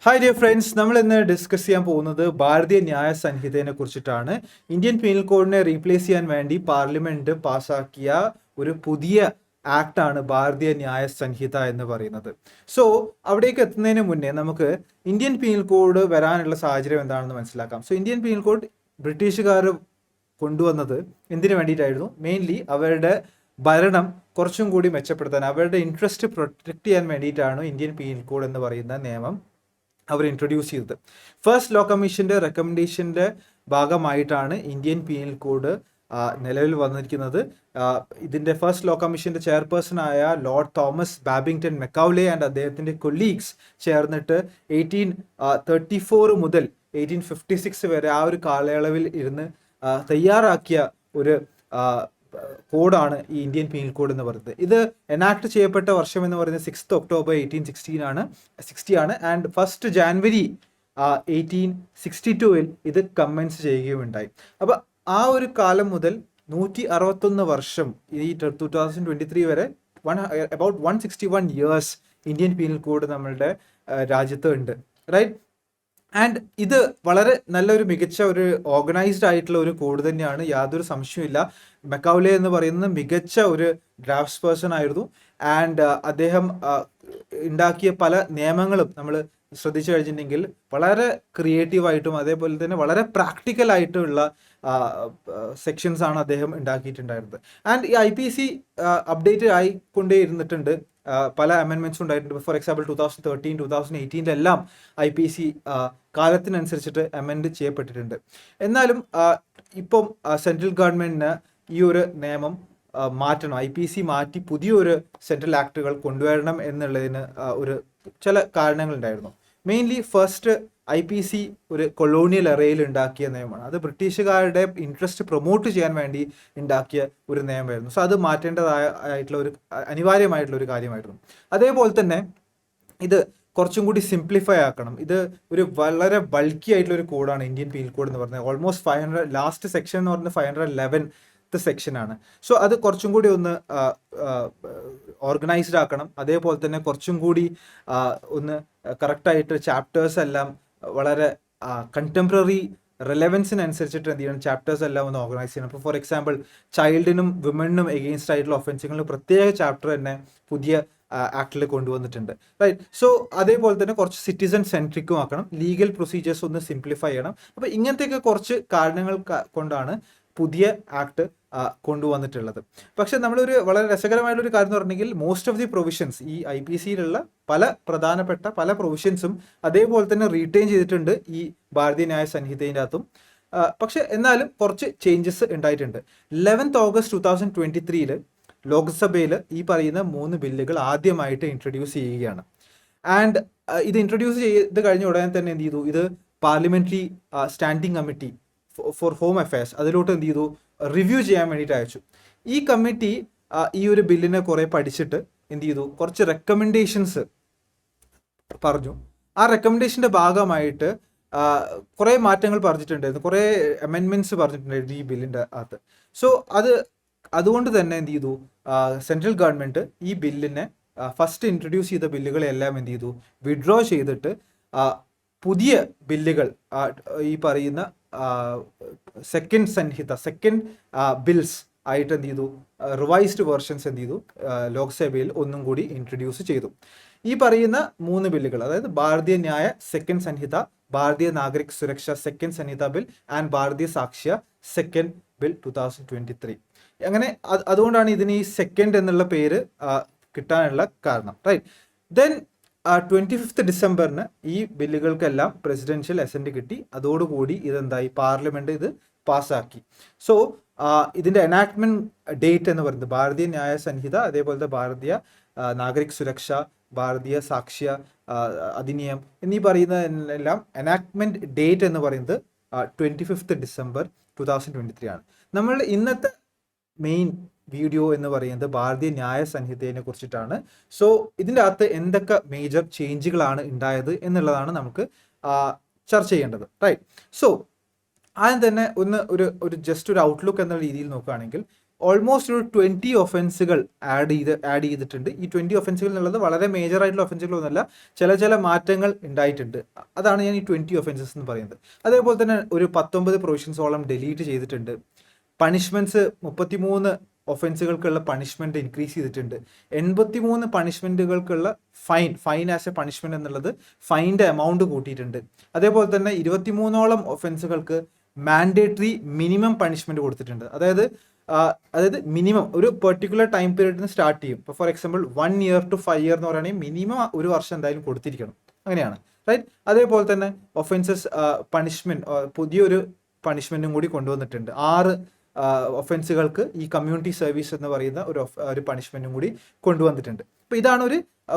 Hi dear friends, നമ്മൾ ഇന്ന് discuss ചെയ്യാൻ പോകുന്നത് ഭാരതീയ ന്യായ സംഹിതയെ കുറിച്ചിട്ടാണ്. ഇന്ത്യൻ പീനൽ കോഡിനെ റീപ്ലേസ് ചെയ്യാൻ വേണ്ടി പാർലമെന്റ് പാസാക്കിയ ഒരു പുതിയ ആക്ട് ആണ് ഭാരതീയ ന്യായ സംഹിത എന്ന് പറയുന്നത്. സോ അവിടേക്ക് എത്തുന്നതിന് മുന്നേ നമുക്ക് ഇന്ത്യൻ പീനൽ കോഡ് വരാനുള്ള സാഹചര്യം എന്താണെന്ന് മനസ്സിലാക്കാം. സോ ഇന്ത്യൻ പീനൽ കോഡ് ബ്രിട്ടീഷുകാർ കൊണ്ടുവന്നത് എന്തിനു വേണ്ടിയിട്ടായിരുന്നു? മെയിൻലി അവരുടെ ഭരണം കുറച്ചും കൂടി മെച്ചപ്പെടുത്താൻ, അവരുടെ ഇൻട്രസ്റ്റ് പ്രൊട്ടക്ട് ചെയ്യാൻ വേണ്ടിയിട്ടാണ് ഇന്ത്യൻ പീനൽ കോഡ് എന്ന് പറയുന്ന നിയമം അവർ ഇൻട്രൊഡ്യൂസ് ചെയ്തത്. ഫസ്റ്റ് ലോ കമ്മീഷന്റെ റെക്കമെൻഡേഷന്റെ ഭാഗമായിട്ടാണ് ഇന്ത്യൻ പീനൽ കോഡ് നിലവിൽ വന്നിരിക്കുന്നത്. ഇതിന്റെ ഫസ്റ്റ് ലോ കമ്മീഷന്റെ ചെയർപേഴ്സണായ ലോർഡ് തോമസ് ബാബിംഗ്ടൺ മെക്കൗലെ ആൻഡ് അദ്ദേഹത്തിന്റെ കൊളീഗ്സ് ചേർന്നിട്ട് 1834 മുതൽ 1856 വരെ ആ ഒരു കാലയളവിൽ ഇരുന്ന് തയ്യാറാക്കിയ ഒരു കോഡാണ് ഈ ഇന്ത്യൻ പീനൽ കോഡ് എന്ന് പറയുന്നത്. ഇത് എനാക്ട് ചെയ്യപ്പെട്ട വർഷം എന്ന് പറയുന്നത് 6th October 1860 ആണ്. ആൻഡ് 1st January 1862 ഇത് കമ്മൻസ് ചെയ്യുകയുണ്ടായി. അപ്പൊ ആ ഒരു കാലം മുതൽ 161 വർഷം, ഈ 2023 വരെ about 161 years Indian penal code നമ്മളുടെ രാജ്യത്ത് ഉണ്ട്, റൈറ്റ്? ആൻഡ് ഇത് വളരെ നല്ലൊരു മികച്ച ഒരു ഓർഗനൈസ്ഡ് ആയിട്ടുള്ള ഒരു കോഡ് തന്നെയാണ്, യാതൊരു സംശയമില്ല. മെക്കൗലെ എന്ന് പറയുന്നത് മികച്ച ഒരു ഡ്രാഫ്റ്റ്സ് പേഴ്സൺ ആയിരുന്നു. ആൻഡ് അദ്ദേഹം ഉണ്ടാക്കിയ പല നിയമങ്ങളും നമ്മൾ ശ്രദ്ധിച്ചു കഴിഞ്ഞിട്ടുണ്ടെങ്കിൽ വളരെ ക്രിയേറ്റീവായിട്ടും അതേപോലെ തന്നെ വളരെ പ്രാക്ടിക്കൽ ആയിട്ടുള്ള സെക്ഷൻസ് ആണ് അദ്ദേഹം ഉണ്ടാക്കിയിട്ടുണ്ടായിരുന്നത്. ആൻഡ് ഈ IPC അപ്ഡേറ്റ് ആയിക്കൊണ്ടേ ഇരുന്നിട്ടുണ്ട്. പല അമെൻമെന്റ്സും ഉണ്ടായിട്ടുണ്ട്. ഫോർ എക്സാമ്പിൾ 2013, 2018 എല്ലാം IPC കാലത്തിനനുസരിച്ചിട്ട് അമെൻഡ് ചെയ്യപ്പെട്ടിട്ടുണ്ട്. എന്നാലും ഇപ്പം സെൻട്രൽ ഗവൺമെന്റിന് ഈ ഒരു നിയമം മാറ്റണം, IPC മാറ്റി പുതിയൊരു സെൻട്രൽ ആക്ടുകൾ കൊണ്ടുവരണം എന്നുള്ളതിന് ഒരു ചില കാരണങ്ങളുണ്ടായിരുന്നു. മെയിൻലി ഫസ്റ്റ് IPC ഒരു കൊളോണിയൽ എറയിൽ ഉണ്ടാക്കിയ നിയമമാണ്. അത് ബ്രിട്ടീഷുകാരുടെ ഇൻട്രസ്റ്റ് പ്രൊമോട്ട് ചെയ്യാൻ വേണ്ടി ഉണ്ടാക്കിയ ഒരു നിയമമായിരുന്നു. സോ അത് മാറ്റേണ്ടതായിട്ടുള്ള ഒരു അനിവാര്യമായിട്ടുള്ള ഒരു കാര്യമായിരുന്നു. അതേപോലെ തന്നെ ഇത് കുറച്ചും കൂടി സിംപ്ലിഫൈ ആക്കണം. ഇത് ഒരു വളരെ ബൾക്കി ആയിട്ടുള്ള ഒരു കോഡാണ് ഇന്ത്യൻ പീനൽ കോഡ് എന്ന് പറയുന്നത്. ഓൾമോസ്റ്റ് 500, ലാസ്റ്റ് സെക്ഷൻ എന്ന് പറയുന്നത് 511th സെക്ഷനാണ്. സോ അത് കുറച്ചും കൂടി ഒന്ന് ഓർഗനൈസ്ഡ് ആക്കണം. അതേപോലെ തന്നെ കുറച്ചും കൂടി ഒന്ന് കറക്റ്റായിട്ട് ചാപ്റ്റേഴ്സ് എല്ലാം വളരെ കണ്ടംപററി റെലവൻസിനനുസരിച്ചിട്ട് എന്ത് ചെയ്യണം, ചാപ്റ്റേഴ്സ് എല്ലാം ഒന്ന് ഓർഗനൈസ് ചെയ്യണം. ഇപ്പോൾ ഫോർ എക്സാമ്പിൾ ചൈൽഡിനും വിമണിനും എഗെയിൻസ്റ്റ് ആയിട്ടുള്ള ഒഫൻസുകളിൽ പ്രത്യേക ചാപ്റ്റർ തന്നെ പുതിയ ആക്ടിൽ കൊണ്ടുവന്നിട്ടുണ്ട്, റൈറ്റ്? സോ അതേപോലെ തന്നെ കുറച്ച് സിറ്റിസൺ സെൻട്രിക്കും ആക്കണം, ലീഗൽ പ്രൊസീജിയേഴ്സ് ഒന്ന് സിംപ്ലിഫൈ ചെയ്യണം. അപ്പോൾ ഇങ്ങനത്തെയൊക്കെ കുറച്ച് കാരണങ്ങൾ കൊണ്ടാണ് പുതിയ ആക്ട് കൊണ്ടുവന്നിട്ടുള്ളത്. പക്ഷെ നമ്മളൊരു വളരെ രസകരമായിട്ടുള്ളൊരു കാര്യം എന്ന് പറഞ്ഞെങ്കിൽ മോസ്റ്റ് ഓഫ് ദി പ്രൊവിഷൻസ്, ഈ IPCയിലുള്ള പല പ്രധാനപ്പെട്ട പല പ്രൊവിഷൻസും അതേപോലെ തന്നെ റീറ്റെയിൻ ചെയ്തിട്ടുണ്ട് ഈ ഭാരതീയ ന്യായ സംഹിതയുടെ അകത്തും. പക്ഷെ എന്നാലും കുറച്ച് ചേഞ്ചസ് ഉണ്ടായിട്ടുണ്ട്. 11th August 2023 ലോക്സഭയിൽ ഈ പറയുന്ന 3 ബില്ലുകൾ ആദ്യമായിട്ട് ഇൻട്രൊഡ്യൂസ് ചെയ്യുകയാണ്. ആൻഡ് ഇത് ഇൻട്രൊഡ്യൂസ് ചെയ്ത് കഴിഞ്ഞ ഉടനെ തന്നെ എന്ത് ചെയ്തു, ഇത് parliamentary standing committee for home affairs അതിലോട്ട് എന്ത് ചെയ്തു, റിവ്യൂ ചെയ്യാൻ വേണ്ടിയിട്ട് അയച്ചു. ഈ കമ്മിറ്റി ഈ ഒരു ബില്ലിനെ കുറെ പഠിച്ചിട്ട് എന്ത് ചെയ്തു, കുറച്ച് റെക്കമെൻഡേഷൻസ് പറഞ്ഞു. ആ റെക്കമെൻഡേഷന്റെ ഭാഗമായിട്ട് കുറെ മാറ്റങ്ങൾ പറഞ്ഞിട്ടുണ്ടായിരുന്നു, കുറെ അമെൻമെന്റ്സ് പറഞ്ഞിട്ടുണ്ടായിരുന്നു ഈ ബില്ലിന്റെ അകത്ത്. സോ അതുകൊണ്ട് തന്നെ എന്ത് ചെയ്തു, സെൻട്രൽ ഗവൺമെന്റ് ഈ ബില്ലിനെ ഫസ്റ്റ് ഇൻട്രൊഡ്യൂസ് ചെയ്ത ബില്ലുകളെല്ലാം എന്ത് ചെയ്തു, വിഡ്രോ ചെയ്തിട്ട് പുതിയ ബില്ലുകൾ ഈ പറയുന്ന സെക്കൻഡ് ബിൽസ് ആയിട്ട് എന്ത് ചെയ്തു, റിവൈസ്ഡ് വേർഷൻസ് എന്ത് ചെയ്തു, ലോക്സഭയിൽ ഒന്നും കൂടി ഇൻട്രൊഡ്യൂസ് ചെയ്തു. ഈ പറയുന്ന 3 ബില്ലുകൾ, അതായത് ഭാരതീയ ന്യായ സെക്കൻഡ് സംഹിത, ഭാരതീയ നാഗരിക് സുരക്ഷ second Sanhita bill and Bharatiya സാക്ഷ്യ second bill 2023. അങ്ങനെ അതുകൊണ്ടാണ് ഇതിന് ഈ സെക്കൻഡ് എന്നുള്ള പേര് കിട്ടാനുള്ള കാരണം, റൈറ്റ്? ദെൻ 25th December ഈ ബില്ലുകൾക്കെല്ലാം പ്രസിഡൻഷ്യൽ അസെന്റ് കിട്ടി. അതോടുകൂടി ഇതെന്തായി, പാർലമെന്റ് ഇത് പാസ്സാക്കി. സോ ഇതിന്റെ എനാക്ട്മെന്റ് ഡേറ്റ് എന്ന് പറയുന്നത് ഭാരതീയ ന്യായ സംഹിത, അതേപോലത്തെ ഭാരതീയ നാഗരിക് സുരക്ഷ, ഭാരതീയ സാക്ഷ്യ അധിനിയം എന്നീ പറയുന്ന എല്ലാം എനാക്ട്മെന്റ് ഡേറ്റ് എന്ന് പറയുന്നത് 25th December 2023 ആണ്. നമ്മൾ ഇന്നത്തെ മെയിൻ വീഡിയോ എന്ന് പറയുന്നത് ഭാരതീയ ന്യായ സംഹിതയെ കുറിച്ചിട്ടാണ്. സോ ഇതിൻ്റെ അകത്ത് എന്തൊക്കെ മേജർ ചേഞ്ചുകളാണ് ഉണ്ടായത് എന്നുള്ളതാണ് നമുക്ക് ചർച്ച ചെയ്യേണ്ടത്, റൈറ്റ്? സോ ആദ്യം തന്നെ ഒരു ജസ്റ്റ് ഒരു ഔട്ട്ലുക്ക് എന്ന രീതിയിൽ നോക്കുകയാണെങ്കിൽ ഓൾമോസ്റ്റ് ഒരു 20 ഒഫൻസുകൾ ആഡ് ചെയ്തിട്ടുണ്ട്. ഈ 20 ഒഫൻസുകൾ എന്നുള്ളത് വളരെ മേജർ ആയിട്ടുള്ള ഒഫൻസുകളൊന്നുമല്ല, ചില മാറ്റങ്ങൾ ഉണ്ടായിട്ടുണ്ട്. അതാണ് ഞാൻ ഈ 20 ഒഫൻസസ് എന്ന് പറയുന്നത്. അതേപോലെ തന്നെ ഒരു 19 പ്രൊവിഷൻസോളം ഡിലീറ്റ് ചെയ്തിട്ടുണ്ട്. പണിഷ്മെന്റ്സ് 33 ഒഫൻസുകൾക്കുള്ള പണിഷ്മെന്റ് ഇൻക്രീസ് ചെയ്തിട്ടുണ്ട്. 83 പണിഷ്മെന്റുകൾക്കുള്ള ഫൈൻ ആസ് എ പണിഷ്മെന്റ് എന്നുള്ളത് ഫൈൻ്റെ എമൗണ്ട് കൂട്ടിയിട്ടുണ്ട്. അതേപോലെ തന്നെ 23ഓളം ഒഫൻസുകൾക്ക് മാൻഡേറ്ററി മിനിമം പണിഷ്മെന്റ് കൊടുത്തിട്ടുണ്ട്. അതായത് മിനിമം ഒരു പെർട്ടിക്കുലർ ടൈം പീരീഡിന് സ്റ്റാർട്ട് ചെയ്യും. ഇപ്പോൾ for example 1 year to 5 year എന്ന് പറയുകയാണെങ്കിൽ മിനിമം 1 വർഷം എന്തായാലും കൊടുത്തിരിക്കണം, അങ്ങനെയാണ്, റൈറ്റ്. അതേപോലെ തന്നെ ഒഫൻസസ് പണിഷ്മെന്റ് പുതിയൊരു പണിഷ്മെന്റും കൂടി കൊണ്ടുവന്നിട്ടുണ്ട്. 6 ഒഫൻസുകൾക്ക് ഈ കമ്മ്യൂണിറ്റി സർവീസ് എന്ന് പറയുന്ന ഒരു പണിഷ്മെന്റും കൂടി കൊണ്ടുവന്നിട്ടുണ്ട്. അപ്പോൾ ഇതാണ്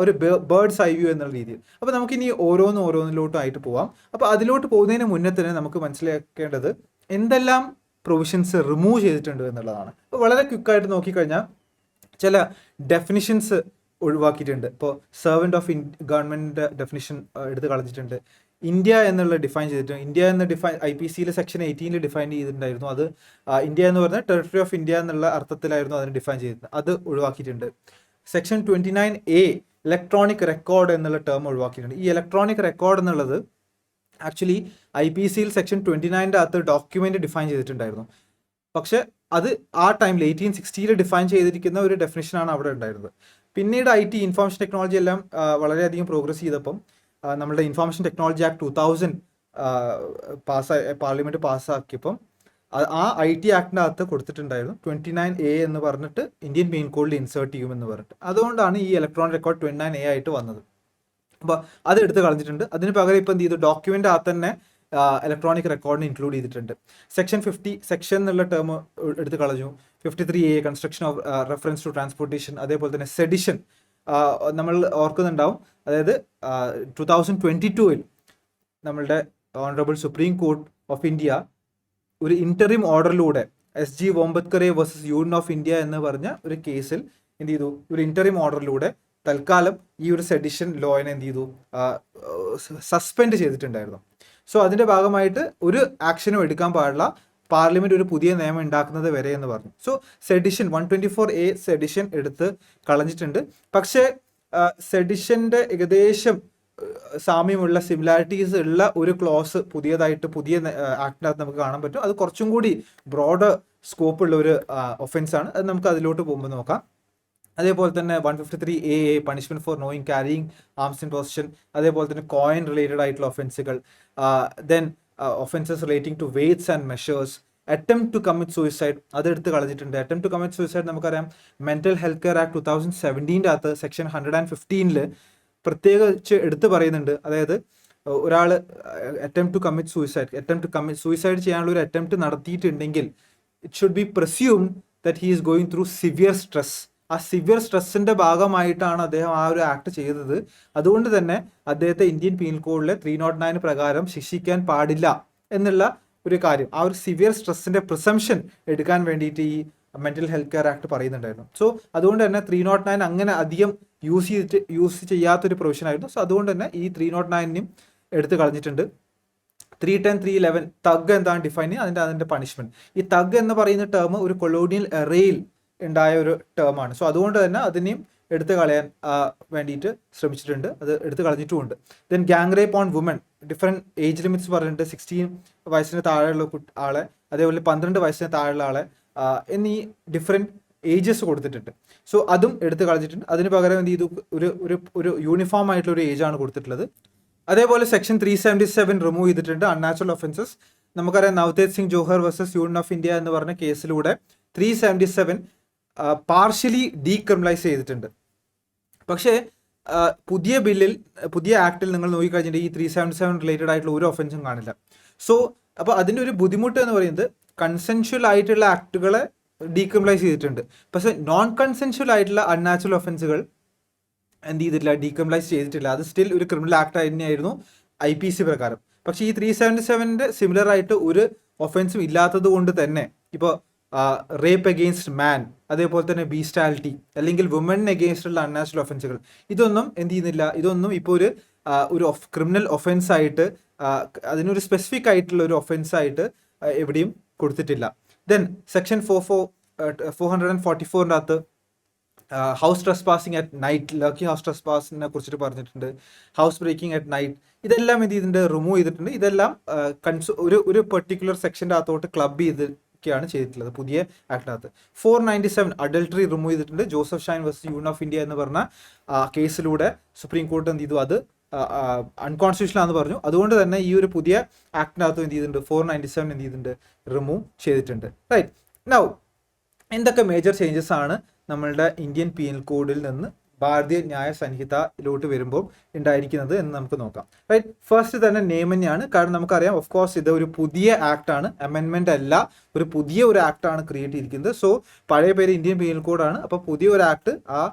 ഒരു ബേർഡ്സ് ഐ വ്യൂ എന്നുള്ള രീതിയിൽ. അപ്പോൾ നമുക്കിനി ഓരോന്നിലോട്ടായിട്ട് പോവാം. അപ്പോൾ അതിലോട്ട് പോകുന്നതിന് മുന്നേ തന്നെ നമുക്ക് മനസ്സിലാക്കേണ്ടത് എന്തെല്ലാം പ്രൊവിഷൻസ് റിമൂവ് ചെയ്തിട്ടുണ്ട് എന്നുള്ളതാണ്. അപ്പോൾ വളരെ ക്വിക്കായിട്ട് നോക്കിക്കഴിഞ്ഞാൽ ചില ഡെഫിനിഷൻസ് ഒഴിവാക്കിയിട്ടുണ്ട്. ഇപ്പോൾ സെർവൻറ്റ് ഓഫ് ഗവൺമെൻറ് ഡെഫിനിഷൻ എടുത്ത് കളഞ്ഞിട്ടുണ്ട്. ഇന്ത്യ എന്നുള്ള ഡിഫൈൻ ചെയ്തിട്ടുണ്ട്. ഇന്ത്യ എന്ന IPC സെക്ഷൻ 18 ഡിഫൈൻ ചെയ്തിട്ടുണ്ടായിരുന്നു. അത് ഇന്ത്യ എന്ന് പറഞ്ഞാൽ ടെറിട്ടറി ഓഫ് ഇന്ത്യ എന്നുള്ള അർത്ഥത്തിലായിരുന്നു അതിന് ഡിഫൈൻ ചെയ്തിരുന്നത്. അത് ഒഴിവാക്കിയിട്ടുണ്ട്. സെക്ഷൻ 29A ഇലക്ട്രോണിക് റെക്കോർഡ് എന്നുള്ള ടേം ഒഴിവാക്കിയിട്ടുണ്ട്. ഈ ഇലക്ട്രോണിക് റെക്കോർഡ് എന്നുള്ളത് ആക്ച്വലി IPC സെക്ഷൻ 29ൻ്റെ അകത്ത് ഡോക്യുമെന്റ് ഡിഫൈൻ ചെയ്തിട്ടുണ്ടായിരുന്നു. പക്ഷെ അത് ആ ടൈമിൽ 1860 ഡിഫൈൻ ചെയ്തിരിക്കുന്ന ഒരു ഡെഫിനിഷനാണ് അവിടെ ഉണ്ടായിരുന്നത്. പിന്നീട് IT ഇൻഫർമേഷൻ ടെക്നോളജി എല്ലാം വളരെയധികം പ്രോഗ്രസ് ചെയ്തപ്പം നമ്മുടെ ഇൻഫർമേഷൻ ടെക്നോളജി ആക്ട് 2000 പാർലമെന്റ് പാസ്സാക്കിയപ്പം ആ IT ആക്ടിൻ്റെ അകത്ത് കൊടുത്തിട്ടുണ്ടായിരുന്നു 29A എന്ന് പറഞ്ഞിട്ട് ഇന്ത്യൻ പീനൽ കോഡിൽ ഇൻസേർട്ട് ചെയ്യുമെന്ന് പറഞ്ഞിട്ട്. അതുകൊണ്ടാണ് ഈ ഇലക്ട്രോണിക് റെക്കോർഡ് 29A ആയിട്ട് വന്നത്. അപ്പോൾ അത് എടുത്ത് കളഞ്ഞിട്ടുണ്ട്. അതിന് പകരം ഇപ്പം എന്ത് ചെയ്തു, ഡോക്യുമെന്റ് അകത്ത് തന്നെ ഇലക്ട്രോണിക് റെക്കോർഡിന് ഇൻക്ലൂഡ് ചെയ്തിട്ടുണ്ട്. സെക്ഷൻ 50 സെക്ഷൻ എന്നുള്ള ടേം എടുത്ത് കളഞ്ഞു. 53A construction of reference to transportation. അതേപോലെ തന്നെ സെഡിഷൻ നമ്മൾ ഓർക്കുന്നുണ്ടാവും. അതായത് 2022 നമ്മളുടെ honourable supreme court of India ഒരു ഇന്ററിം ഓർഡറിലൂടെ SG Vombatkere versus union of India എന്ന് പറഞ്ഞ ഒരു കേസിൽ എന്ത് ചെയ്തു, ഒരു ഇന്ററിം ഓർഡറിലൂടെ തൽക്കാലം ഈ ഒരു സെഡിഷൻ ലോയിനെ എന്ത് ചെയ്തു, സസ്പെൻഡ് ചെയ്തിട്ടുണ്ടായിരുന്നു. സോ അതിൻ്റെ ഭാഗമായിട്ട് ഒരു ആക്ഷനും എടുക്കാൻ പാടില്ല, പാർലമെന്റ് ഒരു പുതിയ നിയമം ഉണ്ടാക്കുന്നത് വരെ എന്ന് പറഞ്ഞു. സോ സെഡിഷൻ 124A സെഡിഷൻ എടുത്ത് കളഞ്ഞിട്ടുണ്ട്. പക്ഷേ സെഡിഷന്റെ ഏകദേശം സാമ്യമുള്ള സിമിലാരിറ്റീസ് ഉള്ള ഒരു ക്ലോസ് പുതിയ ആക്ടിനകത്ത് നമുക്ക് കാണാൻ പറ്റും. അത് കുറച്ചും കൂടി ബ്രോഡ് സ്കോപ്പ് ഉള്ള ഒരു ഒഫൻസ് ആണ്. അത് നമുക്ക് അതിലോട്ട് പോകുമ്പോൾ നോക്കാം. അതേപോലെ തന്നെ 153A punishment for knowing carrying arms in position. അതേപോലെ തന്നെ കോയിൻ റിലേറ്റഡ് ആയിട്ടുള്ള ഒഫൻസുകൾ. Then offences relating to weights and measures. Attempt to commit suicide അതെടുത്ത് കളഞ്ഞിട്ടുണ്ട്. അറ്റംപ്റ്റ് ടു കമ്മിറ്റ് സൂയിസൈഡ് നമുക്കറിയാം മെന്റൽ ഹെൽത്ത് കെയർ ആക്ട് 2017 അകത്ത് സെക്ഷൻ 115 പ്രത്യേകിച്ച് എടുത്ത് പറയുന്നുണ്ട്. അതായത് ഒരാൾ അറ്റംപ്റ്റ് ടു കമ്മിറ്റ് സൂയിസൈഡ് ചെയ്യാനുള്ള ഒരു അറ്റംപ്റ്റ് നടത്തിയിട്ടുണ്ടെങ്കിൽ it should be presumed that he is going through severe stress. ആ സിവിയർ സ്ട്രെസ്സിന്റെ ഭാഗമായിട്ടാണ് അദ്ദേഹം ആ ഒരു ആക്ട് ചെയ്തത്. അതുകൊണ്ട് തന്നെ അദ്ദേഹത്തെ ഇന്ത്യൻ പീനൽ കോഡിലെ 309 പ്രകാരം ശിക്ഷിക്കാൻ പാടില്ല എന്നുള്ള ഒരു കാര്യം, ആ ഒരു സിവിയർ സ്ട്രെസ്സിന്റെ പ്രിസംഷൻ എടുക്കാൻ വേണ്ടിയിട്ട് ഈ മെന്റൽ ഹെൽത്ത് കെയർ ആക്ട് പറയുന്നുണ്ടായിരുന്നു. സോ അതുകൊണ്ട് തന്നെ 309 അങ്ങനെ അധികം യൂസ് ചെയ്യാത്തൊരു പ്രൊവിഷൻ ആയിരുന്നു. സോ അതുകൊണ്ട് തന്നെ ഈ 309നും എടുത്ത് കളഞ്ഞിട്ടുണ്ട്. 310, 311 തഗ് എന്താണ് ഡിഫൈൻ ചെയ്യുക, അതിന്റെ പണിഷ്മെന്റ്. ഈ തഗ് എന്ന് പറയുന്ന ടേം ഒരു കൊളോണിയൽ എറയിൽ ഉണ്ടായ ഒരു ടേമാണ്. സോ അതുകൊണ്ട് തന്നെ അതിനെയും എടുത്ത് കളയാൻ വേണ്ടിയിട്ട് ശ്രമിച്ചിട്ടുണ്ട്. അത് എടുത്ത് കളഞ്ഞിട്ടുമുണ്ട്. Then gang rape on woman different age limits പറഞ്ഞിട്ട് 16 വയസ്സിന് താഴെയുള്ള ആളെ, അതേപോലെ 12 വയസ്സിന് താഴെയുള്ള ആളെ എന്നീ ഡിഫറെൻറ്റ് ഏജസ് കൊടുത്തിട്ടുണ്ട്. സോ അതും എടുത്ത് കളഞ്ഞിട്ടുണ്ട്. അതിന് പകരം എന്ത് ചെയ്തു, ഒരു യൂണിഫോം ആയിട്ടുള്ള ഒരു ഏജ് ആണ് കൊടുത്തിട്ടുള്ളത്. അതേപോലെ സെക്ഷൻ 377 റിമൂവ് ചെയ്തിട്ടുണ്ട്. അൺനാച്ചുറൽ ഒഫൻസസ് നമുക്കറിയാം Navtej Singh Johar versus union of India എന്ന് പറഞ്ഞ കേസിലൂടെ 377 പാർഷ്യലി ഡീക്രിമിനലൈസ് ചെയ്തിട്ടുണ്ട്. പക്ഷേ പുതിയ ബില്ലിൽ, പുതിയ ആക്ടിൽ നിങ്ങൾ നോക്കിക്കഴിഞ്ഞിട്ട് ഈ 377 റിലേറ്റഡ് ആയിട്ടുള്ള ഒരു ഒഫൻസും കാണില്ല. സോ അപ്പോൾ അതിൻ്റെ ഒരു ബുദ്ധിമുട്ട് എന്ന് പറയുന്നത് കൺസെൻഷ്വൽ ആയിട്ടുള്ള ആക്ടുകളെ ഡീക്രിമിനലൈസ് ചെയ്തിട്ടുണ്ട്. പക്ഷേ നോൺ കൺസെൻഷ്വൽ ആയിട്ടുള്ള അൺനാച്ചുറൽ ഒഫൻസുകൾ എന്ത് ചെയ്തിട്ടില്ല, ഡീക്രിമിനലൈസ് ചെയ്തിട്ടില്ല. അത് സ്റ്റിൽ ഒരു ക്രിമിനൽ ആക്ട് തന്നെയായിരുന്നു IPC പ്രകാരം. പക്ഷേ ഈ 377ൻ്റെ സിമിലർ ആയിട്ട് ഒരു ഒഫൻസും ഇല്ലാത്തത് കൊണ്ട് തന്നെ ഇപ്പോൾ റേപ്പ് അഗെയിൻസ്റ്റ് മാൻ, അതേപോലെ തന്നെ ബീസ്റ്റാലിറ്റി അല്ലെങ്കിൽ വുമൺ അഗെയിൻസ്റ്റ് ഉള്ള അൺനാച്ചുറൽ ഒഫൻസുകൾ, ഇതൊന്നും എന്ത് ചെയ്യുന്നില്ല, ഇതൊന്നും ഇപ്പോൾ ഒരു ക്രിമിനൽ ഒഫൻസ് ആയിട്ട് അതിനൊരു സ്പെസിഫിക് ആയിട്ടുള്ള ഒരു ഒഫൻസ് ആയിട്ട് എവിടെയും കൊടുത്തിട്ടില്ല. ദെൻ സെക്ഷൻ 44 444 അകത്ത് house trespassing at night, lurking house ട്രസ് പാസിനെ കുറിച്ചിട്ട് പറഞ്ഞിട്ടുണ്ട്, ഹൗസ് ബ്രേക്കിംഗ് അറ്റ് നൈറ്റ്, ഇതെല്ലാം എന്ത് ചെയ്തിട്ടുണ്ട്, റിമൂവ് ചെയ്തിട്ടുണ്ട്. ഇതെല്ലാം ഒരു പെർട്ടിക്കുലർ സെക്ഷൻ്റെ അകത്തോട്ട് ക്ലബ് ചെയ്തൊക്കെയാണ് ചെയ്തിട്ടുള്ളത് പുതിയ ആക്ടിനകത്ത്. 497 അഡൾട്ടറി റിമൂവ് ചെയ്തിട്ടുണ്ട്. Joseph Shine versus union of India എന്ന് പറഞ്ഞ കേസിലൂടെ സുപ്രീം കോർട്ട് എന്ത് ചെയ്തു, അത് അൺകോൺസ്റ്റിറ്റ്യൂഷണൽ ആണെന്ന് പറഞ്ഞു. അതുകൊണ്ട് തന്നെ ഈ ഒരു പുതിയ ആക്ടിനകത്ത് എന്ത് ചെയ്തിട്ടുണ്ട്, 497 എന്ത് ചെയ്തിട്ടുണ്ട്, റിമൂവ് ചെയ്തിട്ടുണ്ട്. റൈറ്റ്. നൗ എന്തൊക്കെ മേജർ ചേഞ്ചസ് ആണ് നമ്മളുടെ ഇന്ത്യൻ പീനൽ കോഡിൽ നിന്ന് ഭാരതീയ ന്യായ സംഹിതയിലോട്ട് വരുമ്പോൾ ഉണ്ടായിരിക്കുന്നത് എന്ന് നമുക്ക് നോക്കാം. റൈറ്റ്. ഫസ്റ്റ് തന്നെ നെയിം തന്നെയാണ്. കാരണം നമുക്കറിയാം, ഓഫ് കോഴ്സ് ഇത് ഒരു പുതിയ ആക്ട് ആണ്, അമെൻമെന്റ് അല്ല, ഒരു പുതിയ ഒരു ആക്ട് ആണ് ക്രിയേറ്റ് ചെയ്തിരിക്കുന്നത്. സോ പഴയ പേര് ഇന്ത്യൻ പീനൽ കോഡാണ്. അപ്പോൾ പുതിയ ഒരു ആക്ട്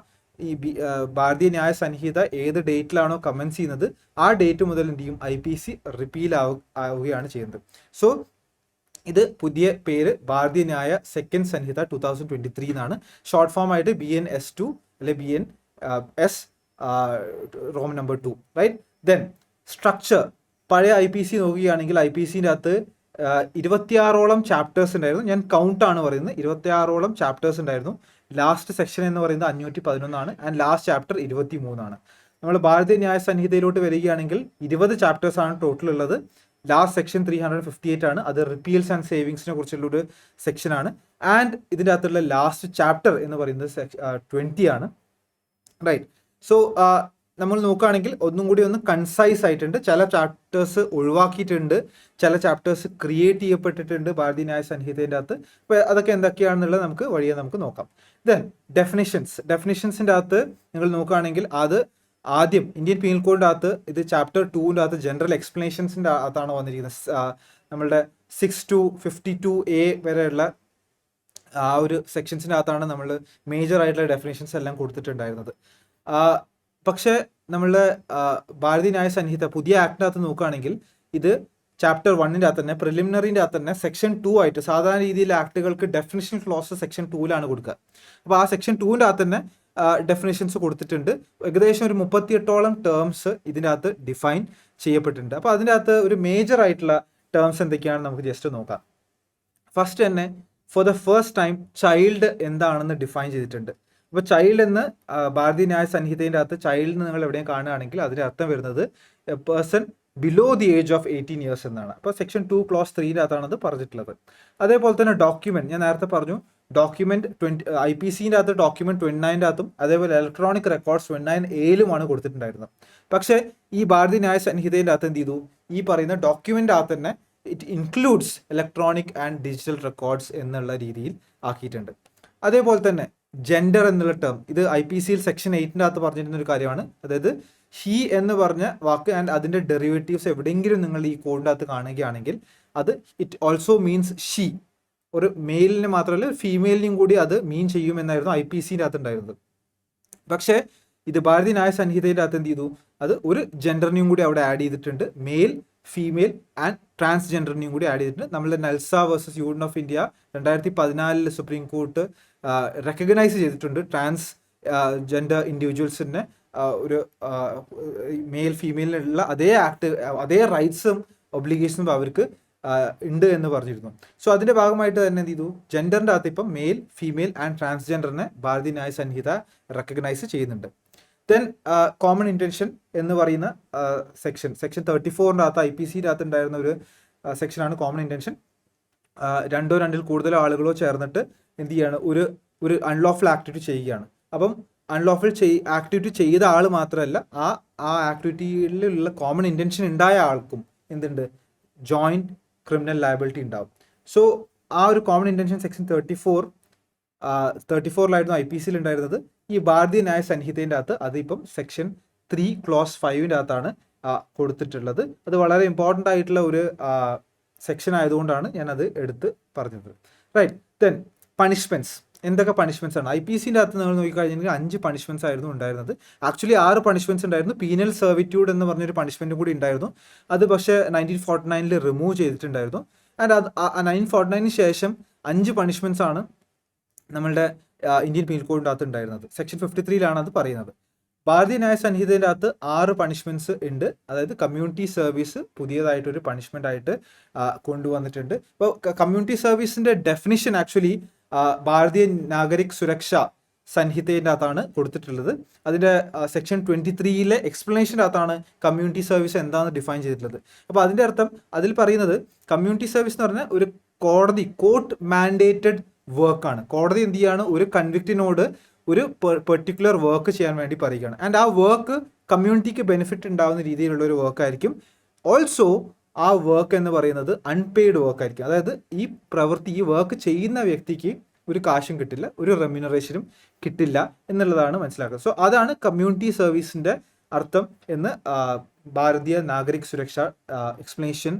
ഈ ഭാരതീയ ന്യായ സംഹിത ഏത് ഡേറ്റിലാണോ കമൻസ് ചെയ്യുന്നത് ആ ഡേറ്റ് മുതൽ എന്ത് ചെയ്യും, IPC റിപ്പീൽ ആവുകയാണ് ചെയ്യുന്നത്. സോ ഇത് പുതിയ പേര് ഭാരതീയ ന്യായ സെക്കൻഡ് സംഹിത 2023 എന്നാണ്. ഷോർട്ട് ഫോം ആയിട്ട് BNS2 അല്ലെ BNS from number 2. Right. Then structure. പഴയ IPC നോക്കുകയാണെങ്കിൽ IPCൻ്റെ അകത്ത് 26ഓളം ചാപ്റ്റേഴ്സ് ഉണ്ടായിരുന്നു. ഞാൻ കൗണ്ടാണ് പറയുന്നത്, 26ഓളം ചാപ്റ്റേഴ്സ് ഉണ്ടായിരുന്നു. ലാസ്റ്റ് സെക്ഷൻ എന്ന് പറയുന്നത് 511 ആൻഡ് ലാസ്റ്റ് ചാപ്റ്റർ 23 നമ്മൾ ഭാരതീയ ന്യായ സംഹിതയിലോട്ട് വരികയാണെങ്കിൽ 20 ചാപ്റ്റേഴ്സ് ആണ് ടോട്ടൽ ഉള്ളത്. ലാസ്റ്റ് സെക്ഷൻ 358 ആണ്. അത് റിപ്പീൽസ് ആൻഡ് സേവിങ്സിനെ കുറിച്ചുള്ളൊരു സെക്ഷനാണ്. ആൻഡ് ഇതിൻ്റെ അകത്തുള്ള ലാസ്റ്റ് ചാപ്റ്റർ എന്ന് പറയുന്നത് 20 ആണ്. റൈറ്റ്. സോ നമ്മൾ നോക്കുകയാണെങ്കിൽ ഒന്നും കൂടി ഒന്ന് കൺസൈസ് ആയിട്ടുണ്ട്. ചില ചാപ്റ്റേഴ്സ് ഒഴിവാക്കിയിട്ടുണ്ട്, ചില ചാപ്റ്റേഴ്സ് ക്രിയേറ്റ് ചെയ്യപ്പെട്ടിട്ടുണ്ട് ഭാരതീയ ന്യായ സംഹിതേൻ്റെ അകത്ത്. അപ്പോൾ അതൊക്കെ എന്തൊക്കെയാണെന്നുള്ളത് നമുക്ക് നോക്കാം. ദെൻ ഡെഫിനിഷൻസിൻ്റെ അകത്ത് നിങ്ങൾ നോക്കുകയാണെങ്കിൽ അത് ആദ്യം ഇന്ത്യൻ പീനൽ കോഡിൻ്റെ അകത്ത് ഇത് ചാപ്റ്റർ 2ൻ്റെ അകത്ത് ജനറൽ എക്സ്പ്ലനേഷൻസിൻ്റെ അകത്താണ് വന്നിരിക്കുന്നത്. നമ്മളുടെ 6 to 52A വരെയുള്ള ആ ഒരു സെക്ഷൻസിൻ്റെ അകത്താണ് നമ്മൾ മേജർ ആയിട്ടുള്ള ഡെഫിനേഷൻസ് എല്ലാം കൊടുത്തിട്ടുണ്ടായിരുന്നത്. പക്ഷേ നമ്മളുടെ ഭാരതീയ ന്യായ സംഹിത പുതിയ ആക്ടിൻ്റെ അകത്ത് നോക്കുകയാണെങ്കിൽ ഇത് ചാപ്റ്റർ 1ൻ്റെ അകത്ത് തന്നെ പ്രിലിമിനറിൻ്റെ അകത്ത് തന്നെ സെക്ഷൻ 2 ആയിട്ട് സാധാരണ രീതിയിൽ ആക്ടുകൾക്ക് ഡെഫിനിഷൻ ക്ലോസ് സെക്ഷൻ 2ലാണ് കൊടുക്കുക. അപ്പോൾ ആ സെക്ഷൻ 2ൻ്റെ അകത്ത് തന്നെ ഡെഫിനേഷൻസ് കൊടുത്തിട്ടുണ്ട്. ഏകദേശം ഒരു 38ഓളം ടേംസ് ഇതിൻ്റെ അകത്ത് ഡിഫൈൻ ചെയ്യപ്പെട്ടിട്ടുണ്ട്. അപ്പോൾ അതിൻ്റെ അകത്ത് ഒരു മേജർ ആയിട്ടുള്ള ടേംസ് എന്തൊക്കെയാണെന്ന് നമുക്ക് ജസ്റ്റ് നോക്കാം. ഫസ്റ്റ് തന്നെ for the first time child എന്താണെന്ന് ഡിഫൈൻ ചെയ്തിട്ടുണ്ട്. അപ്പോൾ ചൈൽഡ് എന്ന് ഭാരതീയ ന്യായ സംഹിതേൻ്റെ അകത്ത് ചൈൽഡ് നിങ്ങൾ എവിടെയും കാണുകയാണെങ്കിൽ അതിൻ്റെ അർത്ഥം വരുന്നത് A person below the age of 18 years എന്നാണ്. അപ്പോൾ സെക്ഷൻ 2 clause 3ൻ്റെ അകത്താണ് അത് പറഞ്ഞിട്ടുള്ളത്. അതേപോലെ തന്നെ ഡോക്യുമെന്റ്, ഞാൻ നേരത്തെ പറഞ്ഞു ഡോക്യുമെന്റ് IPCൻ്റെ അകത്ത് ഡോക്യുമെന്റ് 29ൻ്റെ അകത്തും അതേപോലെ ഇലക്ട്രോണിക് റെക്കോർഡ്സ് 29A കൊടുത്തിട്ടുണ്ടായിരുന്നത്. പക്ഷേ ഈ ഭാരതീയ ന്യായ സംഹിതേൻ്റെ അകത്ത് എന്ത് ചെയ്തു, ഈ പറയുന്ന ഡോക്യുമെന്റ് അകത്ത് തന്നെ it includes electronic and digital records എന്നുള്ള രീതിയിൽ ആക്കിയിട്ടുണ്ട്. അതേപോലെ തന്നെ ജെൻഡർ എന്നുള്ള ടേം ഇത് IPCയിൽ സെക്ഷൻ 8ൻ്റെ അകത്ത് പറഞ്ഞിരുന്ന ഒരു കാര്യമാണ്. അതായത് ഹി എന്ന് പറഞ്ഞ വാക്ക് ആൻഡ് അതിൻ്റെ ഡെറിവേറ്റീവ്സ് എവിടെയെങ്കിലും നിങ്ങൾ ഈ കോഡിൻ്റെ അകത്ത് കാണുകയാണെങ്കിൽ അത് ഇറ്റ് ഓൾസോ മീൻസ് ഷീ, ഒരു മെയിലിന് മാത്രമല്ല ഫീമെയിലിനും കൂടി അത് മീൻ ചെയ്യുമെന്നായിരുന്നു IPCൻ്റെ അകത്ത് ഉണ്ടായിരുന്നത്. പക്ഷേ ഇത് ഭാരതീയ ന്യായ സംഹിതയുടെ അകത്ത് എന്ത് ചെയ്തു, അത് ഒരു ജെൻഡറിനെയും കൂടി അവിടെ ആഡ് ചെയ്തിട്ടുണ്ട്. മെയിൽ, ഫീമെയിൽ ആൻഡ് ട്രാൻസ്ജെൻഡറിനെയും കൂടി ആഡ് ചെയ്തിട്ടുണ്ട്. നമ്മളുടെ NALSA versus union of India 2014 supreme court recognise ചെയ്തിട്ടുണ്ട് ട്രാൻസ് ജെൻഡർ ഇൻഡിവിജ്വൽസിനെ ഒരു മെയിൽ ഫീമെയിലിനുള്ള അതേ റൈറ്റ്സും ഒബ്ലിഗേഷനും അവർക്ക് ഉണ്ട് എന്ന് പറഞ്ഞിരുന്നു. സോ അതിൻ്റെ ഭാഗമായിട്ട് തന്നെ എന്ത് ചെയ്തു, ജെൻഡറിൻ്റെ അകത്ത് ഇപ്പം മെയിൽ, ഫീമെയിൽ ആൻഡ് ട്രാൻസ്ജെൻഡറിനെ ഭാരതീയ ന്യായ സംഹിത റെക്കഗ്നൈസ് ചെയ്യുന്നുണ്ട്. ദെൻ കോമൺ ഇൻറ്റൻഷൻ എന്ന് പറയുന്ന സെക്ഷൻ 34ൻ്റെ അകത്ത് IPCയുടെ അകത്ത് ഉണ്ടായിരുന്ന ഒരു സെക്ഷനാണ് കോമൺ ഇൻറ്റൻഷൻ. രണ്ടോ രണ്ടിൽ കൂടുതലോ ആളുകളോ ചേർന്നിട്ട് എന്ത് ചെയ്യാണ്, ഒരു അൺലോഫുൾ ആക്ടിവിറ്റി ചെയ്യുകയാണ്. അപ്പം അൺലോഫുൾ ആക്ടിവിറ്റി ചെയ്ത ആൾ മാത്രമല്ല ആ ആക്ടിവിറ്റിയിലുള്ള കോമൺ ഇൻറ്റൻഷൻ ഉണ്ടായ ആൾക്കും എന്തുണ്ട്, ജോയിൻറ്റ് ക്രിമിനൽ ലയബിലിറ്റി ഉണ്ടാവും. സോ ആ ഒരു കോമൺ ഇൻറ്റൻഷൻ സെക്ഷൻ 34ലായിരുന്നു IPCയിൽ ഉണ്ടായിരുന്നത്. ഈ ഭാരതീയ ന്യായ സംഹിതേൻ്റെ അകത്ത് അതിപ്പം സെക്ഷൻ 3 clause 5ൻ്റെ അകത്താണ് കൊടുത്തിട്ടുള്ളത്. അത് വളരെ ഇമ്പോർട്ടൻ്റ് ആയിട്ടുള്ള ഒരു സെക്ഷൻ ആയതുകൊണ്ടാണ് ഞാനത് എടുത്ത് പറഞ്ഞത്. റൈറ്റ്. ദെൻ പണിഷ്മെൻറ്റ്സ്, എന്തൊക്കെ പണിഷ്മെൻറ്റ്സ് ആണ് IPCൻ്റെ അകത്ത് നിങ്ങൾ നോക്കിക്കഴിഞ്ഞാൽ 5 പണിഷ്മെൻറ്റ്സ് ആയിരുന്നു ഉണ്ടായിരുന്നത്. ആക്ച്വലി 6 പണിഷ്മെൻറ്റ്സ് ഉണ്ടായിരുന്നു. പീനൽ സെർവിറ്റ്യൂഡ് എന്ന് പറഞ്ഞൊരു പണിഷ്മെൻറ്റും കൂടി ഉണ്ടായിരുന്നു. അത് പക്ഷേ 1949 റിമൂവ് ചെയ്തിട്ടുണ്ടായിരുന്നു. ആൻഡ് 1949 ശേഷം 5 പണിഷ്മെൻറ്റ്സ് ആണ് നമ്മളുടെ ഇന്ത്യൻ പീനൽ കോഡിൻ്റെ അകത്ത് ഉണ്ടായിരുന്നത്. സെക്ഷൻ 53ലാണ് അത് പറയുന്നത്. ഭാരതീയ ന്യായ സംഹിതേൻ്റെ അകത്ത് 6 പണിഷ്മെൻറ്റ്സ് ഉണ്ട്. അതായത് കമ്മ്യൂണിറ്റി സർവീസ് പുതിയതായിട്ടൊരു പണിഷ്മെൻ്റ് ആയിട്ട് കൊണ്ടുവന്നിട്ടുണ്ട്. ഇപ്പോൾ കമ്മ്യൂണിറ്റി സർവീസിൻ്റെ ഡെഫിനിഷൻ ആക്ച്വലി ഭാരതീയ നാഗരിക് സുരക്ഷ സംഹിതയുടെ അകത്താണ് കൊടുത്തിട്ടുള്ളത്. അതിൻ്റെ സെക്ഷൻ 23 എക്സ്പ്ലനേഷൻ്റെ അകത്താണ് കമ്മ്യൂണിറ്റി സർവീസ് എന്താണെന്ന് ഡിഫൈൻ ചെയ്തിട്ടുള്ളത്. അപ്പോൾ അതിൻ്റെ അർത്ഥം അതിൽ പറയുന്നത് കമ്മ്യൂണിറ്റി സർവീസ് എന്ന് പറഞ്ഞാൽ ഒരു കോർട്ട് മാൻഡേറ്റഡ് വർക്കാണ്. കോടതി എന്ത് ചെയ്യാണ്, ഒരു കൺവിക്റ്റിനോട് ഒരു പെർട്ടിക്കുലർ വർക്ക് ചെയ്യാൻ വേണ്ടി പറയുകയാണ്. ആൻഡ് ആ വർക്ക് കമ്മ്യൂണിറ്റിക്ക് ബെനിഫിറ്റ് ഉണ്ടാകുന്ന രീതിയിലുള്ള ഒരു വർക്കായിരിക്കും. ഓൾസോ ആ വർക്ക് എന്ന് പറയുന്നത് അൺപെയ്ഡ് വർക്ക് ആയിരിക്കും. അതായത് ഈ വർക്ക് ചെയ്യുന്ന വ്യക്തിക്ക് ഒരു കാശും കിട്ടില്ല, ഒരു റെമ്യൂണറേഷനും കിട്ടില്ല എന്നുള്ളതാണ് മനസ്സിലാക്കുന്നത്. സോ അതാണ് കമ്മ്യൂണിറ്റി സർവീസിൻ്റെ അർത്ഥം എന്ന് ഭാരതീയ നാഗരിക് സുരക്ഷ എക്സ്പ്ലനേഷൻ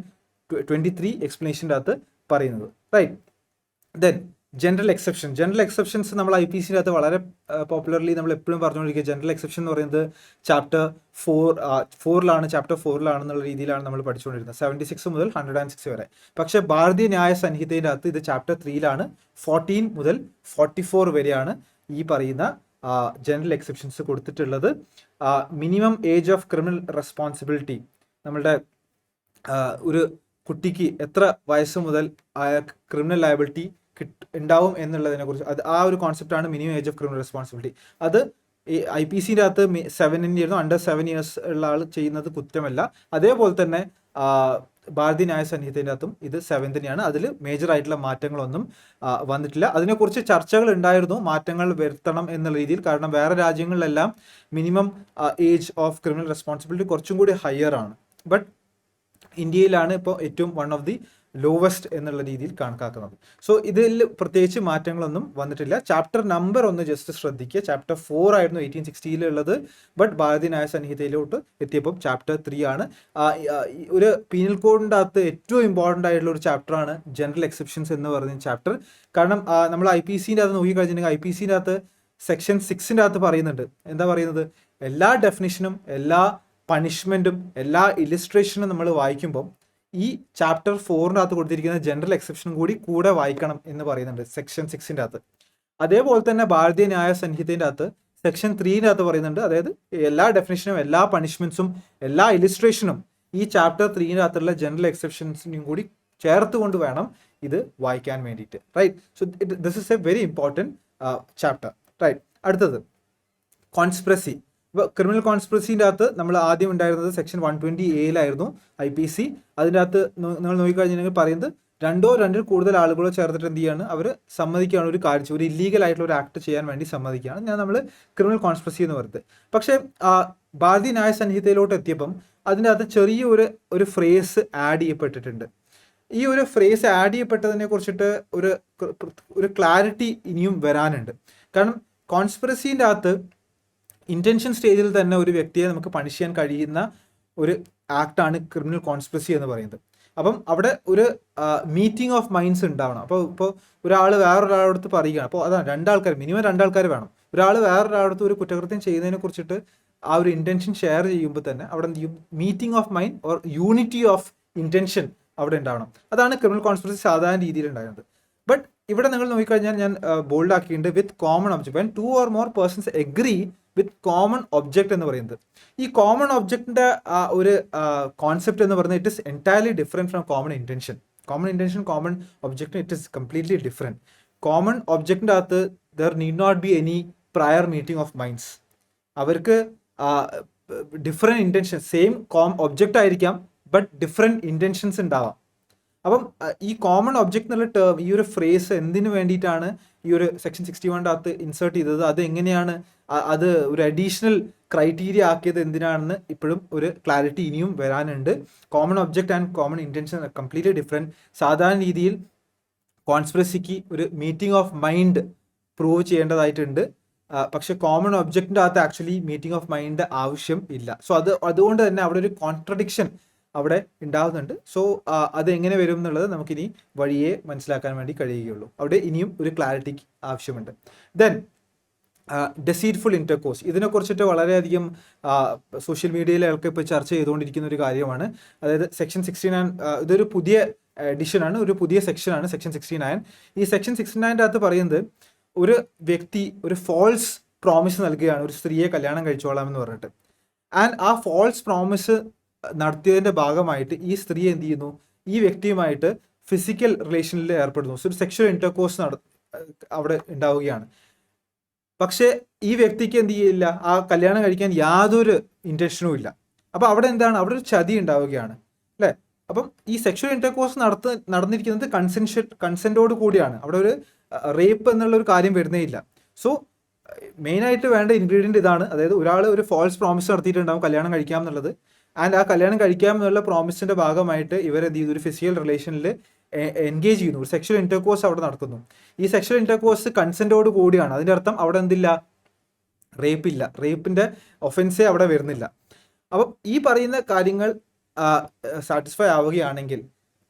23 എക്സ്പ്ലനേഷൻ്റെ അകത്ത് പറയുന്നത്. റൈറ്റ്. ദെൻ ജനറൽ എക്സെപ്ഷൻസ് നമ്മൾ IPC അകത്ത് വളരെ പോപ്പുലർലി നമ്മൾ എപ്പോഴും പറഞ്ഞുകൊണ്ടിരിക്കുക. ജനറൽ എക്സെപ്ഷൻ എന്ന് പറയുന്നത് ചാപ്റ്റർ 4 രീതിയിലാണ് നമ്മൾ പഠിച്ചുകൊണ്ടിരുന്നത്, 76 മുതൽ 106 വരെ. പക്ഷേ ഭാരതീയ ന്യായ സംഹിതയുടെ അകത്ത് ഇത് ചാപ്റ്റർ 3 14 മുതൽ 44 വരെയാണ് ഈ പറയുന്ന ജനറൽ എക്സെപ്ഷൻസ് കൊടുത്തിട്ടുള്ളത്. Minimum age of criminal responsibility, നമ്മളുടെ ഒരു കുട്ടിക്ക് എത്ര വയസ്സ് മുതൽ ക്രിമിനൽ ലയബിലിറ്റി ഉണ്ടാവും എന്നുള്ളതിനെ കുറിച്ച് ആ ഒരു കോൺസെപ്റ്റാണ് minimum age of criminal responsibility. അത് ഈ IPCൻ്റെ അകത്ത് 7 ആയിരുന്നു. അണ്ടർ 7 years ഉള്ള ആൾ ചെയ്യുന്നത് കുറ്റമല്ല. അതേപോലെ തന്നെ ഭാരതീയ ന്യായ സംഹിതയുടെ അകത്തും ഇത് 7 തന്നെയാണ്. അതിൽ മേജർ ആയിട്ടുള്ള മാറ്റങ്ങളൊന്നും വന്നിട്ടില്ല. അതിനെക്കുറിച്ച് ചർച്ചകൾ ഉണ്ടായിരുന്നു, മാറ്റങ്ങൾ വരുത്തണം എന്നുള്ള രീതിയിൽ. കാരണം വേറെ രാജ്യങ്ങളിലെല്ലാം minimum age of criminal responsibility കുറച്ചും കൂടി ഹയർ ആണ്. ബട്ട് ഇന്ത്യയിലാണ് ഇപ്പോൾ ഏറ്റവും വൺ ഓഫ് ദി ലോവസ്റ്റ് എന്നുള്ള രീതിയിൽ കണക്കാക്കുന്നത്. സോ ഇതിൽ പ്രത്യേകിച്ച് മാറ്റങ്ങളൊന്നും വന്നിട്ടില്ല. ചാപ്റ്റർ നമ്പർ ഒന്ന് ജസ്റ്റ് ശ്രദ്ധിക്കുക. ചാപ്റ്റർ 4 ആയിരുന്നു 1860 ഉള്ളത്. ബട്ട് ഭാരതീയ ന്യായ സംഹിതയിലോട്ട് എത്തിയപ്പോൾ ചാപ്റ്റർ 3 ആണ്. ഒരു പീനൽ കോഡിൻ്റെ അകത്ത് ഏറ്റവും ഇമ്പോർട്ടൻ്റ് ആയിട്ടുള്ള ഒരു ചാപ്റ്ററാണ് ജനറൽ എക്സെപ്ഷൻസ് എന്ന് പറയുന്ന ചാപ്റ്റർ. കാരണം നമ്മൾ IPCൻ്റെ അകത്ത് നോക്കിക്കഴിഞ്ഞിട്ടുണ്ടെങ്കിൽ IPCൻ്റെ അകത്ത് സെക്ഷൻ 6 അകത്ത് പറയുന്നുണ്ട്. എന്താ പറയുന്നത്? എല്ലാ ഡെഫിനിഷനും എല്ലാ പണിഷ്മെൻറ്റും എല്ലാ ഇലിസ്ട്രേഷനും നമ്മൾ വായിക്കുമ്പം ഈ ചാപ്റ്റർ 4 അകത്ത് കൊടുത്തിരിക്കുന്ന ജനറൽ എക്സെപ്ഷനും കൂടെ വായിക്കണം എന്ന് പറയുന്നുണ്ട് സെക്ഷൻ 6 അകത്ത്. അതേപോലെ തന്നെ ഭാരതീയ ന്യായ സംഹിതയുടെ അകത്ത് സെക്ഷൻ 3 അകത്ത് പറയുന്നുണ്ട്. അതായത് എല്ലാ ഡെഫിനിഷനും എല്ലാ പണിഷ്മെന്റ്സും എല്ലാ ഇലിസ്ട്രേഷനും ഈ ചാപ്റ്റർ 3 അകത്തുള്ള ജനറൽ എക്സെപ്ഷൻസിനും കൂടി ചേർത്തുകൊണ്ട് വേണം ഇത് വായിക്കാൻ വേണ്ടിയിട്ട്. Right. So this is a very important chapter. Right. അടുത്തത് കോൺസ്പിറസി. ഇപ്പോൾ ക്രിമിനൽ കോൺസ്പിറസിൻ്റെ അകത്ത് നമ്മൾ ആദ്യം ഉണ്ടായിരുന്നത് സെക്ഷൻ 120A IPC. അതിൻ്റെ അകത്ത് നിങ്ങൾ നോക്കിക്കഴിഞ്ഞിട്ടുണ്ടെങ്കിൽ പറയുന്നത് രണ്ടിൽ കൂടുതൽ ആളുകളോ ചേർത്തിട്ട് എന്ത് ചെയ്യാണ്, അവർ സമ്മതിക്കുകയാണ് ഒരു കാര്യം, ഒരു ഇല്ലീഗൽ ആയിട്ടുള്ള ഒരു ആക്ട് ചെയ്യാൻ വേണ്ടി സമ്മതിക്കുകയാണ്. ഞാൻ നമ്മൾ ക്രിമിനൽ കോൺസ്പിറസി എന്ന് പറയുന്നത്. പക്ഷേ ഭാരതീയ ന്യായ സംഹിതയിലോട്ട് എത്തിയപ്പം അതിൻ്റെ അകത്ത് ചെറിയ ഒരു ഫ്രേസ് ആഡ് ചെയ്യപ്പെട്ടിട്ടുണ്ട്. ഈ ഒരു ഫ്രേസ് ആഡ് ചെയ്യപ്പെട്ടതിനെ കുറിച്ചിട്ട് ഒരു ക്ലാരിറ്റി ഇനിയും വരാനുണ്ട്. കാരണം കോൺസ്പിറസീൻ്റെ അകത്ത് ഇൻറ്റൻഷൻ സ്റ്റേജിൽ തന്നെ ഒരു വ്യക്തിയെ നമുക്ക് പണിഷ് ചെയ്യാൻ കഴിയുന്ന ഒരു ആക്ടാണ് ക്രിമിനൽ കോൺസ്പിറസി എന്ന് പറയുന്നത്. അപ്പം അവിടെ ഒരു മീറ്റിംഗ് ഓഫ് മൈൻഡ്സ് ഉണ്ടാവണം. ഇപ്പോൾ ഒരാൾ വേറൊരാളടുത്ത് പറയുകയാണ്. അപ്പോൾ അതാണ് മിനിമം രണ്ടാൾക്കാർ വേണം. ഒരാൾ വേറൊരാളടുത്ത് ഒരു കുറ്റകൃത്യം ചെയ്യുന്നതിനെ കുറിച്ചിട്ട് ആ ഒരു ഇൻറ്റൻഷൻ ഷെയർ ചെയ്യുമ്പോൾ തന്നെ അവിടെ എന്ത് ചെയ്യും, meeting of mind or unity of intention അവിടെ ഉണ്ടാവണം. അതാണ് ക്രിമിനൽ കോൺസ്പിറസി സാധാരണ രീതിയിൽ ഉണ്ടായിരുന്നത്. ബട്ട് ഇവിടെ നിങ്ങൾ നോക്കിക്കഴിഞ്ഞാൽ ഞാൻ ബോൾഡ് ആക്കിയിട്ടുണ്ട് with common object. When 2 or more persons agree with common object എന്ന് പറയുന്നത്. ഈ കോമൺ ഒബ്ജക്റ്റിൻ്റെ ഒരു കോൺസെപ്റ്റ് എന്ന് പറയുന്നത് it is entirely different from common intention. Common object it is completely different. Common ഒബ്ജക്റ്റിൻ്റെ അകത്ത് there need not be any prior meeting of minds. അവർക്ക് ഡിഫറെൻറ്റ് ഇൻറ്റൻഷൻ, സെയിം ഒബ്ജക്റ്റ് ആയിരിക്കാം ബട്ട് ഡിഫറെൻറ്റ് ഇൻറ്റൻഷൻസ് ഉണ്ടാവാം. അപ്പം ഈ common object എന്നുള്ള term, ഈ ഒരു ഫ്രേസ് എന്തിനു വേണ്ടിയിട്ടാണ് ഈ ഒരു സെക്ഷൻ 61 അകത്ത് ഇൻസേർട്ട് ചെയ്തത്, അത് എങ്ങനെയാണ് അത് ഒരു അഡീഷണൽ ക്രൈറ്റീരിയ ആക്കിയത് എന്തിനാണെന്ന് ഇപ്പോഴും ഒരു ക്ലാരിറ്റി ഇനിയും വരാനുണ്ട്. Common object and common intention completely different. സാധാരണ രീതിയിൽ കോൺസ്പിറസിക്ക് ഒരു മീറ്റിംഗ് ഓഫ് മൈൻഡ് പ്രൂവ് ചെയ്യേണ്ടതായിട്ടുണ്ട്. പക്ഷെ കോമൺ ഒബ്ജക്റ്റിൻ്റെ അകത്ത് ആക്ച്വലി മീറ്റിംഗ് ഓഫ് മൈൻഡ് ആവശ്യം ഇല്ല. സോ അതുകൊണ്ട് തന്നെ അവിടെ ഒരു കോൺട്രഡിക്ഷൻ അവിടെ ഉണ്ടാകുന്നുണ്ട്. സോ അത് എങ്ങനെ വരും എന്നുള്ളത് നമുക്കിനി വഴിയെ മനസ്സിലാക്കാൻ വേണ്ടി കഴിയുകയുള്ളൂ. അവിടെ ഇനിയും ഒരു ക്ലാരിറ്റിക്ക് ആവശ്യമുണ്ട്. ദെൻ ഡെസീറ്റ്ഫുൾ ഇൻ്റർകോഴ്സ്, ഇതിനെക്കുറിച്ചിട്ട് വളരെയധികം സോഷ്യൽ മീഡിയയിലൊക്കെ ഇപ്പോൾ ചർച്ച ചെയ്തുകൊണ്ടിരിക്കുന്ന ഒരു കാര്യമാണ്. അതായത് സെക്ഷൻ 69 ഇതൊരു പുതിയ എഡിഷനാണ്, ഒരു പുതിയ സെക്ഷനാണ് സെക്ഷൻ 69. ഈ സെക്ഷൻ 69 അകത്ത് പറയുന്നത് ഒരു വ്യക്തി ഒരു ഫോൾസ് പ്രോമിസ് നൽകുകയാണ് ഒരു സ്ത്രീയെ കല്യാണം കഴിച്ചോളാമെന്ന് പറഞ്ഞിട്ട്. ആൻഡ് ആ ഫോൾസ് പ്രോമിസ് നടത്തിയതിൻ്റെ ഭാഗമായിട്ട് ഈ സ്ത്രീ എന്ത് ചെയ്യുന്നു, ഈ വ്യക്തിയുമായിട്ട് ഫിസിക്കൽ റിലേഷനിൽ ഏർപ്പെടുന്നു. ഒരു സെക്ഷൽ ഇൻ്റർകോഴ്സ് അവിടെ ഉണ്ടാവുകയാണ്. പക്ഷേ ഈ വ്യക്തിക്ക് എന്ത് ചെയ്യില്ല, ആ കല്യാണം കഴിക്കാൻ യാതൊരു ഇൻറ്റൻഷനും ഇല്ല. അപ്പോൾ അവിടെ എന്താണ്, അവിടെ ഒരു ചതി ഉണ്ടാവുകയാണ് അല്ലേ. അപ്പം ഈ സെക്ഷൽ ഇന്റർകോഴ്സ് നടന്നിരിക്കുന്നത് കൺസെൻറ്റോട് കൂടിയാണ്. അവിടെ ഒരു റേപ്പ് എന്നുള്ള ഒരു കാര്യം വരുന്നേ ഇല്ല. സോ മെയിനായിട്ട് വേണ്ട ഇൻഗ്രീഡിയൻറ്റ് ഇതാണ്. അതായത് ഒരാൾ ഒരു ഫോൾസ് പ്രോമിസ് നടത്തിയിട്ടുണ്ടാവും കല്യാണം കഴിക്കാം എന്നുള്ളത്. ആൻഡ് ആ കല്യാണം കഴിക്കാം എന്നുള്ള പ്രോമിസിൻ്റെ ഭാഗമായിട്ട് ഇവരെന്ത് ചെയ്തു, ഒരു ഫിസിക്കൽ റിലേഷനിൽ എൻഗേജ് ചെയ്യുന്നു, ഒരു സെക്ഷൽ ഇന്റർകോഴ്സ് അവിടെ നടത്തുന്നു. ഈ സെക്ഷൽ ഇന്റർകോഴ്സ് കൺസെൻറ്റോട് കൂടിയാണ്. അതിൻ്റെ അർത്ഥം അവിടെ എന്തില്ല, റേപ്പില്ല, റേപ്പിൻ്റെ ഒഫൻസേ അവിടെ വരുന്നില്ല. അപ്പം ഈ പറയുന്ന കാര്യങ്ങൾ സാറ്റിസ്ഫൈ ആവുകയാണെങ്കിൽ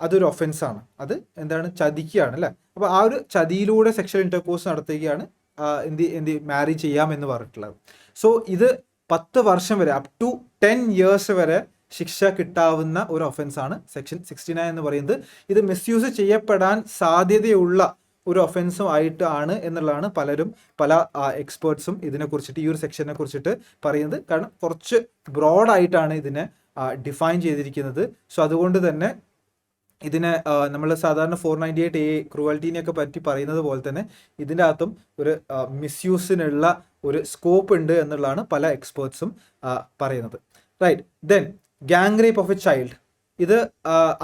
അതൊരു ഒഫൻസാണ്. അത് എന്താണ്, ചതിക്കുകയാണ് അല്ലേ. അപ്പോൾ ആ ഒരു ചതിയിലൂടെ സെക്ഷൽ ഇന്റർകോഴ്സ് നടത്തുകയാണ് എന്ത് മാരേജ് ചെയ്യാം എന്ന് പറഞ്ഞിട്ടുള്ളത്. സോ ഇത് 10 വർഷം വരെ, അപ് ടു 10 years വരെ ശിക്ഷ കിട്ടാവുന്ന ഒരു ഒഫൻസാണ് സെക്ഷൻ 69 എന്ന് പറയുന്നത്. ഇത് മിസ്യൂസ് ചെയ്യപ്പെടാൻ സാധ്യതയുള്ള ഒരു ഒഫൻസും ആയിട്ടാണ് എന്നുള്ളതാണ് പല എക്സ്പേർട്സും ഇതിനെക്കുറിച്ചിട്ട്, ഈ ഒരു സെക്ഷനെ കുറിച്ചിട്ട് പറയുന്നത്. കാരണം കുറച്ച് ബ്രോഡായിട്ടാണ് ഇതിനെ ഡിഫൈൻ ചെയ്തിരിക്കുന്നത്. സോ അതുകൊണ്ട് തന്നെ ഇതിനെ നമ്മൾ സാധാരണ 498A ക്രൂവൽറ്റീനെയൊക്കെ പറ്റി പറയുന്നത് പോലെ തന്നെ ഇതിൻ്റെ അകത്തും ഒരു മിസ്യൂസിനുള്ള ഒരു സ്കോപ്പ് ഉണ്ട് എന്നുള്ളതാണ് പല എക്സ്പേർട്സും പറയുന്നത്. Right. Then gang rape of a child. ഇത്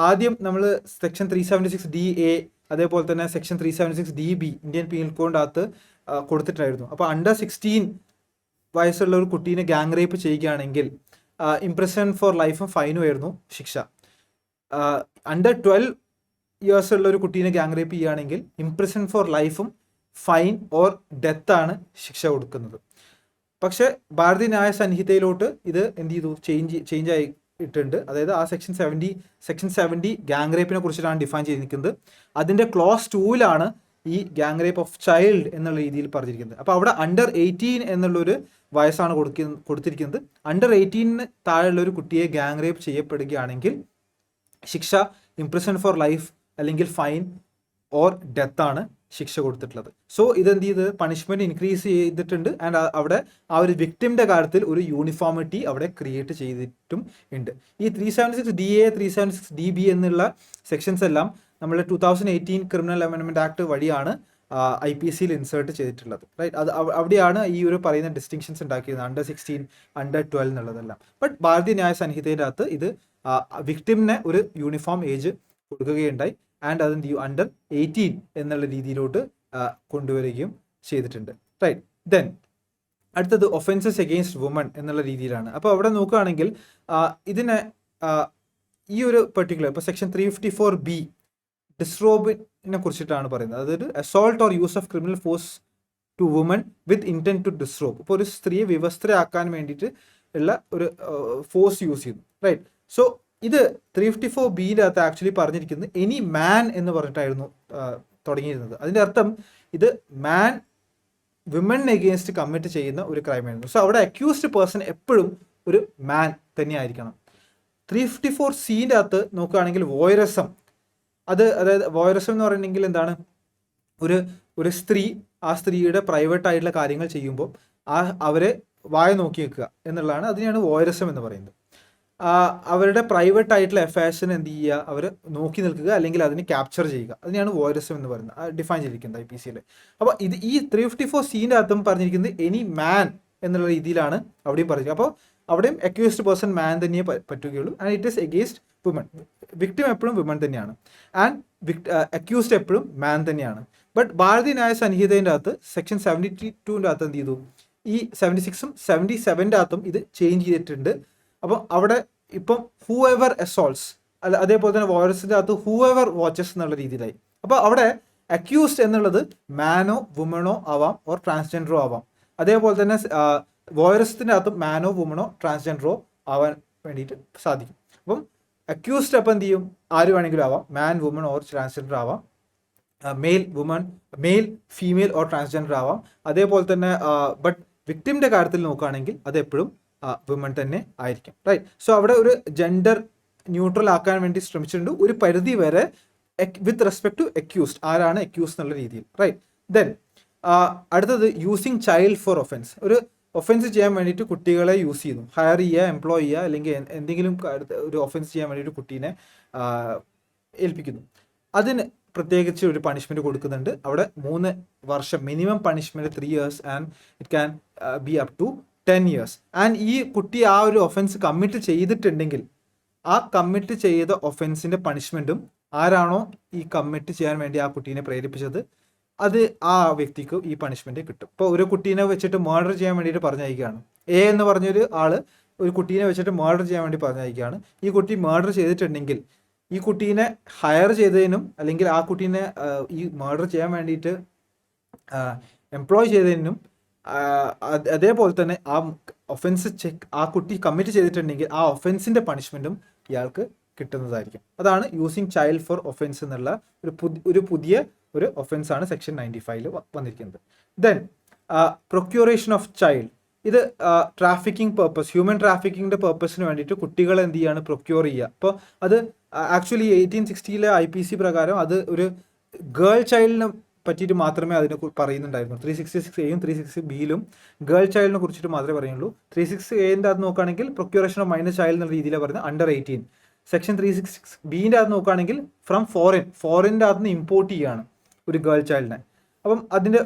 ആദ്യം നമ്മൾ സെക്ഷൻ 376DA അതേപോലെ തന്നെ സെക്ഷൻ 376DB ഇന്ത്യൻ പീനൽ കോഡിൻ്റെ അകത്ത് കൊടുത്തിട്ടായിരുന്നു. അപ്പോൾ അണ്ടർ 16 വയസ്സുള്ള ഒരു കുട്ടീനെ ഗ്യാങ് റേപ്പ് ചെയ്യുകയാണെങ്കിൽ ഇംപ്രിസൺ ഫോർ ലൈഫും ഫൈനും ആയിരുന്നു ശിക്ഷ. അണ്ടർ 12 years ഉള്ള ഒരു കുട്ടീനെ ഗ്യാങ് റേപ്പ് ചെയ്യുകയാണെങ്കിൽ ഇംപ്രിസൺ ഫോർ ലൈഫും ഫൈൻ ഓർ ഡെത്താണ് ശിക്ഷ കൊടുക്കുന്നത്. പക്ഷേ ഭാരതീയ ന്യായ സംഹിതയിലോട്ട് ഇത് എന്ത് ചെയ്തു, ചേഞ്ച് ആയിട്ടുണ്ട്. അതായത് ആ സെക്ഷൻ 70 ഗ്യാങ് റേപ്പിനെ കുറിച്ചിട്ടാണ് ഡിഫൈൻ ചെയ്തിരിക്കുന്നത്. അതിൻ്റെ ക്ലോസ് 2 ഈ ഗ്യാങ് റേപ്പ് ഓഫ് ചൈൽഡ് എന്നുള്ള രീതിയിൽ പറഞ്ഞിരിക്കുന്നത്. അപ്പോൾ അവിടെ അണ്ടർ 18 എന്നുള്ളൊരു വയസ്സാണ് കൊടുത്തിരിക്കുന്നത്. അണ്ടർ 18 താഴെയുള്ള ഒരു കുട്ടിയെ ഗ്യാങ് റേപ്പ് ചെയ്യപ്പെടുകയാണെങ്കിൽ ശിക്ഷ ഇംപ്രിസൺ ഫോർ ലൈഫ് അല്ലെങ്കിൽ ഫൈൻ ഓർ ഡെത്താണ് ശിക്ഷ കൊടുത്തിട്ടുള്ളത്. സോ ഇതെന്ത് ചെയ്ത് പണിഷ്മെൻറ്റ് ഇൻക്രീസ് ചെയ്തിട്ടുണ്ട്. ആൻഡ് അവിടെ ആ ഒരു വിക്ടിമിൻ്റെ കാര്യത്തിൽ ഒരു യൂണിഫോമിറ്റി അവിടെ ക്രിയേറ്റ് ചെയ്തിട്ടും ഉണ്ട്. ഈ 376DA 376DB എന്നുള്ള സെക്ഷൻസ് എല്ലാം നമ്മൾ 2018 ക്രിമിനൽ അമെൻമെൻറ്റ് ആക്ട് വഴിയാണ് IPCയിൽ ഇൻസേർട്ട് ചെയ്തിട്ടുള്ളത്. റൈറ്റ്. അത് അവിടെയാണ് ഈ ഒരു പറയുന്ന ഡിസ്റ്റിങ്ഷൻസ് ഉണ്ടാക്കിയിരുന്നത്, അണ്ടർ 16 അണ്ടർ 12 എന്നുള്ളതെല്ലാം. ബട്ട് ഭാരതീയ ന്യായ സംഹിതയുടെ അകത്ത് ഇത് വിക്ടിമിനെ ഒരു യൂണിഫോം ഏജ് കൊടുക്കുകയുണ്ടായി. ആൻഡ് അതെന്ത് ചെയ്യും, അണ്ടർ 18 എന്നുള്ള രീതിയിലോട്ട് കൊണ്ടുവരികയും ചെയ്തിട്ടുണ്ട്. റൈറ്റ്. ദെൻ അടുത്തത് ഒഫൻസസ് എഗെയിൻസ്റ്റ് വുമൺ എന്നുള്ള രീതിയിലാണ്. അപ്പോൾ അവിടെ നോക്കുകയാണെങ്കിൽ ഇതിനെ ഈ ഒരു പെർട്ടിക്കുലർ ഇപ്പോൾ സെക്ഷൻ 354B ഡിസ്റോബിനെ കുറിച്ചിട്ടാണ് പറയുന്നത്. അതായത് assault or use of criminal force to woman with intent to disrobe. ഇപ്പോൾ ഒരു സ്ത്രീയെ വിവസ്ത്രയാക്കാൻ വേണ്ടിയിട്ട് ഉള്ള ഒരു ഫോഴ്സ് യൂസ് ചെയ്യുന്നു. റൈറ്റ്. സോ ഇത് 354Bയുടെ അകത്ത് ആക്ച്വലി പറഞ്ഞിരിക്കുന്നത് എനി മാൻ എന്ന് പറഞ്ഞിട്ടായിരുന്നു തുടങ്ങിയിരുന്നത്. അതിൻ്റെ അർത്ഥം ഇത് മാൻ വിമൺ എഗെയിൻസ്റ്റ് കമ്മിറ്റ് ചെയ്യുന്ന ഒരു ക്രൈമായിരുന്നു. സോ അവിടെ അക്യൂസ്ഡ് പേഴ്സൺ എപ്പോഴും ഒരു മാൻ തന്നെയായിരിക്കണം. 354Cൻ്റെ അകത്ത് നോക്കുകയാണെങ്കിൽ വോയറസം, അതായത് വോയറസം എന്ന് പറയുന്നെങ്കിൽ എന്താണ്, ഒരു സ്ത്രീ ആ സ്ത്രീയുടെ പ്രൈവറ്റ് ആയിട്ടുള്ള കാര്യങ്ങൾ ചെയ്യുമ്പോൾ അവരെ വായ നോക്കി വെക്കുക എന്നുള്ളതാണ്. അതിനെയാണ് വോയറസം എന്ന് പറയുന്നത്. അവരുടെ പ്രൈവറ്റ് ആയിട്ടുള്ള അഫയേഴ്സിന് എന്ത് ചെയ്യുക, അവർ നോക്കി നിൽക്കുക അല്ലെങ്കിൽ അതിനെ ക്യാപ്ചർ ചെയ്യുക, അതിനെയാണ് വോയറസം എന്ന് പറയുന്നത്, ഡിഫൈൻ ചെയ്തിരിക്കുന്നത് IPCയിൽ. അപ്പോൾ ഈ 354Cൻ്റെ അകത്തും പറഞ്ഞിരിക്കുന്നത് എനി മാൻ എന്നുള്ള രീതിയിലാണ് അവിടെയും പറഞ്ഞത്. അപ്പോൾ അവിടെയും അക്യൂസ്ഡ് പേഴ്സൺ മാൻ തന്നെയേ പറ്റുകയുള്ളൂ. And it is against woman. Victim എപ്പോഴും വിമൺ തന്നെയാണ് ആൻഡ് അക്യൂസ്ഡ് എപ്പോഴും മാൻ തന്നെയാണ്. ബട്ട് ഭാരതീയ ന്യായ സംഹിതേൻ്റെ അകത്ത് സെക്ഷൻ 72ൻ്റെ അകത്ത് എന്ത് ചെയ്തു, ഈ 76ഉം 77ൻ്റെ അകത്തും ഇത് ചേഞ്ച് ചെയ്തിട്ടുണ്ട്. അപ്പോൾ അവിടെ ഇപ്പം ഹൂ എവർ അസോൾട്ട്സ് അതേപോലെ തന്നെ വോയറസിൻ്റെ അകത്ത് ഹൂ എവർ വാച്ചസ് എന്നുള്ള രീതിയിലായി. അപ്പോൾ അവിടെ അക്യൂസ്ഡ് എന്നുള്ളത് മാനോ വുമണോ ആവാം ഓർ ട്രാൻസ്ജെൻഡറോ ആവാം. അതേപോലെ തന്നെ വോയറസത്തിൻ്റെ അകത്ത് മാനോ വുമണോ ട്രാൻസ്ജെൻഡറോ ആവാൻ വേണ്ടിയിട്ട് സാധിക്കും. അപ്പം അക്യൂസ്ഡ് അപ്പം എന്ത് ചെയ്യും, ആര് വേണമെങ്കിലും ആവാം, മാൻ വുമൺ ഓർ ട്രാൻസ്ജെൻഡർ ആവാം, മെയിൽ ഫീമെയിൽ ഓർ ട്രാൻസ്ജെൻഡർ ആവാം. അതേപോലെ തന്നെ ബട്ട് വിക്ടിമിൻ്റെ കാര്യത്തിൽ നോക്കുകയാണെങ്കിൽ അത് എപ്പോഴും വിമൺ തന്നെ ആയിരിക്കും. റൈറ്റ്. സോ അവിടെ ഒരു ജെൻഡർ ന്യൂട്രൽ ആക്കാൻ വേണ്ടി ശ്രമിച്ചിട്ടുണ്ട് ഒരു പരിധി വരെ വിത്ത് റെസ്പെക്ട് ടു അക്യൂസ്ഡ്, ആരാണ് അക്യൂസ്ഡ് എന്നുള്ള രീതിയിൽ. റൈറ്റ്. ദെൻ അടുത്തത് യൂസിങ് ചൈൽഡ് ഫോർ ഒഫൻസ്. ഒരു ഒഫൻസ് ചെയ്യാൻ വേണ്ടിയിട്ട് കുട്ടികളെ യൂസ് ചെയ്യുന്നു, ഹയർ ചെയ്യുക, എംപ്ലോയ് ചെയ്യുക, അല്ലെങ്കിൽ എന്തെങ്കിലും ഒരു ഒഫൻസ് ചെയ്യാൻ വേണ്ടിയിട്ട് കുട്ടീനെ ഏൽപ്പിക്കുന്നു. അതിന് പ്രത്യേകിച്ച് ഒരു പണിഷ്മെന്റ് കൊടുക്കുന്നുണ്ട്. അവിടെ 3 വർഷം minimum punishment 3 years and it can be up to 10 years. And ഈ കുട്ടി ആ ഒരു ഒഫൻസ് കമ്മിറ്റ് ചെയ്തിട്ടുണ്ടെങ്കിൽ ആ കമ്മിറ്റ് ചെയ്ത ഒഫൻസിന്റെ പണിഷ്മെന്റും ആരാണോ ഈ കമ്മിറ്റ് ചെയ്യാൻ വേണ്ടി ആ കുട്ടീനെ പ്രേരിപ്പിച്ചത് അത് ആ വ്യക്തിക്ക് ഈ പണിഷ്മെന്റ് കിട്ടും. ഇപ്പോൾ ഒരു കുട്ടീനെ വെച്ചിട്ട് മർഡർ ചെയ്യാൻ വേണ്ടിയിട്ട് പറഞ്ഞയക്കുകയാണ്. എ എന്ന് പറഞ്ഞൊരു ആള് ഒരു കുട്ടീനെ വെച്ചിട്ട് മർഡർ ചെയ്യാൻ വേണ്ടി പറഞ്ഞയക്കുകയാണ്. ഈ കുട്ടി മർഡർ ചെയ്തിട്ടുണ്ടെങ്കിൽ ഈ കുട്ടീനെ ഹയർ ചെയ്തതിനും അല്ലെങ്കിൽ ആ കുട്ടീനെ ഈ മർഡർ ചെയ്യാൻ വേണ്ടിയിട്ട് എംപ്ലോയ് ചെയ്തതിനും അതേപോലെ തന്നെ ആ ഒഫൻസ് ആ കുട്ടി കമ്മിറ്റ് ചെയ്തിട്ടുണ്ടെങ്കിൽ ആ ഒഫൻസിന്റെ പണിഷ്മെന്റും ഇയാൾക്ക് കിട്ടുന്നതായിരിക്കും. അതാണ് യൂസിങ് ചൈൽഡ് ഫോർ ഒഫൻസ് എന്നുള്ള ഒരു പുതിയ ഒരു ഒഫൻസ് ആണ് സെക്ഷൻ 95 വന്നിരിക്കുന്നത്. Then procuration of child. ഇത് ട്രാഫിക്കിംഗ് പർപ്പസ്, ഹ്യൂമൻ ട്രാഫിക്കിങ്ങിന്റെ പർപ്പസിന് വേണ്ടിയിട്ട് കുട്ടികളെ എന്ത് ചെയ്യാണ് പ്രൊക്യൂർ ചെയ്യുക. അപ്പോൾ അത് ആക്ച്വലി 1860 IPC പ്രകാരം അത് ഒരു ഗേൾ ചൈൽഡിനെ പറ്റിയിട്ട് മാത്രമേ അതിനെ പറയുന്നുണ്ടായിരുന്നു. 366A 360Bയിലും ഗേൾ ചൈൽഡിനെ കുറിച്ചിട്ട് മാത്രമേ പറയുള്ളൂ. 360A അത് നോക്കുകയാണെങ്കിൽ പ്രൊക്യൂറേഷൻ ഓഫ് മൈനർ ചൈൽഡ് എന്നുള്ള രീതിയിലാണ് പറയുന്നത്, അണ്ടർ 18. സെക്ഷൻ 366Bന്റെ അത് നോക്കുകയാണെങ്കിൽ ഫ്രം ഫോറിൻ്റെ അകത്ത് നിന്ന് ഇമ്പോർട്ട് ചെയ്യുകയാണ് ഒരു ഗേൾ ചൈൽഡിനെ. അപ്പം അതിൻ്റെ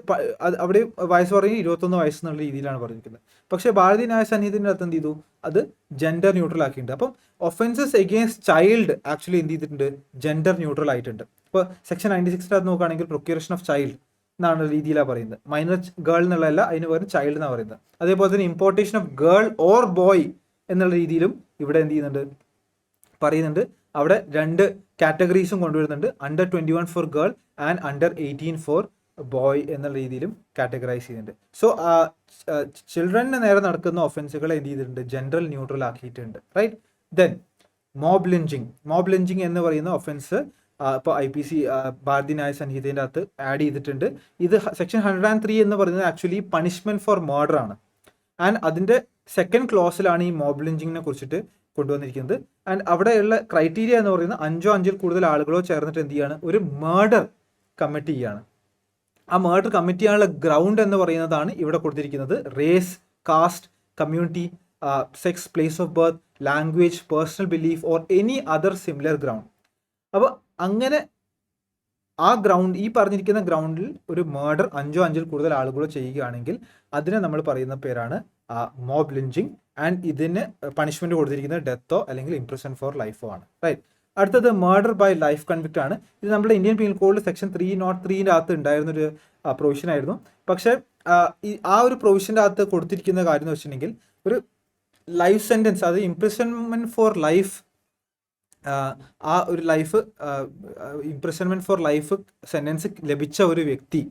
അവിടെ വയസ്സ് പറയുന്നത് 21 വയസ്സ് എന്നുള്ള രീതിയിലാണ് പറഞ്ഞിരിക്കുന്നത്. പക്ഷേ ഭാരതീയ ന്യായ സംഹിതയുടെ അകത്ത് എന്ത് ചെയ്തു, അത് ജെൻഡർ ന്യൂട്രൽ ആക്കിയിട്ടുണ്ട്. അപ്പം ഒഫൻസസ് എഗെയിൻസ്റ്റ് ചൈൽഡ് ആക്ച്വലി എന്ത് ചെയ്തിട്ടുണ്ട്, ജെൻഡർ ന്യൂട്രൽ ആയിട്ടുണ്ട്. ഇപ്പോൾ സെക്ഷൻ 96 അത് നോക്കുകയാണെങ്കിൽ പ്രൊക്യൂറേഷൻ ഓഫ് ചൈൽഡ് എന്നാണ് രീതിയിലാണ് പറയുന്നത്. മൈനർ ഗേൾ എന്നുള്ളതല്ല, അതിന് പകരം ചൈൽഡ് എന്നാണ് പറയുന്നത്. അതേപോലെ തന്നെ ഇമ്പോർട്ടേഷൻ ഓഫ് ഗേൾ ഓർ ബോയ് എന്നുള്ള രീതിയിലും ഇവിടെ എന്ത് ചെയ്യുന്നുണ്ട്, പറയുന്നുണ്ട്. അവിടെ 2 കാറ്റഗറീസും കൊണ്ടുവരുന്നുണ്ട്, under 21 for girl and under 18 for boy എന്നുള്ള രീതിയിലും കാറ്റഗറൈസ് ചെയ്യുന്നുണ്ട്. സോ ചിൽഡ്രന് നേരെ നടക്കുന്ന ഒഫൻസുകൾ എന്ത് ചെയ്തിട്ടുണ്ട്, ജെൻഡർ ന്യൂട്രൽ ആക്കിയിട്ടുണ്ട്. റൈറ്റ്. ദെൻ മോബ് ലിഞ്ചിങ് എന്ന് പറയുന്ന ഒഫൻസ് ഇപ്പോൾ IPC ഭാരതീയ ന്യായ സംഹിതയുടെ അകത്ത് ആഡ് ചെയ്തിട്ടുണ്ട്. ഇത് സെക്ഷൻ 103 എന്ന് പറയുന്നത് ആക്ച്വലി പണിഷ്മെന്റ് ഫോർ മർഡർ ആണ്. ആൻഡ് അതിൻ്റെ 2nd ക്ലോസിലാണ് ഈ മോബ് ലിഞ്ചിങ്ങിനെ കുറിച്ചിട്ട് കൊണ്ടുവന്നിരിക്കുന്നത്. ആൻഡ് അവിടെയുള്ള ക്രൈറ്റീരിയ എന്ന് പറയുന്നത് 5 5 കൂടുതൽ ആളുകളോ ചേർന്നിട്ട് എന്ത് ചെയ്യാണ്, ഒരു മർഡർ കമ്മിറ്റ് ചെയ്യുകയാണ്. ആ മർഡർ കമ്മിറ്റ് ചെയ്യാനുള്ള ഗ്രൗണ്ട് എന്ന് പറയുന്നതാണ് ഇവിടെ കൊടുത്തിരിക്കുന്നത്. Race, caste, community, sex, place of birth, language, personal belief or any other similar ground. അപ്പോൾ അങ്ങനെ ആ ഗ്രൗണ്ട്, ഈ പറഞ്ഞിരിക്കുന്ന ഗ്രൗണ്ടിൽ ഒരു മർഡർ 5 5 കൂടുതൽ ആളുകളോ ചെയ്യുകയാണെങ്കിൽ അതിനെ നമ്മൾ പറയുന്ന പേരാണ് മോബ് ലിഞ്ചിങ്. ആൻഡ് ഇതിന് പണിഷ്മെന്റ് കൊടുത്തിരിക്കുന്നത് ഡെത്തോ അല്ലെങ്കിൽ ഇംപ്രിസൺ ഫോർ ലൈഫോ ആണ്. റൈറ്റ്. അടുത്തത് മർഡർ ബൈ ലൈഫ് കൺവിക്റ്റ് ആണ്. ഇത് നമ്മുടെ ഇന്ത്യൻ പീനൽ കോഡിൽ സെക്ഷൻ 303 അകത്ത് ഉണ്ടായിരുന്നൊരു പ്രൊവിഷൻ ആയിരുന്നു. പക്ഷേ ആ ഒരു പ്രൊവിഷൻ്റെ അകത്ത് കൊടുത്തിരിക്കുന്ന കാര്യം എന്ന് വെച്ചിട്ടുണ്ടെങ്കിൽ ഒരു ലൈഫ് സെൻറ്റൻസ്, അത് ഇംപ്രിസൺമെന്റ് ഫോർ ലൈഫ്, ആ ഒരു ഇംപ്രിസൺമെന്റ് ഫോർ ലൈഫ് സെൻറ്റൻസ് ലഭിച്ച ഒരു വ്യക്തി,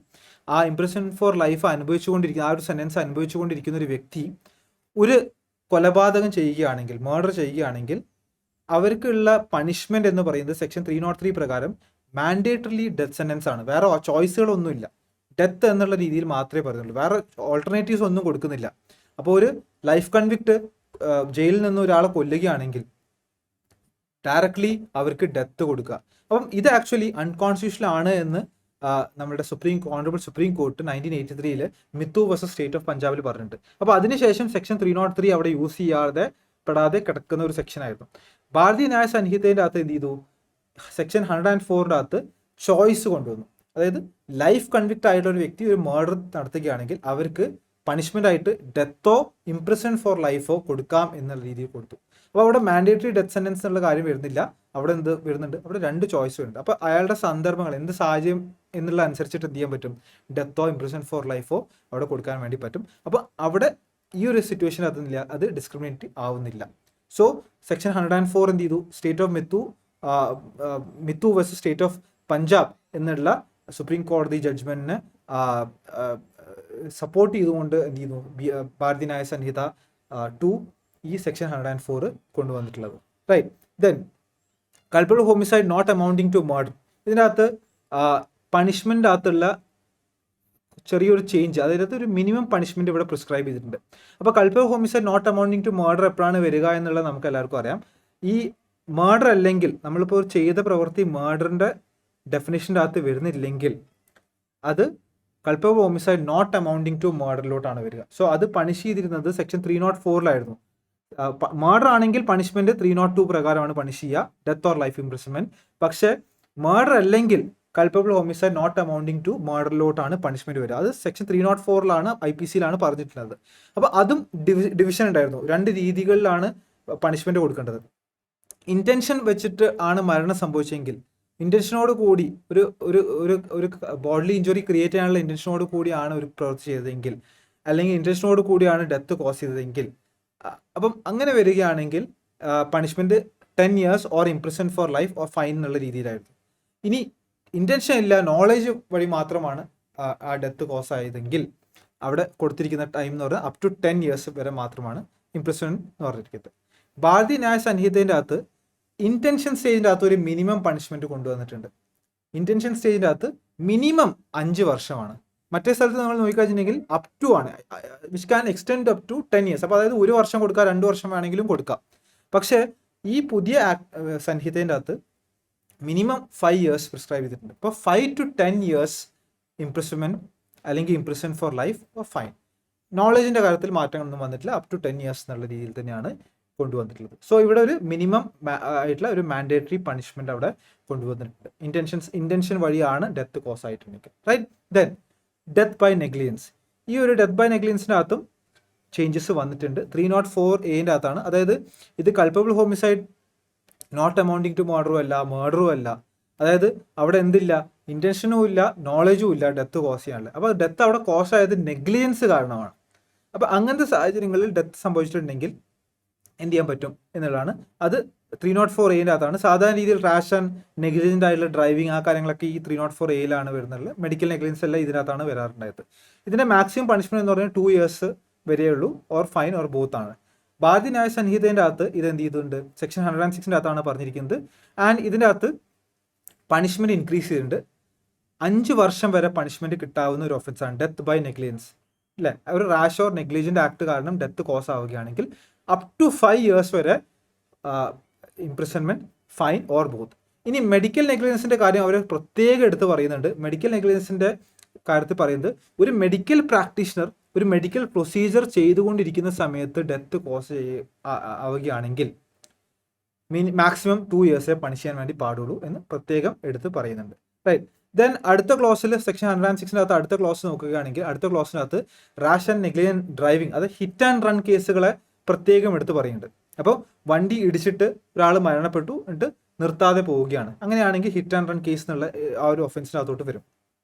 ആ ഇംപ്രിസൺമെന്റ് ഫോർ ലൈഫ് അനുഭവിച്ചുകൊണ്ടിരിക്കുന്ന, ആ ഒരു സെൻറ്റൻസ് അനുഭവിച്ചുകൊണ്ടിരിക്കുന്ന ഒരു വ്യക്തി ഒരു കൊലപാതകം ചെയ്യുകയാണെങ്കിൽ, മർഡർ ചെയ്യുകയാണെങ്കിൽ അവർക്കുള്ള പണിഷ്മെന്റ് എന്ന് പറയുന്നത് സെക്ഷൻ 303 പ്രകാരം മാൻഡേറ്ററിലി ഡെത്ത് സെൻറ്റൻസ് ആണ്. വേറെ ചോയ്സുകളൊന്നുമില്ല, ഡെത്ത് എന്നുള്ള രീതിയിൽ മാത്രമേ പറയുന്നുള്ളൂ, വേറെ ഓൾട്ടർനേറ്റീവ്സ് ഒന്നും കൊടുക്കുന്നില്ല. അപ്പോൾ ഒരു ലൈഫ് കൺവിക്റ്റ് ജയിലിൽ നിന്ന് ഒരാളെ കൊല്ലുകയാണെങ്കിൽ ഡയറക്ട്ലി അവർക്ക് ഡെത്ത് കൊടുക്കുക. അപ്പം ഇത് ആക്ച്വലി അൺകോൺസ്റ്റിറ്റ്യൂഷണൽ ആണ് എന്ന് നമ്മുടെ honourable supreme court 1983 Mithu versus state of പഞ്ചാബിൽ പറഞ്ഞിട്ടുണ്ട്. അപ്പോൾ അതിനുശേഷം സെക്ഷൻ 303 അവിടെ യൂസ് പെടാതെ കിടക്കുന്ന ഒരു സെക്ഷൻ ആയിരുന്നു. ഭാരതീയ ന്യായ സംഹിതയുടെ അകത്ത് എന്ത് ചെയ്തു, സെക്ഷൻ 104 അകത്ത് ചോയ്സ് കൊണ്ടുവന്നു. അതായത് ലൈഫ് കൺവിക്റ്റ് ആയിട്ടുള്ള ഒരു വ്യക്തി ഒരു മർഡർ നടത്തുകയാണെങ്കിൽ അവർക്ക് പണിഷ്മെന്റ് ആയിട്ട് ഡെത്തോ ഇംപ്രിസൺ ഫോർ ലൈഫോ കൊടുക്കാം എന്നുള്ള രീതിയിൽ കൊടുത്തു. അപ്പോൾ അവിടെ മാൻഡേറ്ററി ഡെത്ത് സെൻറ്റൻസ് എന്നുള്ള കാര്യം വരുന്നില്ല, അവിടെ എന്ത് വരുന്നുണ്ട്, അവിടെ 2 ചോയ്സ് വരുന്നുണ്ട്. അപ്പോൾ അയാളുടെ സന്ദർഭങ്ങൾ, എന്ത് സാഹചര്യം എന്നുള്ള അനുസരിച്ചിട്ട് എന്ത് ചെയ്യാൻ പറ്റും, ഡെത്തോ ഇംപ്രിസൺ ഫോർ ലൈഫോ അവിടെ കൊടുക്കാൻ വേണ്ടി പറ്റും. അപ്പോൾ അവിടെ ഈ ഒരു സിറ്റുവേഷൻ അതൊന്നുമില്ല, അത് ഡിസ്ക്രിമിനേറ്റ് ആവുന്നില്ല. സോ സെക്ഷൻ 104 എന്ത് ചെയ്തു, state of Mithu versus state of Punjab എന്നുള്ള സുപ്രീം കോടതി ജഡ്ജ്മെന്റിനെ സപ്പോർട്ട് ചെയ്തുകൊണ്ട് എന്ത് ചെയ്യുന്നു, ഭാരതീയ ന്യായ സംഹിത 2 ഈ സെക്ഷൻ 104 കൊണ്ടുവന്നിട്ടുള്ളത്. Right. Then culpable homicide not amounting to murder. ഇതിനകത്ത് പണിഷ്മെന്റ് അകത്തുള്ള ചെറിയൊരു ചേഞ്ച്, അതായത് ഒരു മിനിമം പണിഷ്മെന്റ് ഇവിടെ പ്രിസ്ക്രൈബ് ചെയ്തിട്ടുണ്ട്. അപ്പോൾ culpable homicide not amounting to murder എപ്പോഴാണ് വരിക എന്നുള്ളത് നമുക്ക് എല്ലാവർക്കും അറിയാം. ഈ മർഡർ അല്ലെങ്കിൽ നമ്മളിപ്പോൾ ചെയ്ത പ്രവൃത്തി മർഡറിന്റെ ഡെഫിനേഷൻ്റെ അകത്ത് വരുന്നില്ലെങ്കിൽ അത് culpable homicide not amounting to മർഡറിലോട്ടാണ് വരിക. സോ അത് പണിഷ് ചെയ്തിരുന്നത് സെക്ഷൻ 304 മർഡർ ആണെങ്കിൽ പണിഷ്മെന്റ് 302 പ്രകാരമാണ് പണിഷ് ചെയ്യുക, ഡെത്ത് ഓർ ലൈഫ് ഇംപ്രിസൺമെന്റ്. പക്ഷേ മർഡർ അല്ലെങ്കിൽ culpable homicide not amounting to മർഡറിലോട്ടാണ് പണിഷ്മെന്റ് വരിക. അത് സെക്ഷൻ 304 IPC പറഞ്ഞിട്ടുള്ളത്. അപ്പോൾ അതും ഡിവിഷൻ ഉണ്ടായിരുന്നു. 2 രീതികളിലാണ് പണിഷ്മെന്റ് കൊടുക്കേണ്ടത്. ഇന്റൻഷൻ വെച്ചിട്ട് ആണ് മരണം സംഭവിച്ചെങ്കിൽ ഇന്റൻഷനോട് കൂടി ഒരു ഒരു ഒരു ഒരു ബോഡി ഇഞ്ചുറി ക്രിയേറ്റ് ചെയ്യാനുള്ള ഇന്റൻഷനോട് കൂടിയാണ് ഒരു പ്രവൃത്തി ചെയ്തതെങ്കിൽ, അല്ലെങ്കിൽ ഇന്റൻഷനോട് കൂടിയാണ് ഡെത്ത് കോസ് ചെയ്തതെങ്കിൽ, അപ്പം അങ്ങനെ വരികയാണെങ്കിൽ punishment 10 years or imprison for life or fine എന്നുള്ള രീതിയിലായിരുന്നു. ഇനി ഇന്റൻഷൻ ഇല്ല, നോളേജ് വഴി മാത്രമാണ് ആ ഡെത്ത് കോസ് ആയതെങ്കിൽ അവിടെ കൊടുത്തിരിക്കുന്ന ടൈം എന്ന് പറഞ്ഞാൽ അപ് ടു 10 years വരെ മാത്രമാണ് ഇംപ്രിസൺ എന്ന് പറഞ്ഞിരിക്കുന്നത്. ഭാരതീയ ന്യായ സംഹിതയുടെ അകത്ത് ഇന്റൻഷൻ സ്റ്റേജിൻ്റെ അകത്ത് ഒരു മിനിമം പണിഷ്മെന്റ് കൊണ്ടുവന്നിട്ടുണ്ട്. ഇന്റൻഷൻ സ്റ്റേജിൻ്റെ അകത്ത് മിനിമം 5 വർഷമാണ്. മറ്റേ സ്ഥലത്ത് നമ്മൾ നോക്കിക്കഴിഞ്ഞിട്ടുണ്ടെങ്കിൽ അപ് ടു ആണ്, which can extend up to 10 years. അപ്പോൾ അതായത് 1 വർഷം കൊടുക്കാം, 2 വർഷം വേണമെങ്കിലും കൊടുക്കാം. പക്ഷേ ഈ പുതിയ സംഹിതേൻ്റെ അകത്ത് മിനിമം 5 years പ്രിസ്ക്രൈബ് ചെയ്തിട്ടുണ്ട്. അപ്പോൾ 5 to 10 years ഇംപ്രിസൺമെന്റ് അല്ലെങ്കിൽ imprison for life or fine. നോളജിന്റെ കാര്യത്തിൽ മാറ്റങ്ങളൊന്നും വന്നിട്ടില്ല. അപ് ടു 10 years എന്നുള്ള രീതിയിൽ തന്നെയാണ് കൊണ്ടുവന്നിട്ടുള്ളത്. സോ ഇവിടെ ഒരു മിനിമം ആയിട്ടുള്ള ഒരു മാൻഡേറ്ററി പണിഷ്മെന്റ് അവിടെ കൊണ്ടുവന്നിട്ടുണ്ട്. ഇന്റൻഷൻ വഴിയാണ് ഡെത്ത് കോസ് ആയിട്ടുണ്ടെങ്കിൽ, right. Then death by negligence. ഈ ഒരു ഡെത്ത് ബൈ നെഗ്ലിജൻസിൻ്റെ അകത്തും ചേഞ്ചസ് വന്നിട്ടുണ്ട്. 304A അകത്താണ്. അതായത് ഇത് culpable homicide not amounting to മർഡറും അല്ല, മർഡറും അല്ല. അതായത് അവിടെ എന്തില്ല, ഇന്റൻഷനും ഇല്ല, നോളജും ഇല്ല ഡെത്ത് കോസ് ചെയ്യാനുള്ള. അപ്പോൾ ഡെത്ത് അവിടെ കോസ് ആയത് നെഗ്ലിജൻസ് കാരണമാണ്. അപ്പോൾ അങ്ങനത്തെ സാഹചര്യങ്ങളിൽ ഡെത്ത് സംഭവിച്ചിട്ടുണ്ടെങ്കിൽ എന്ത് ചെയ്യാൻ പറ്റും എന്നുള്ളതാണ്. അത് 304A അകത്താണ്. സാധാരണ രീതിയിൽ റാഷ് ആൻഡ് നെഗ്ലിജന്റ് ആയിട്ടുള്ള ഡ്രൈവിംഗ് ആ കാര്യങ്ങളൊക്കെ ഈ 304A വരുന്നത്. മെഡിക്കൽ നെഗ്ലിജൻസ് എല്ലാം ഇതിനകത്താണ് വരാറുണ്ടായത്. ഇതിന്റെ മാക്സിമം പണിഷ്മെന്റ് എന്ന് പറഞ്ഞാൽ 2 years വരെയുള്ളൂ, ഓർ ഫൈൻ ഓർ ബോത്ത് ആണ്. ഭാരതീയ ന്യായ സംഹിതേൻ്റെ അകത്ത് ഇത് എന്ത് ചെയ്തിട്ടുണ്ട്, സെക്ഷൻ 106 അകത്താണ് പറഞ്ഞിരിക്കുന്നത്. ആൻഡ് ഇതിൻ്റെ അകത്ത് പണിഷ്മെന്റ് ഇൻക്രീസ് ചെയ്തിട്ടുണ്ട്. 5 വർഷം വരെ പണിഷ്മെന്റ് കിട്ടാവുന്ന ഒരു ഒഫൻസാണ് ഡെത്ത് ബൈ നെഗ്ലിജൻസ്, അല്ലേ. ഒരു റാഷ് ഓർ നെഗ്ലിജന്റ് ആക്ട് കാരണം ഡെത്ത് കോസ് ആവുകയാണെങ്കിൽ അപ് ടു 5 years വരെ ഇംപ്രിസൺമെന്റ്, ഫൈൻ ഓർ ബോത്ത്. ഇനി മെഡിക്കൽ നെഗ്ലിജൻസിന്റെ കാര്യം അവർ പ്രത്യേകം എടുത്ത് പറയുന്നുണ്ട്. മെഡിക്കൽ നെഗ്ലിജൻസിന്റെ കാര്യത്തിൽ പറയുന്നത്, ഒരു മെഡിക്കൽ പ്രാക്ടീഷണർ ഒരു മെഡിക്കൽ പ്രൊസീജിയർ ചെയ്തുകൊണ്ടിരിക്കുന്ന സമയത്ത് ഡെത്ത് കോസ് ആവുകയാണെങ്കിൽ മാക്സിമം 2 years പണിഷ് ചെയ്യാൻ വേണ്ടി പാടുള്ളൂ എന്ന് പ്രത്യേകം എടുത്ത് പറയുന്നുണ്ട്, റൈറ്റ്. ദെൻ അടുത്ത ക്ലോസിൽ സെക്ഷൻ 106 അകത്ത് അടുത്ത ക്ലോസ് നോക്കുകയാണെങ്കിൽ അടുത്ത ക്ലോസിനകത്ത് റാഷ് ആൻഡ് നെഗ്ലിജന്റ് ഡ്രൈവിംഗ്, അത് ഹിറ്റ് ആൻഡ് റൺ കേസുകളെ പ്രത്യേകം എടുത്ത് പറയുന്നുണ്ട്. അപ്പോൾ വണ്ടി ഇടിച്ചിട്ട് ഒരാൾ മരണപ്പെട്ടു, എന്നിട്ട് നിർത്താതെ പോവുകയാണ്, അങ്ങനെയാണെങ്കിൽ ഹിറ്റ് ആൻഡ് റൺ കേസ് എന്നുള്ള ആ ഒരു ഒഫൻസിനകത്തോട്ട് വരും.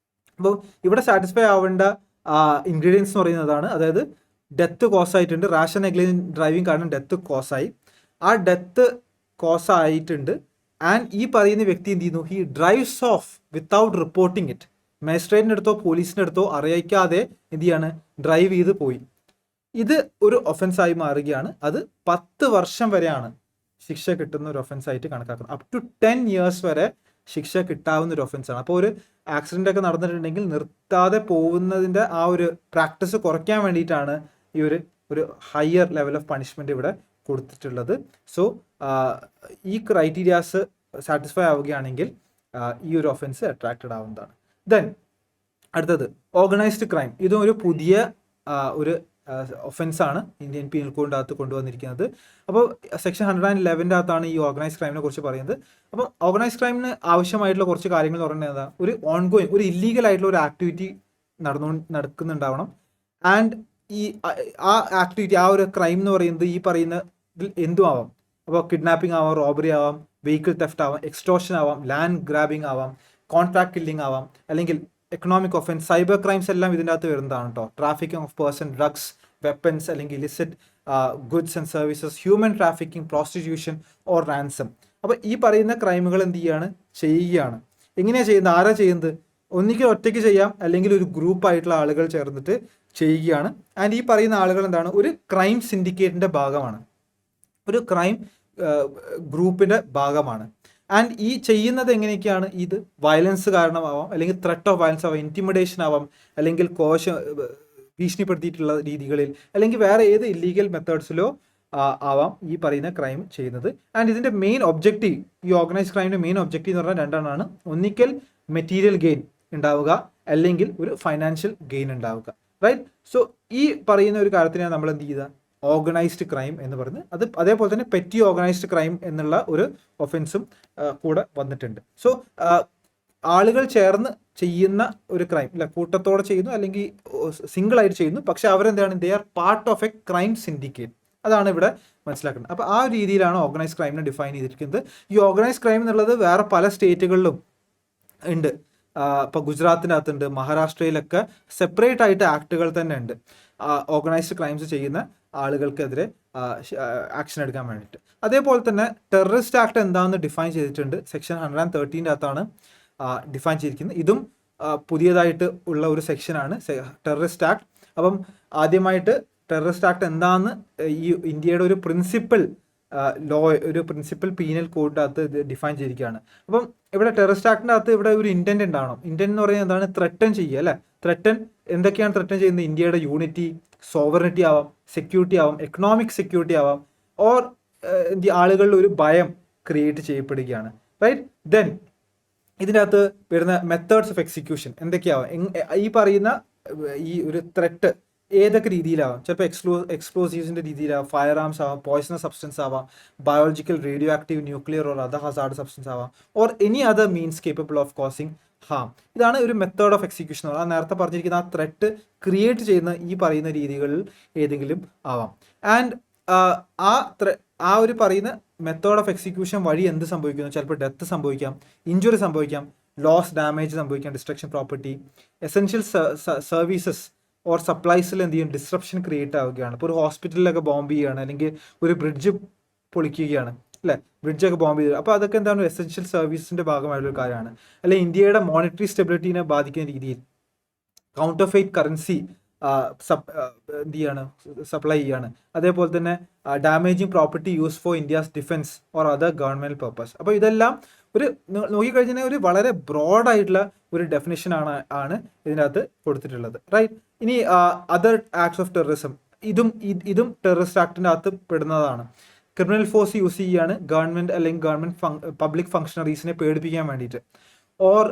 അപ്പോൾ ഇവിടെ സാറ്റിസ്ഫൈ ആവേണ്ട ഇൻഗ്രീഡിയൻസ് എന്ന് പറയുന്നതാണ്. അതായത് ഡെത്ത് കോസ് ആയിട്ടുണ്ട്, റാഷ് ആൻഡ് നെഗ്ലിജന്റ് ഡ്രൈവിംഗ് കാരണം ഡെത്ത് കോസായി, ആ ഡെത്ത് കോസ് ആയിട്ടുണ്ട്. ആൻഡ് ഈ പറയുന്ന വ്യക്തി എന്ത് ചെയ്യുന്നു, he drives off without reporting it. മജിസ്ട്രേറ്റിൻ്റെ അടുത്തോ പോലീസിൻ്റെ അടുത്തോ അറിയിക്കാതെ എന്ത് ചെയ്യാണ്, ഡ്രൈവ് ചെയ്ത് പോയി. ഇത് ഒരു ഒഫൻസായി മാറുകയാണ്. അത് 10 വർഷം വരെയാണ് ശിക്ഷ കിട്ടുന്ന ഒരു ഒഫൻസായിട്ട് കണക്കാക്കുന്നത്. അപ് ടു 10 years വരെ ശിക്ഷ കിട്ടാവുന്ന ഒരു ഒഫൻസാണ്. അപ്പോൾ ഒരു ആക്സിഡൻ്റ് ഒക്കെ നടന്നിട്ടുണ്ടെങ്കിൽ നിർത്താതെ പോകുന്നതിൻ്റെ ആ ഒരു പ്രാക്ടീസ് കുറയ്ക്കാൻ വേണ്ടിയിട്ടാണ് ഈ ഒരു ഹയർ ലെവൽ ഓഫ് പണിഷ്മെൻറ്റ് ഇവിടെ കൊടുത്തിട്ടുള്ളത്. സോ ഈ ക്രൈറ്റീരിയാസ് സാറ്റിസ്ഫൈ ആവുകയാണെങ്കിൽ ഈ ഒരു ഒഫൻസ് അട്രാക്റ്റഡ് ആവുന്നതാണ്. ദെൻ അടുത്തത് ഓർഗനൈസ്ഡ് ക്രൈം. ഇതും ഒരു പുതിയ ഒരു ഒഫൻസാണ് ഇന്ത്യൻ പീനൽ കോഡിൻ്റെ അകത്ത് കൊണ്ടുവന്നിരിക്കുന്നത്. അപ്പോൾ സെക്ഷൻ 111 അകത്താണ് ഈ ഓർഗനൈസ്ഡ് ക്രൈമിനെ കുറിച്ച് പറയുന്നത്. അപ്പോൾ ഓർഗനൈസ്ഡ് ക്രൈമിന് ആവശ്യമായിട്ടുള്ള കുറച്ച് കാര്യങ്ങൾ എന്ന് പറയുന്നത് എന്താ, ഒരു ഓൺഗോയിങ് ഒരു ഇല്ലീഗൽ ആയിട്ടുള്ള ഒരു ആക്ടിവിറ്റി നടക്കുന്നുണ്ടാവണം. ആൻഡ് ഈ ആ ആക്ടിവിറ്റി, ആ ഒരു ക്രൈം എന്ന് പറയുന്നത് ഈ പറയുന്നതിൽ എന്തും ആവാം. അപ്പോൾ കിഡ്നാപ്പിംഗ് ആവാം, റോബറി ആവാം, വെഹിക്കിൾ തെഫ്റ്റ് ആവാം, എക്സ്റ്റോർഷൻ ആവാം, ലാൻഡ് ഗ്രാബിംഗ് ആവാം, കോൺട്രാക്ട് കില്ലിംഗ് ആവാം, അല്ലെങ്കിൽ എക്കണോമിക് ഒഫൻസ്, സൈബർ ക്രൈംസ് എല്ലാം ഇതിൻ്റെ അകത്ത് വരുന്നതാണ് കേട്ടോ. Trafficking of person, drugs, weapons അല്ലെങ്കിൽ illicit goods and services, human trafficking, prostitution or ransom. അപ്പോൾ ഈ പറയുന്ന ക്രൈമുകൾ എന്ത് ചെയ്യുകയാണ്. എങ്ങനെയാണ് ചെയ്യുന്നത്, ആരാ ചെയ്യുന്നത്? ഒന്നിക്കൽ ഒറ്റയ്ക്ക് ചെയ്യാം, അല്ലെങ്കിൽ ഒരു ഗ്രൂപ്പായിട്ടുള്ള ആളുകൾ ചേർന്നിട്ട് ചെയ്യുകയാണ്. ആൻഡ് ഈ പറയുന്ന ആളുകൾ എന്താണ്, ഒരു ക്രൈം സിൻഡിക്കേറ്റിൻ്റെ ഭാഗമാണ്, ഒരു ക്രൈം ഗ്രൂപ്പിൻ്റെ ഭാഗമാണ്. ആൻഡ് ഈ ചെയ്യുന്നത് എങ്ങനെയൊക്കെയാണ്, ഇത് വയലൻസ് കാരണമാവാം, അല്ലെങ്കിൽ ത്രെട്ട് ഓഫ് വയലൻസ് ആവാം, ഇൻറ്റിമിഡേഷൻ ആവാം, അല്ലെങ്കിൽ ഭീഷണിപ്പെടുത്തിയിട്ടുള്ള രീതികളിൽ, അല്ലെങ്കിൽ വേറെ ഏത് ഇല്ലീഗൽ മെത്തേഡ്സിലോ ആവാം ഈ പറയുന്ന ക്രൈം ചെയ്യുന്നത്. ആൻഡ് ഇതിൻ്റെ മെയിൻ ഒബ്ജക്റ്റീവ്, ഈ ഓർഗനൈസ്ഡ് ക്രൈമിൻ്റെ മെയിൻ ഒബ്ജക്റ്റീവ് എന്ന് പറഞ്ഞാൽ 2 ഒന്നിക്കൽ മെറ്റീരിയൽ ഗെയിൻ ഉണ്ടാവുക, അല്ലെങ്കിൽ ഒരു ഫൈനാൻഷ്യൽ ഗെയിൻ ഉണ്ടാവുക, റൈറ്റ്. സോ ഈ പറയുന്ന ഒരു കാര്യത്തിനാണ് നമ്മൾ എന്ത് ചെയ്യുക, ഓർഗനൈസ്ഡ് ക്രൈം എന്ന് പറയുന്നത്. അത് അതേപോലെ തന്നെ പെറ്റി ഓർഗനൈസ്ഡ് ക്രൈം എന്നുള്ള ഒരു ഒഫൻസും കൂടെ വന്നിട്ടുണ്ട്. സോ ആളുകൾ ചേർന്ന് ചെയ്യുന്ന ഒരു ക്രൈം, അല്ല കൂട്ടത്തോടെ ചെയ്യുന്നു അല്ലെങ്കിൽ സിംഗിൾ ആയിട്ട് ചെയ്യുന്നു, പക്ഷെ അവരെന്താണ്, they are part of A crime syndicate. അതാണ് ഇവിടെ മനസ്സിലാക്കുന്നത്. അപ്പോൾ ആ ഒരു രീതിയിലാണ് ഓർഗനൈസ് ക്രൈമിനെ ഡിഫൈൻ ചെയ്തിരിക്കുന്നത്. ഈ ഓർഗനൈസ് ക്രൈം എന്നുള്ളത് വേറെ പല സ്റ്റേറ്റുകളിലും ഉണ്ട്. ഇപ്പോൾ ഗുജറാത്തിൻ്റെ അകത്തുണ്ട്, മഹാരാഷ്ട്രയിലൊക്കെ സെപ്പറേറ്റ് ആയിട്ട് ആക്ടുകൾ തന്നെ ഉണ്ട് ഓർഗനൈസ്ഡ് ക്രൈംസ് ചെയ്യുന്ന ആളുകൾക്കെതിരെ ആക്ഷൻ എടുക്കാൻ വേണ്ടിയിട്ട്. അതേപോലെ തന്നെ ടെററിസ്റ്റ് ആക്ട് എന്താണെന്ന് ഡിഫൈൻ ചെയ്തിട്ടുണ്ട്. സെക്ഷൻ 113 അകത്താണ് ഡിഫൈൻ ചെയ്തിരിക്കുന്നത്. ഇതും പുതിയതായിട്ട് ഉള്ള ഒരു സെക്ഷനാണ് ടെററിസ്റ്റ് ആക്ട്. അപ്പം ആദ്യമായിട്ട് ടെററിസ്റ്റ് ആക്ട് എന്താണെന്ന് ഈ ഇന്ത്യയുടെ ഒരു പ്രിൻസിപ്പൽ ലോ, ഒരു പ്രിൻസിപ്പൽ പീനൽ കോഡിൻ്റെ അകത്ത് ഇത് ഡിഫൈൻ ചെയ്തിരിക്കുകയാണ്. അപ്പം ഇവിടെ ടെററിസ്റ്റ് ആക്ടിൻ്റെ അകത്ത് ഇവിടെ ഒരു ഇൻറ്റൻറ്റ് ഉണ്ടാവണം. ഇൻറ്റൻറ്റ് എന്ന് പറയുന്നത് എന്താണ്? ത്രെട്ടൻ ചെയ്യുക, അല്ലേ? ത്രെട്ടൻ എന്തൊക്കെയാണ് ത്രെട്ടൻ ചെയ്യുന്നത്? ഇന്ത്യയുടെ യൂണിറ്റി, സോവറിനിറ്റി ആവാം, സെക്യൂരിറ്റി ആവാം, എക്കണോമിക് സെക്യൂരിറ്റി ആവാം, ഓർ ആളുകളിൽ ഒരു ഭയം ക്രിയേറ്റ് ചെയ്യപ്പെടുകയാണ്, റൈറ്റ്? ദെൻ ഇതിൻ്റെ അകത്ത് വരുന്ന മെത്തേഡ്സ് ഓഫ് എക്സിക്യൂഷൻ എന്തൊക്കെയാവാം? ഈ പറയുന്ന ഈ ഒരു ത്രെട്ട് ഏതൊക്കെ രീതിയിലാവാം? ചിലപ്പോൾ എക്സ്പ്ലോസീവ്സിൻ്റെ രീതിയിലാവാം, ഫയർ ആംസ് ആവാം, പോയ്സണസ് സബ്സ്റ്റൻസ് ആവാം, biological, radioactive, nuclear or other hazard substance ആവാം, or any other means capable of causing harm. ഇതാണ് ഒരു മെത്തേഡ് ഓഫ് എക്സിക്യൂഷൻ. ആ നേരത്തെ പറഞ്ഞിരിക്കുന്ന ആ ത്രെട്ട് ക്രിയേറ്റ് ചെയ്യുന്ന ഈ പറയുന്ന രീതികളിൽ ഏതെങ്കിലും ആവാം. ആൻഡ് ആ ഒരു പറയുന്ന മെത്തേഡ് ഓഫ് എക്സിക്യൂഷൻ വഴി എന്ത് സംഭവിക്കുന്നു? ചിലപ്പോൾ ഡെത്ത് സംഭവിക്കാം, ഇഞ്ചുറി സംഭവിക്കാം, ലോസ്, ഡാമേജ് സംഭവിക്കാം, destruction property, essential services or സപ്ലൈസിൽ എന്ത് ചെയ്യും? ഡിസ്ട്രപ്ഷൻ ക്രിയേറ്റ് ആവുകയാണ്. ഇപ്പോൾ ഒരു ഹോസ്പിറ്റലിലൊക്കെ ബോംബ് ചെയ്യുകയാണ്, അല്ലെങ്കിൽ ഒരു ബ്രിഡ്ജ് പൊളിക്കുകയാണ്, അല്ലേ? ബ്രിഡ്ജൊക്കെ ബോംബ് ചെയ്തു. അപ്പോൾ അതൊക്കെ എന്താണ്? എസെൻഷ്യൽ സർവീസിൻ്റെ ഭാഗമായിട്ടുള്ള കാര്യമാണ്. അല്ലെങ്കിൽ ഇന്ത്യയുടെ മോണിറ്ററി സ്റ്റെബിലിറ്റീനെ ബാധിക്കുന്ന രീതിയിൽ കൗണ്ടർ ഫെയ്റ്റ് കറൻസി എന്ത് ചെയ്യാണ്? സപ്ലൈ ചെയ്യാണ്. അതേപോലെ തന്നെ damaging property use for India's defence or other government purpose. അപ്പോൾ ഇതെല്ലാം ഒരു നോക്കിക്കഴിഞ്ഞാൽ ഒരു വളരെ ബ്രോഡായിട്ടുള്ള ഒരു ഡെഫിനിഷൻ ആണ് ഇതിനകത്ത് കൊടുത്തിട്ടുള്ളത്, റൈറ്റ്? ഇനി അതർ ആക്ട്സ് ഓഫ് ടെററിസം, ഇതും ടെററിസ്റ്റ് ആക്ടിൻ്റെ അകത്ത് പെടുന്നതാണ്. ക്രിമിനൽ ഫോഴ്സ് യൂസ് ചെയ്യുകയാണ് ഗവൺമെൻറ് അല്ലെങ്കിൽ ഗവൺമെൻറ് പബ്ലിക് ഫംഗ്ഷണറീസിനെ പേടിപ്പിക്കാൻ വേണ്ടിയിട്ട്, ഓർ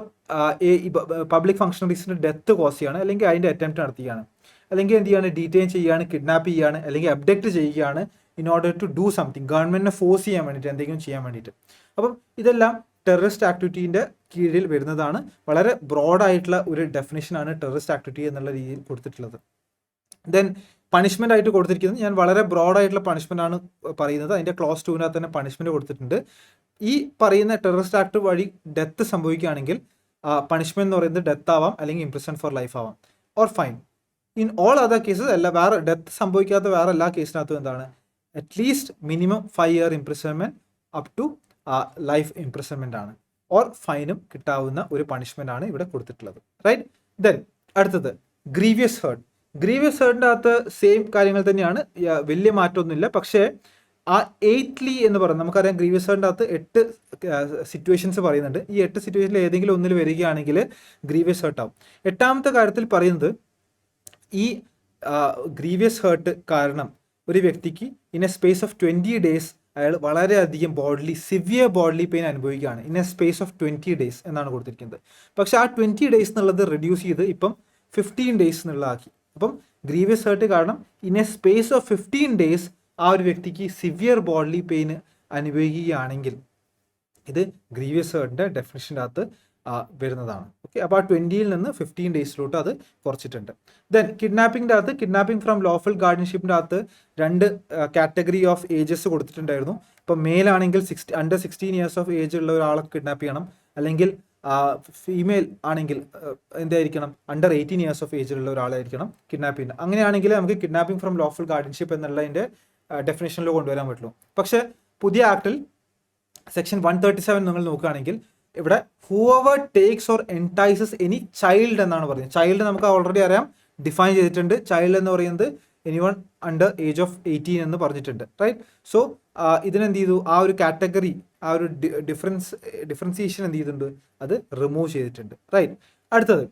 പബ്ലിക് ഫംഗ്ഷണറീസിൻ്റെ ഡെത്ത് കോസ് ചെയ്യാണ്, അല്ലെങ്കിൽ അതിൻ്റെ അറ്റംപ്റ്റ് നടത്തുകയാണ്, അല്ലെങ്കിൽ എന്ത് ചെയ്യാണ്? ഡീറ്റെയിൻ ചെയ്യുകയാണ്, കിഡ്നാപ്പ് ചെയ്യുകയാണ്, അല്ലെങ്കിൽ അബ്ഡക്റ്റ് ചെയ്യുകയാണ് in order to do something, ഗവൺമെൻറ്റിനെ ഫോഴ്സ് ചെയ്യാൻ വേണ്ടിയിട്ട്, എന്തെങ്കിലും ചെയ്യാൻ വേണ്ടിയിട്ട്. അപ്പം ഇതെല്ലാം ടെററിസ്റ്റ് ആക്ടിവിറ്റീൻ്റെ കീഴിൽ വരുന്നതാണ്. വളരെ ബ്രോഡായിട്ടുള്ള ഒരു ഡെഫിനിഷനാണ് ടെററിസ്റ്റ് ആക്ടിവിറ്റി എന്നുള്ള രീതിയിൽ കൊടുത്തിട്ടുള്ളത്. ദെൻ പണിഷ്മെൻ്റ് ആയിട്ട് കൊടുത്തിരിക്കുന്നത്, ഞാൻ വളരെ ബ്രോഡായിട്ടുള്ള പണിഷ്മെൻ്റ് ആണ് പറയുന്നത്. അതിൻ്റെ ക്ലോസ് 2 തന്നെ പണിഷ്മെൻറ്റ് കൊടുത്തിട്ടുണ്ട്. ഈ പറയുന്ന ടെററിസ്റ്റ് ആക്ട് വഴി ഡെത്ത് സംഭവിക്കുകയാണെങ്കിൽ പണിഷ്മെൻറ്റ് എന്ന് പറയുന്നത് ഡെത്ത് ആവാം, അല്ലെങ്കിൽ ഇംപ്രിസൺ ഫോർ ലൈഫ് ആവാം, or fine. In all other cases, അല്ല വേറെ ഡെത്ത് സംഭവിക്കാത്ത വേറെ എല്ലാ കേസിനകത്തും എന്താണ്? At least minimum 5 year imprisonment up to life imprisonment ആണ്, ഓർ ഫൈനും കിട്ടാവുന്ന ഒരു പണിഷ്മെൻ്റ് ആണ് ഇവിടെ കൊടുത്തിട്ടുള്ളത്, റൈറ്റ്? ദെൻ അടുത്തത് ഗ്രീവിയസ് ഹേർട്ട്. ഗ്രീവിയസ് ഹേർട്ടിൻ്റെ അകത്ത് സെയിം കാര്യങ്ങൾ തന്നെയാണ്, വലിയ മാറ്റമൊന്നുമില്ല. പക്ഷേ ആ 8th എന്ന് പറയുന്നത് നമുക്കറിയാം, ഗ്രീവിയസ് ഹേർട്ടിൻ്റെ അകത്ത് 8 സിറ്റുവേഷൻസ് പറയുന്നുണ്ട്. ഈ 8 സിറ്റുവേഷനിൽ ഏതെങ്കിലും ഒന്നിൽ വരികയാണെങ്കിൽ ഗ്രീവിയസ് ഹേർട്ട് ആവും. 8ാമത്തെ കാര്യത്തിൽ പറയുന്നത്, ഈ ഗ്രീവിയസ് ഹേർട്ട് കാരണം ഒരു വ്യക്തിക്ക് in a space of 20 days അയാൾ വളരെയധികം സിവിയർ ബോഡ്ലി പെയിൻ അനുഭവിക്കുകയാണ് in a space of 20 days എന്നാണ് കൊടുത്തിരിക്കുന്നത്. പക്ഷെ ആ 20 days എന്നുള്ളത് റെഡ്യൂസ് ചെയ്ത് ഇപ്പം 15 days എന്നുള്ളതാക്കി. അപ്പം ഗ്രീവിയസ് ഹേർട്ട് കാരണം in a space of 15 days ആ ഒരു വ്യക്തിക്ക് സിവിയർ ബോഡ്ലി പെയിൻ അനുഭവിക്കുകയാണെങ്കിൽ ഇത് ഗ്രീവിയസ് ഹേർട്ടിൻ്റെ ഡെഫിനിഷൻ്റെ അകത്ത് വരുന്നതാണ്. ഓക്കെ, അപ്പോൾ ആ 20 നിന്ന് 15 days അത് കുറച്ചിട്ടുണ്ട്. ദെൻ കിഡ്നാപ്പിങ്ങിൻ്റെ അകത്ത്, കിഡ്നാപ്പിംഗ് ഫ്രം ലോഫുൾ ഗാർഡിയൻഷിപ്പിൻ്റെ അകത്ത് 2 കാറ്റഗറി ഓഫ് ഏജസ് കൊടുത്തിട്ടുണ്ടായിരുന്നു. ഇപ്പം മേലാണെങ്കിൽ അണ്ടർ 16 years ഓഫ് ഏജ് ഉള്ള ഒരാളെ കിഡ്നാപ്പ് ചെയ്യണം, അല്ലെങ്കിൽ ഫീമെയിൽ ആണെങ്കിൽ എന്തായിരിക്കണം? അണ്ടർ 18 years ഓഫ് ഏജിലുള്ള ഒരാളായിരിക്കണം കിഡ്നാപ്പ് ചെയ്യുന്നത്. അങ്ങനെയാണെങ്കിൽ നമുക്ക് കിഡ്നാപ്പിംഗ് ഫ്രം ലോഫുൾ ഗാർഡിയൻഷിപ്പ് എന്നുള്ളതിൻ്റെ ഡെഫിനേഷനിൽ കൊണ്ടുവരാൻ പറ്റുള്ളൂ. പക്ഷേ പുതിയ ആക്ടിൽ സെക്ഷൻ 137 നിങ്ങൾ നോക്കുകയാണെങ്കിൽ ഇവിടെ whoever takes or entices any child എന്നാണ് പറയുന്നത്. ചൈൽഡ് നമുക്ക് ഓൾറെഡി അറിയാം, ഡിഫൈൻ ചെയ്തിട്ടുണ്ട്. ചൈൽഡ് എന്ന് പറയുന്നത് എനിവൺ അണ്ടർ ഏജ് ഓഫ് 18 എന്ന് പറഞ്ഞിട്ടുണ്ട്, റൈറ്റ്? സോ ഇതിനെന്ത് ചെയ്തു? ആ ഒരു കാറ്റഗറി, ആ ഒരു ഡിഫറൻസിയേഷൻ എന്ത് ചെയ്തിട്ടുണ്ട്? അത് റിമൂവ് ചെയ്തിട്ടുണ്ട്, റൈറ്റ്? അടുത്തത്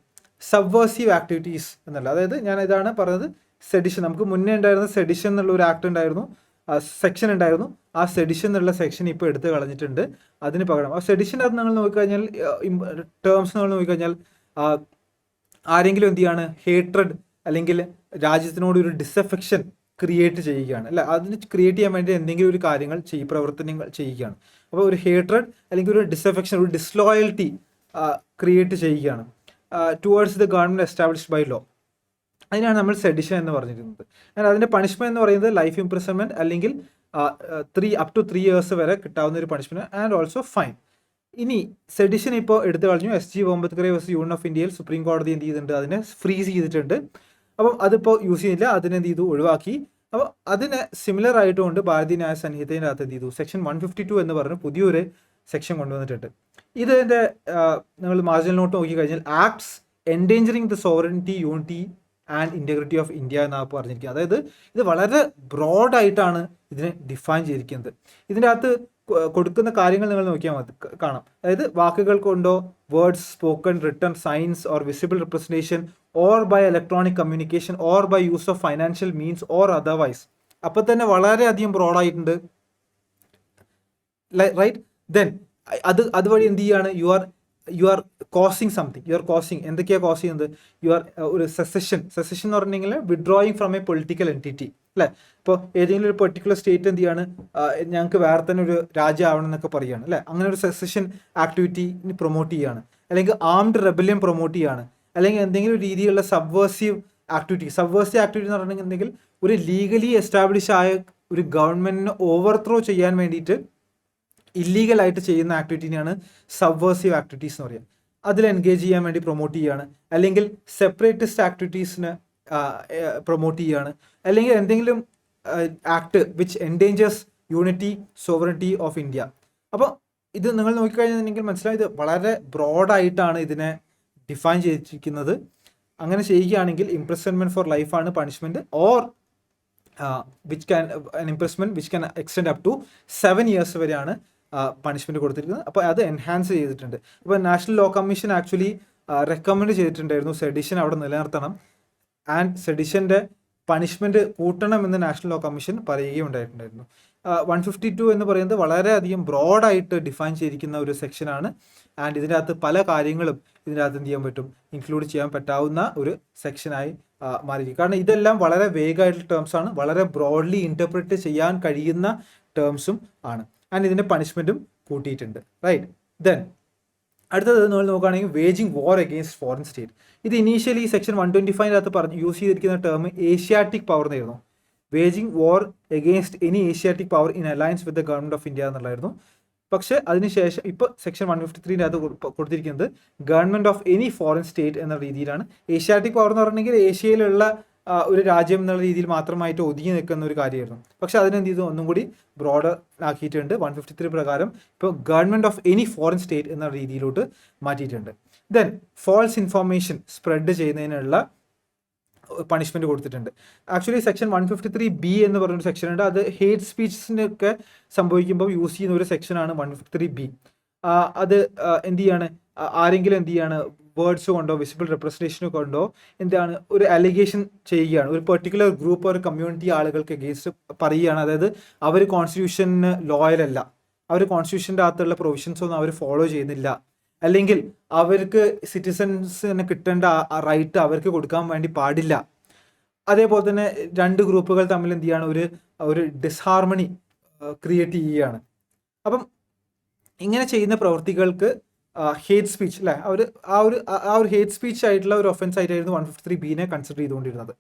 സബ്വേഴ്സീവ് ആക്ടിവിറ്റീസ് എന്നല്ല, അതായത് ഞാൻ ഇതാണ് പറഞ്ഞത്, സെഡിഷൻ. നമുക്ക് മുന്നേ ഉണ്ടായിരുന്ന സെഡിഷൻ എന്നുള്ള ഒരു ആക്ട് ഉണ്ടായിരുന്നു, സെക്ഷൻ ഉണ്ടായിരുന്നു. ആ സെഡിഷൻ എന്നുള്ള സെക്ഷൻ ഇപ്പോൾ എടുത്ത് കളഞ്ഞിട്ടുണ്ട്. അതിന് പകരം ആ സെഡിഷൻ്റെ അകത്ത് നിങ്ങൾ നോക്കിക്കഴിഞ്ഞാൽ ടേംസ് നിങ്ങൾ നോക്കിക്കഴിഞ്ഞാൽ ആരെങ്കിലും എന്ത് ചെയ്യാണ്? ഹേട്രഡ് അല്ലെങ്കിൽ രാജ്യത്തിനോട് ഒരു ഡിസഫെക്ഷൻ ക്രിയേറ്റ് ചെയ്യുകയാണ്, അല്ല, അതിന് ക്രിയേറ്റ് ചെയ്യാൻ വേണ്ടി എന്തെങ്കിലും ഒരു കാര്യങ്ങൾ പ്രവർത്തനങ്ങൾ ചെയ്യുകയാണ്. അപ്പോൾ ഒരു ഹേട്രഡ് അല്ലെങ്കിൽ ഒരു ഡിസഫെക്ഷൻ, ഒരു ഡിസ്ലോയൽറ്റി ക്രിയേറ്റ് ചെയ്യുകയാണ് towards the government established by law. അതിനാണ് നമ്മൾ സെഡിഷൻ എന്ന് പറഞ്ഞിരുന്നത്. അതിൻ്റെ പണിഷ്മെൻറ്റ് എന്ന് പറയുന്നത് ലൈഫ് ഇംപ്രിസൺമെൻറ്റ് അല്ലെങ്കിൽ up to 3 years വരെ കിട്ടാവുന്ന ഒരു പണിഷ്മെൻറ്റ് ആൻഡ് ഓൾസോ ഫൈൻ. ഇനി സെഡിഷൻ ഇപ്പോൾ എടുത്തു കളഞ്ഞു. SG Vombatkere versus union of ഇന്ത്യയിൽ സുപ്രീം കോടതി എന്ത് ചെയ്തിട്ടുണ്ട്, അതിനെ ഫ്രീസ് ചെയ്തിട്ടുണ്ട്. അപ്പം അതിപ്പോൾ യൂസ് ചെയ്യുന്നില്ല, അതിനെന്ത് ചെയ്തു, ഒഴിവാക്കി. അപ്പോൾ അതിന് സിമിലർ ആയിട്ടുകൊണ്ട് ഭാരതീയ ന്യായ സംഹിതയുടെ അകത്ത് എന്ത് ചെയ്തു, സെക്ഷൻ 152 എന്ന് പറഞ്ഞ് പുതിയൊരു സെക്ഷൻ കൊണ്ടുവന്നിട്ടുണ്ട്. ഇതിൻ്റെ നിങ്ങൾ മാർജിനൽ നോട്ട് നോക്കിക്കഴിഞ്ഞാൽ acts endangering the sovereignty, unity and integrity of India എന്നാണ് പറഞ്ഞിരിക്കുക. അതായത് ഇത് വളരെ ബ്രോഡായിട്ടാണ് ഇതിനെ ഡിഫൈൻ ചെയ്തിരിക്കുന്നത്. ഇതിൻ്റെ അകത്ത് കൊടുക്കുന്ന കാര്യങ്ങൾ നിങ്ങൾ നോക്കിയാൽ മതി, കാണാം. അതായത് വാക്കുകൾ കൊണ്ടോ, words, spoken, written, signs or visible representation or by electronic communication or by use of financial means or otherwise. അപ്പം തന്നെ വളരെയധികം ബ്രോഡായിട്ടുണ്ട്, റൈറ്റ്. ദെൻ അതുവഴി എന്ത് ചെയ്യാണ്, you are causing something. You are causing, എന്തൊക്കെയാണ് കോസ് ചെയ്യുന്നത്? യു ആർ ഒരു സെസഷൻ എന്ന് പറഞ്ഞിട്ടുണ്ടെങ്കിൽ withdrawing from a political entity, അല്ലേ? ഇപ്പോൾ ഏതെങ്കിലും ഒരു പെർട്ടിക്കുലർ സ്റ്റേറ്റ് എന്ത് ചെയ്യാണ്, ഞങ്ങൾക്ക് വേറെ തന്നെ ഒരു രാജ്യം ആവണം എന്നൊക്കെ പറയുകയാണ്, അല്ലേ? അങ്ങനെ ഒരു സെസഷൻ ആക്ടിവിറ്റി പ്രൊമോട്ട് ചെയ്യുകയാണ്, അല്ലെങ്കിൽ ആംഡ് റെബല്യൻ പ്രൊമോട്ട് ചെയ്യുകയാണ്, അല്ലെങ്കിൽ എന്തെങ്കിലും രീതിയിലുള്ള സബ്വേഴ്സീവ് ആക്ടിവിറ്റി എന്ന് പറഞ്ഞിട്ടുണ്ടെങ്കിൽ ഒരു ലീഗലി എസ്റ്റാബ്ലിഷ് ആയ ഒരു ഗവൺമെൻറ്റിനെ ഓവർത്രോ ചെയ്യാൻ വേണ്ടിയിട്ട് ഇല്ലീഗലായിട്ട് ചെയ്യുന്ന ആക്ടിവിറ്റിനെയാണ് സബ്വേഴ്സീവ് ആക്ടിവിറ്റീസ് എന്ന് പറയുക. അതിൽ എൻഗേജ് ചെയ്യാൻ വേണ്ടി പ്രൊമോട്ട് ചെയ്യുകയാണ്, അല്ലെങ്കിൽ സെപ്പറേറ്റിസ്റ്റ് ആക്ടിവിറ്റീസിന് പ്രൊമോട്ട് ചെയ്യുകയാണ്, അല്ലെങ്കിൽ എന്തെങ്കിലും act which endangers unity, sovereignty of India. അപ്പോൾ ഇത് നിങ്ങൾ നോക്കിക്കഴിഞ്ഞിട്ടുണ്ടെങ്കിൽ മനസ്സിലായി, ഇത് വളരെ ബ്രോഡായിട്ടാണ് ഇതിനെ ഡിഫൈൻ ചെയ്തിരിക്കുന്നത്. അങ്ങനെ ചെയ്യുകയാണെങ്കിൽ ഇംപ്രിസൺമെൻറ്റ് ഫോർ ലൈഫാണ് punishment, or which can imprisonment which can extend up to 7 years വരെയാണ് പണിഷ്മെൻറ്റ് കൊടുത്തിരിക്കുന്നത്. അപ്പോൾ അത് എൻഹാൻസ് ചെയ്തിട്ടുണ്ട്. അപ്പോൾ national law commission actually recommend ചെയ്തിട്ടുണ്ടായിരുന്നു സെഡിഷൻ അവിടെ നിലനിർത്തണം, ആൻഡ് സെഡിഷൻ്റെ പണിഷ്മെൻറ്റ് കൂട്ടണമെന്ന് നാഷണൽ ലോ കമ്മീഷൻ പറയുകയുണ്ടായിട്ടുണ്ടായിരുന്നു. 152 എന്ന് പറയുന്നത് വളരെയധികം ബ്രോഡായിട്ട് ഡിഫൈൻ ചെയ്തിരിക്കുന്ന ഒരു സെക്ഷനാണ്. ആൻഡ് ഇതിൻ്റെ അകത്ത് പല കാര്യങ്ങളും ഇതിൻ്റെ അകത്ത് എന്ത് ചെയ്യാൻ പറ്റും, ഇൻക്ലൂഡ് ചെയ്യാൻ പറ്റാവുന്ന ഒരു സെക്ഷനായി മാറിയിരിക്കും. കാരണം ഇതെല്ലാം വളരെ വേഗമായിട്ടുള്ള ടേംസാണ്, വളരെ ബ്രോഡ്ലി ഇൻ്റർപ്രറ്റ് ചെയ്യാൻ കഴിയുന്ന ടേംസും ആണ്. ആൻഡ് ഇതിൻ്റെ പണിഷ്മെൻറ്റും കൂട്ടിയിട്ടുണ്ട്, റൈറ്റ്. ദെൻ അടുത്തത് നമ്മൾ നോക്കുകയാണെങ്കിൽ waging war against foreign state. ഇത് ഇനീഷ്യലി സെക്ഷൻ 125 യൂസ് ചെയ്തിരിക്കുന്ന ടേം ഏഷ്യാറ്റിക് പവർ എന്നായിരുന്നു. Waging war against any Asiatic power in alliance with the government of India എന്നുള്ളതായിരുന്നു. പക്ഷേ അതിനുശേഷം ഇപ്പോൾ സെക്ഷൻ 153 കൊടുത്തിരിക്കുന്നത് government of any foreign state എന്ന രീതിയിലാണ്. ഏഷ്യാറ്റിക് പവർ എന്ന് പറഞ്ഞിട്ടുണ്ടെങ്കിൽ ഏഷ്യയിലുള്ള ഒരു രാജ്യം എന്നുള്ള രീതിയിൽ മാത്രമായിട്ട് ഒതുങ്ങി നിൽക്കുന്ന ഒരു കാര്യമായിരുന്നു. പക്ഷേ അതിനെന്ത് ചെയ്തു, ഒന്നും കൂടി ബ്രോഡർ ആക്കിയിട്ടുണ്ട്. 153 പ്രകാരം ഇപ്പോൾ government of any foreign state എന്ന രീതിയിലോട്ട് മാറ്റിയിട്ടുണ്ട്. ദെൻ ഫോൾസ് ഇൻഫോർമേഷൻ സ്പ്രെഡ് ചെയ്യുന്നതിനുള്ള പണിഷ്മെൻറ്റ് കൊടുത്തിട്ടുണ്ട്. ആക്ച്വലി സെക്ഷൻ 153B എന്ന് പറഞ്ഞൊരു സെക്ഷൻ ഉണ്ട്. അത് ഹേറ്റ് സ്പീച്ചിനൊക്കെ സംഭവിക്കുമ്പോൾ യൂസ് ചെയ്യുന്ന ഒരു സെക്ഷനാണ് 153B. അത് എന്ത് ചെയ്യാണ്, ആരെങ്കിലും എന്ത് ചെയ്യാണ്, വേർഡ്സ് കൊണ്ടോ വിസിബിൾ റെപ്രസെൻറ്റേഷൻ കൊണ്ടോ എന്താണ് ഒരു അലിഗേഷൻ ചെയ്യുകയാണ്, ഒരു പെർട്ടിക്കുലർ ഗ്രൂപ്പ് ഒരു കമ്മ്യൂണിറ്റി ആളുകൾക്ക് അഗേൻസ്റ്റ് പറയുകയാണ്. അതായത് അവർ കോൺസ്റ്റിറ്റ്യൂഷന് ലോയൽ അല്ല, അവർ കോൺസ്റ്റിറ്റ്യൂഷൻ്റെ അകത്തുള്ള പ്രൊവിഷൻസ് ഒന്നും അവർ ഫോളോ ചെയ്യുന്നില്ല, അല്ലെങ്കിൽ അവർക്ക് സിറ്റിസൺസിന് കിട്ടേണ്ട റൈറ്റ് അവർക്ക് കൊടുക്കാൻ വേണ്ടി പാടില്ല. അതേപോലെ തന്നെ രണ്ട് ഗ്രൂപ്പുകൾ തമ്മിൽ എന്ത് ചെയ്യാണ്, ഒരു ഡിസ്ഹാർമണി ക്രിയേറ്റ് ചെയ്യുകയാണ്. അപ്പം ഇങ്ങനെ ചെയ്യുന്ന പ്രവൃത്തികൾക്ക് ഹേറ്റ് സ്പീച്ച്, അല്ലേ, ആ ഒരു ഹേറ്റ് സ്പീച്ച് ആയിട്ടുള്ള ഒരു ഒഫൻസ് ആയിട്ടായിരുന്നു 153B കൺസിഡർ ചെയ്തുകൊണ്ടിരുന്നത്.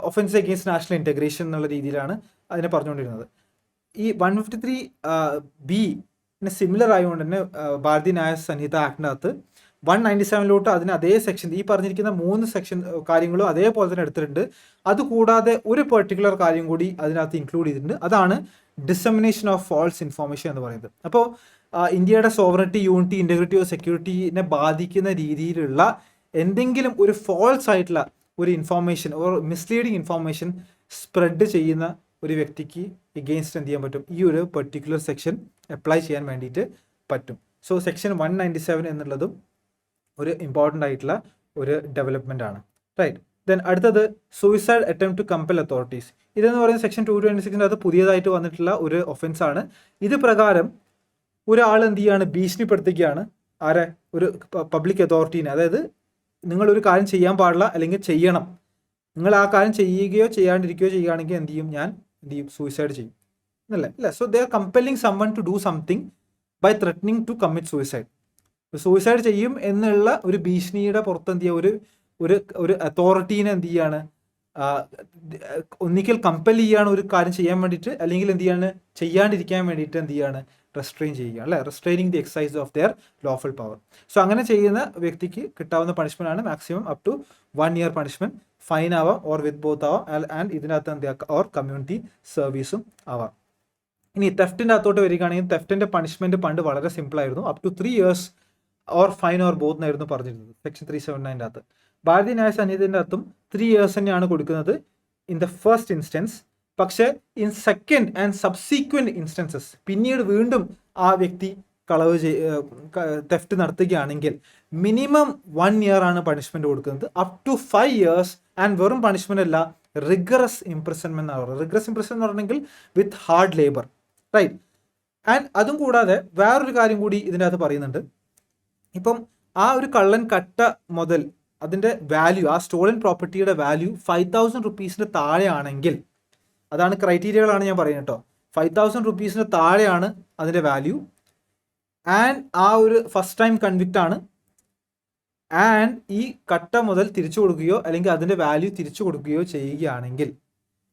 ഒഫൻസ് അഗെയിൻസ്റ്റ് നാഷണൽ ഇൻറ്റഗ്രേഷൻ എന്നുള്ള രീതിയിലാണ് അതിനെ പറഞ്ഞുകൊണ്ടിരുന്നത്. ഈ 153B സിമിലർ ആയതുകൊണ്ട് തന്നെ ഭാരതീയ ന്യായ സംഹിത ആക്ടിനകത്ത് 197 അതിന് അതേ സെക്ഷൻ, ഈ പറഞ്ഞിരിക്കുന്ന 3 സെക്ഷൻ കാര്യങ്ങളും അതേപോലെ തന്നെ എടുത്തിട്ടുണ്ട്. അതുകൂടാതെ ഒരു പെർട്ടിക്കുലർ കാര്യം കൂടി അതിനകത്ത് ഇൻക്ലൂഡ് ചെയ്തിട്ടുണ്ട്. അതാണ് ഡിസമിനേഷൻ ഓഫ് ഫാൾസ് ഇൻഫോർമേഷൻ എന്ന് പറയുന്നത്. അപ്പോൾ ഇന്ത്യയുടെ സോവറിനിറ്റി, യൂണിറ്റി, ഇൻറ്റഗ്രിറ്റി ഓഫ് സെക്യൂരിറ്റിനെ ബാധിക്കുന്ന രീതിയിലുള്ള എന്തെങ്കിലും ഒരു ഫോൾസ് ആയിട്ടുള്ള ഒരു information or misleading information spread ചെയ്യുന്ന ഒരു വ്യക്തിക്ക് എഗെയിൻസ്റ്റ് എന്ത് ചെയ്യാൻ പറ്റും, ഈ ഒരു പെർട്ടിക്കുലർ സെക്ഷൻ അപ്ലൈ ചെയ്യാൻ വേണ്ടിയിട്ട് പറ്റും. സോ സെക്ഷൻ 197 എന്നുള്ളതും ഒരു ഇമ്പോർട്ടൻ്റ് ആയിട്ടുള്ള ഒരു ഡെവലപ്മെൻ്റ് ആണ്, റൈറ്റ്. ദെൻ അടുത്തത് suicide attempt to compel authorities. ഇതെന്ന് പറയുന്നത് സെക്ഷൻ 226 അത് പുതിയതായിട്ട് വന്നിട്ടുള്ള ഒരു ഒഫൻസ് ആണ്. ഇത് പ്രകാരം ഒരാൾ എന്ത് ചെയ്യാണ്, ഭീഷണിപ്പെടുത്തുകയാണ് ആരെ, ഒരു പബ്ലിക് അതോറിറ്റീനെ. അതായത് നിങ്ങളൊരു കാര്യം ചെയ്യാൻ പാടില്ല, അല്ലെങ്കിൽ ചെയ്യണം, നിങ്ങൾ ആ കാര്യം ചെയ്യുകയോ ചെയ്യാണ്ടിരിക്കുകയോ ചെയ്യുകയാണെങ്കിൽ എന്ത് ചെയ്യും, സൂയിസൈഡ് ചെയ്യും എന്നല്ലേ, അല്ലേ. So they are compelling someone to do something by threatening to commit suicide. Suicide ചെയ്യും എന്നുള്ള ഒരു ഭീഷണിയുടെ പുറത്ത് എന്ത് ചെയ്യുക, ഒരു ഒരു അതോറിറ്റീനെ എന്ത് ചെയ്യാണ്, ഒന്നിക്കൽ കമ്പൽ ചെയ്യാണ് ഒരു കാര്യം ചെയ്യാൻ വേണ്ടിയിട്ട്, അല്ലെങ്കിൽ എന്ത് ചെയ്യാണ്, ചെയ്യാണ്ടിരിക്കാൻ വേണ്ടിയിട്ട് എന്ത് ചെയ്യാണ്, റെസ്ട്രെയിൻ ചെയ്യുക, അല്ലെ, restraining the exercise of their lawful power. So അങ്ങനെ ചെയ്യുന്ന വ്യക്തിക്ക് കിട്ടാവുന്ന പണിഷ്മെന്റ് ആണ് maximum up to 1 year punishment, fine ആവാം ഓർ വിത്ത് ബോത്ത് ആവാം, ആൻഡ് ഇതിനകത്ത് എന്ത് ഓർ കമ്മ്യൂണിറ്റി സർവീസും ആവാം. ഇനി തെഫ്റ്റിൻ്റെ അകത്തോട്ട് വരികയാണെങ്കിൽ തെഫ്റ്റിന്റെ പണിഷ്മെന്റ് പണ്ട് വളരെ സിമ്പിൾ ആയിരുന്നു, up to 3 years or fine or both എന്നായിരുന്നു പറഞ്ഞിരുന്നത് സെക്ഷൻ 379 അകത്ത്. ഭാരതീയ ന്യായ സംഹിതയുടെ അകത്തും 3 years തന്നെയാണ് കൊടുക്കുന്നത് ഇൻ ദ ഫസ്റ്റ് ഇൻസ്റ്റൻസ്. പക്ഷേ in second and subsequent instances, പിന്നീട് വീണ്ടും ആ വ്യക്തി തെഫ്റ്റ് നടത്തുകയാണെങ്കിൽ മിനിമം 1 year ആണ് പണിഷ്മെന്റ് കൊടുക്കുന്നത്, അപ് ടു 5 years. ആൻഡ് വെറും പണിഷ്മെന്റ് അല്ല, റിഗറസ് ഇംപ്രിസൺമെന്റ് എന്നാണ് പറയുന്നത്. റിഗറസ് ഇംപ്രിസൺ എന്ന് പറഞ്ഞെങ്കിൽ with hard labour, right. And അതും കൂടാതെ വേറൊരു കാര്യം കൂടി ഇതിനകത്ത് പറയുന്നുണ്ട്. ഇപ്പം ആ ഒരു കള്ളൻ കട്ട മുതൽ അതിൻ്റെ വാല്യൂ, ആ സ്റ്റോളൻ പ്രോപ്പർട്ടിയുടെ വാല്യൂ 5,000 rupees താഴെയാണെങ്കിൽ, അതാണ് ക്രൈറ്റീരിയകളാണ് ഞാൻ പറയുന്നത് കേട്ടോ, 5,000 rupees താഴെയാണ് അതിൻ്റെ വാല്യൂ, ആൻഡ് ആ ഒരു ഫസ്റ്റ് ടൈം കൺവിക്റ്റ് ആണ്, ആൻഡ് ഈ കട്ട മുതൽ തിരിച്ചു കൊടുക്കുകയോ അല്ലെങ്കിൽ അതിൻ്റെ വാല്യൂ തിരിച്ചു കൊടുക്കുകയോ ചെയ്യുകയാണെങ്കിൽ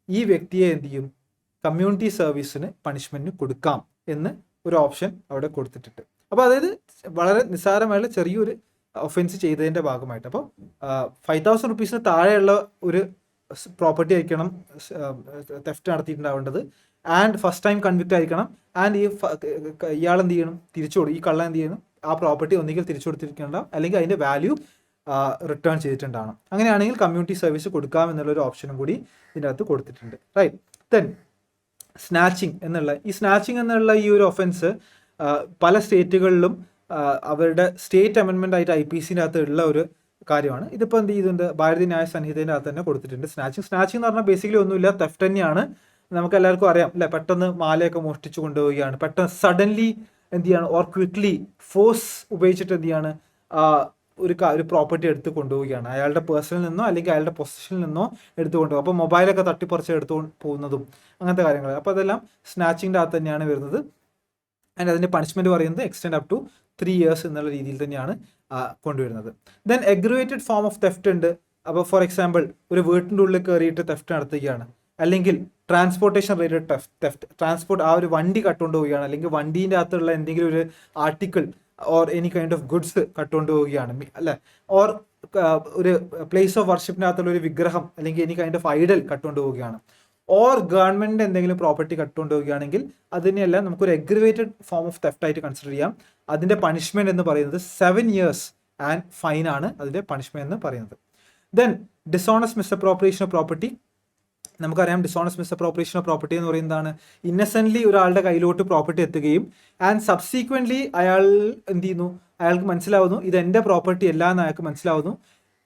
ഈ വ്യക്തിയെ എന്ത് ചെയ്യും, കമ്മ്യൂണിറ്റി സർവീസിന് പണിഷ്മെൻറ്റ് കൊടുക്കാം എന്ന് ഒരു ഓപ്ഷൻ അവിടെ കൊടുത്തിട്ടുണ്ട്. അപ്പോൾ അതായത് വളരെ നിസ്സാരമായുള്ള ചെറിയൊരു ഒഫൻസ് ചെയ്തതിൻ്റെ ഭാഗമായിട്ട്. അപ്പോൾ 5,000 rupees താഴെയുള്ള ഒരു പ്രോപ്പർട്ടി ആയിരിക്കണം തെഫ്റ്റ് നടത്തിയിട്ടുണ്ടാവേണ്ടത്, ആൻഡ് ഫസ്റ്റ് ടൈം കൺവിക്റ്റ് ആയിരിക്കണം, ആൻഡ് ഇയാൾ എന്ത് ചെയ്യണം, ഈ കള്ളൻ എന്ത് ചെയ്യണം, ആ പ്രോപ്പർട്ടി ഒന്നുകിൽ തിരിച്ചു കൊടുത്തിരിക്കുന്നുണ്ടാവും അല്ലെങ്കിൽ അതിൻ്റെ വാല്യൂ റിട്ടേൺ ചെയ്തിട്ടുണ്ടാവണം. അങ്ങനെയാണെങ്കിൽ കമ്മ്യൂണിറ്റി സർവീസ് കൊടുക്കാം എന്നുള്ളൊരു ഓപ്ഷനും കൂടി ഇതിൻ്റെ അകത്ത് കൊടുത്തിട്ടുണ്ട്, റൈറ്റ്. ദെൻ സ്നാച്ചിങ് എന്നുള്ള ഈ ഒരു ഒഫൻസ് പല സ്റ്റേറ്റുകളിലും അവരുടെ സ്റ്റേറ്റ് അമെൻമെൻ്റ് ആയിട്ട് IPC അകത്ത് ഉള്ള ഒരു കാര്യമാണ്. ഇതിപ്പോൾ എന്ത് ചെയ്തിട്ടുണ്ട്, ഭാരതീയ ന്യായ സംഹിതയുടെ അകത്ത് തന്നെ കൊടുത്തിട്ടുണ്ട്. സ്നാച്ചിങ് എന്ന് പറഞ്ഞാൽ ബേസിക്കലി ഒന്നുമില്ല, തെഫ്റ്റ് തന്നെയാണ്. നമുക്ക് എല്ലാവർക്കും അറിയാം അല്ലെ, പെട്ടെന്ന് മാലയൊക്കെ മോഷ്ടിച്ചു കൊണ്ടുപോവുകയാണ്, പെട്ടെന്ന് സഡൻലി എന്ത് ചെയ്യാണ്, ഓർ ക്വിക്ലി ഫോഴ്സ് ഉപയോഗിച്ചിട്ട് എന്ത് ചെയ്യാണ്, ഒരു പ്രോപ്പർട്ടി എടുത്ത് കൊണ്ടുപോവുകയാണ്, അയാളുടെ പേഴ്സണിൽ നിന്നോ അല്ലെങ്കിൽ അയാളുടെ പൊസിഷനിൽ നിന്നോ എടുത്തു കൊണ്ടുപോകും. അപ്പോൾ മൊബൈലൊക്കെ തട്ടിപ്പറിച്ച് എടുത്തു പോകുന്നതും അങ്ങനത്തെ കാര്യങ്ങൾ, അപ്പോൾ അതെല്ലാം സ്നാച്ചിങ്ങിൻ്റെ അകത്ത് തന്നെയാണ് വരുന്നത്. ആൻഡ് അതിൻ്റെ പണിഷ്മെൻറ്റ് പറയുന്നത് എക്സ്റ്റെൻഡ് അപ് ടു 3 years എന്നുള്ള രീതിയിൽ തന്നെയാണ് കൊണ്ടുവരുന്നത്. ദെൻ എഗ്രിവേറ്റഡ് ഫോം ഓഫ് തെഫ്റ്റ് ഉണ്ട്. അപ്പോൾ ഫോർ എക്സാമ്പിൾ ഒരു വീട്ടിൻ്റെ ഉള്ളിൽ കയറിയിട്ട് തെഫ്റ്റ് നടത്തുകയാണ്, അല്ലെങ്കിൽ ട്രാൻസ്പോർട്ടേഷൻ റിലേറ്റഡ് തെഫ്റ്റ്, ആ ഒരു വണ്ടി കട്ടുകൊണ്ട് പോവുകയാണ്, അല്ലെങ്കിൽ വണ്ടീൻ്റെ അകത്തുള്ള എന്തെങ്കിലും ഒരു article or any kind of goods കട്ടുകൊണ്ട് പോവുകയാണ്, അല്ലെ, ഓർ ഒരു പ്ലേസ് ഓഫ് വർഷിപ്പിനകത്തുള്ള ഒരു വിഗ്രഹം അല്ലെങ്കിൽ എനി കൈൻഡ് ഓഫ് ഐഡൽ കട്ടുകൊണ്ട് പോവുകയാണ്, ഓർ ഗവൺമെൻറ് എന്തെങ്കിലും പ്രോപ്പർട്ടി കട്ടുകൊണ്ട് പോവുകയാണെങ്കിൽ അതിനെല്ലാം നമുക്കൊരു എഗ്രിവേറ്റഡ് ഫോം ഓഫ് തെഫ്റ്റ് ആയിട്ട് കൺസിഡർ ചെയ്യാം. അതിൻ്റെ പണിഷ്മെൻറ്റ് എന്ന് പറയുന്നത് 7 years ആൻഡ് ഫൈൻ ആണ് അതിൻ്റെ പണിഷ്മെൻറ്റ് എന്ന് പറയുന്നത്. Then dishonest misappropriation of property. നമുക്കറിയാം ഡിസോണസ്റ്റ് മിസ്അപ്രോപ്രിയേഷൻ ഓഫ് പ്രോപ്പർട്ടി എന്ന് പറയുന്നതാണ് ഇന്നസെൻ്റ്ലി ഒരാളുടെ കയ്യിലോട്ട് പ്രോപ്പർട്ടി എത്തുകയും ആൻഡ് സബ്സീക്വൻ്റ്ലി അയാൾ എന്ത് ചെയ്യുന്നു, അയാൾക്ക് മനസ്സിലാവുന്നു ഇത് എൻ്റെ പ്രോപ്പർട്ടി അല്ല എന്ന് അയാൾക്ക് മനസ്സിലാവുന്നു.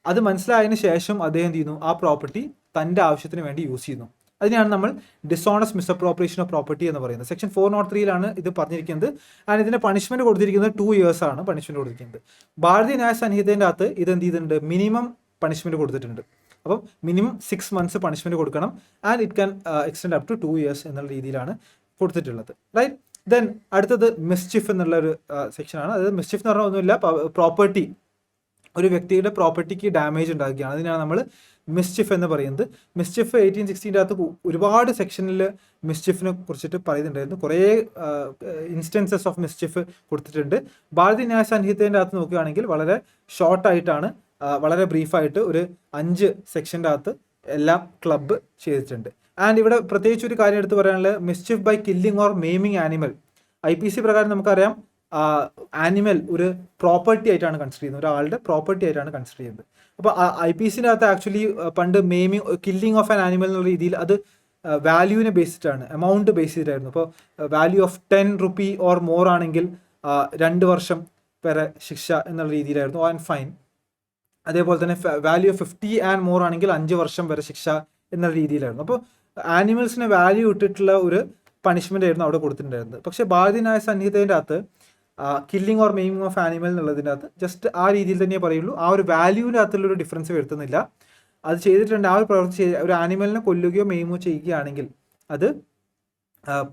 അത് മനസ്സിലായതിനു ശേഷം അദ്ദേഹം എന്ത് ചെയ്യുന്നു, ആ പ്രോപ്പർട്ടി തൻ്റെ ആവശ്യത്തിന് വേണ്ടി യൂസ് ചെയ്യുന്നു. അതിനെയാണ് നമ്മൾ ഡിസോണസ്റ്റ് മിസ്അപ്രോപ്രിയേഷൻ ഓഫ് പ്രോപ്പർട്ടി എന്ന് പറയുന്നത്. സെക്ഷൻ 403 ഇത് പറഞ്ഞിരിക്കുന്നത്. ആൻഡ് ഇതിൻ്റെ പണിഷ്മെൻറ്റ് കൊടുത്തിരിക്കുന്നത് 2 years ആണ് പണിഷ്മെൻറ്റ് കൊടുത്തിരിക്കുന്നത്. ഭാരതീയ ന്യായ സംഹിതേൻ്റെ അകത്ത് ഇത് എന്ത് ചെയ്തിട്ടുണ്ട്, മിനിമം പണിഷ്മെൻറ്റ് കൊടുത്തിട്ടുണ്ട്. അപ്പം മിനിമം 6 months പണിഷ്മെൻറ്റ് കൊടുക്കണം, and it can extend up to 2 years എന്നുള്ള രീതിയിലാണ് കൊടുത്തിട്ടുള്ളത്, റൈറ്റ്. ദെൻ അടുത്തത് മിസ്ചിഫ് എന്നുള്ള ഒരു സെക്ഷനാണ്. അതായത് മിസ്ചിഫ് എന്ന് പറഞ്ഞാൽ ഒന്നുമില്ല, പ്രോപ്പർട്ടി, ഒരു വ്യക്തിയുടെ പ്രോപ്പർട്ടിക്ക് ഡാമേജ് ഉണ്ടാക്കുകയാണ്, അതിനാണ് നമ്മൾ മിസ്ചിഫ് എന്ന് പറയുന്നത്. മിസ്ചിഫ് 1860 അകത്ത് ഒരുപാട് സെക്ഷനിൽ മിസ്ചിഫിനെ കുറിച്ചിട്ട് പറയുന്നുണ്ടായിരുന്നു. കുറേ ഇൻസ്റ്റൻസസ് ഓഫ് മിസ്ചിഫ് കൊടുത്തിട്ടുണ്ട്. ഭാരതീയ ന്യായ സംഹിതേൻ്റെ അകത്ത് നോക്കുകയാണെങ്കിൽ വളരെ ഷോർട്ടായിട്ടാണ്, വളരെ ബ്രീഫായിട്ട് ഒരു 5 സെക്ഷൻ്റെ അകത്ത് എല്ലാം ക്ലബ്ബ് ചെയ്തിട്ടുണ്ട്. ആൻഡ് ഇവിടെ പ്രത്യേകിച്ച് ഒരു കാര്യം എടുത്ത് പറയാനുള്ളത്, mischief by killing or maiming animal. IPC പ്രകാരം നമുക്കറിയാം ആനിമൽ ഒരു പ്രോപ്പർട്ടി ആയിട്ടാണ് കൺസിഡർ ചെയ്യുന്നത്, ഒരാളുടെ പ്രോപ്പർട്ടി ആയിട്ടാണ് കൺസിഡർ ചെയ്യുന്നത്. അപ്പോൾ IPCൻ്റെ അകത്ത് ആക്ച്വലി പണ്ട് കില്ലിംഗ് ഓഫ് ആൻ ആനിമൽ എന്നുള്ള രീതിയിൽ അത് വാല്യൂവിനെ ബേസിട്ടാണ്, എമൗണ്ട് ബേസ് ചെയ്തിട്ടായിരുന്നു. അപ്പോൾ value of 10 rupee or more ആണെങ്കിൽ 2 വർഷം വരെ ശിക്ഷ എന്നുള്ള രീതിയിലായിരുന്നു ആൻഡ് ഫൈൻ. അതേപോലെ തന്നെ വാല്യൂ ഓഫ് 50 ആൻഡ് മോർ ആണെങ്കിൽ 5 വർഷം വരെ ശിക്ഷ എന്നുള്ള രീതിയിലായിരുന്നു. അപ്പോൾ ആനിമൽസിനെ വാല്യൂ ഇട്ടിട്ടുള്ള ഒരു പണിഷ്മെൻ്റ് ആയിരുന്നു അവിടെ കൊടുത്തിട്ടുണ്ടായിരുന്നത്. പക്ഷേ ഭാരതീയ ന്യായ സംഹിതേൻ്റെ അകത്ത് കില്ലിംഗ് ഓർ മെയിമിംഗ് ഓഫ് ആനിമൽ എന്നുള്ളതിൻ്റെ അകത്ത് ജസ്റ്റ് ആ രീതിയിൽ തന്നെ പറയുള്ളൂ, ആ ഒരു വാല്യൂവിൻ്റെ അകത്തുള്ളൊരു ഡിഫറൻസ് വരുത്തുന്നില്ല. അത് ചെയ്തിട്ടുണ്ട്, ആ ഒരു പ്രവൃത്തി ഒരു ആനിമലിനെ കൊല്ലുകയോ മെയിമോ ചെയ്യുകയാണെങ്കിൽ അത്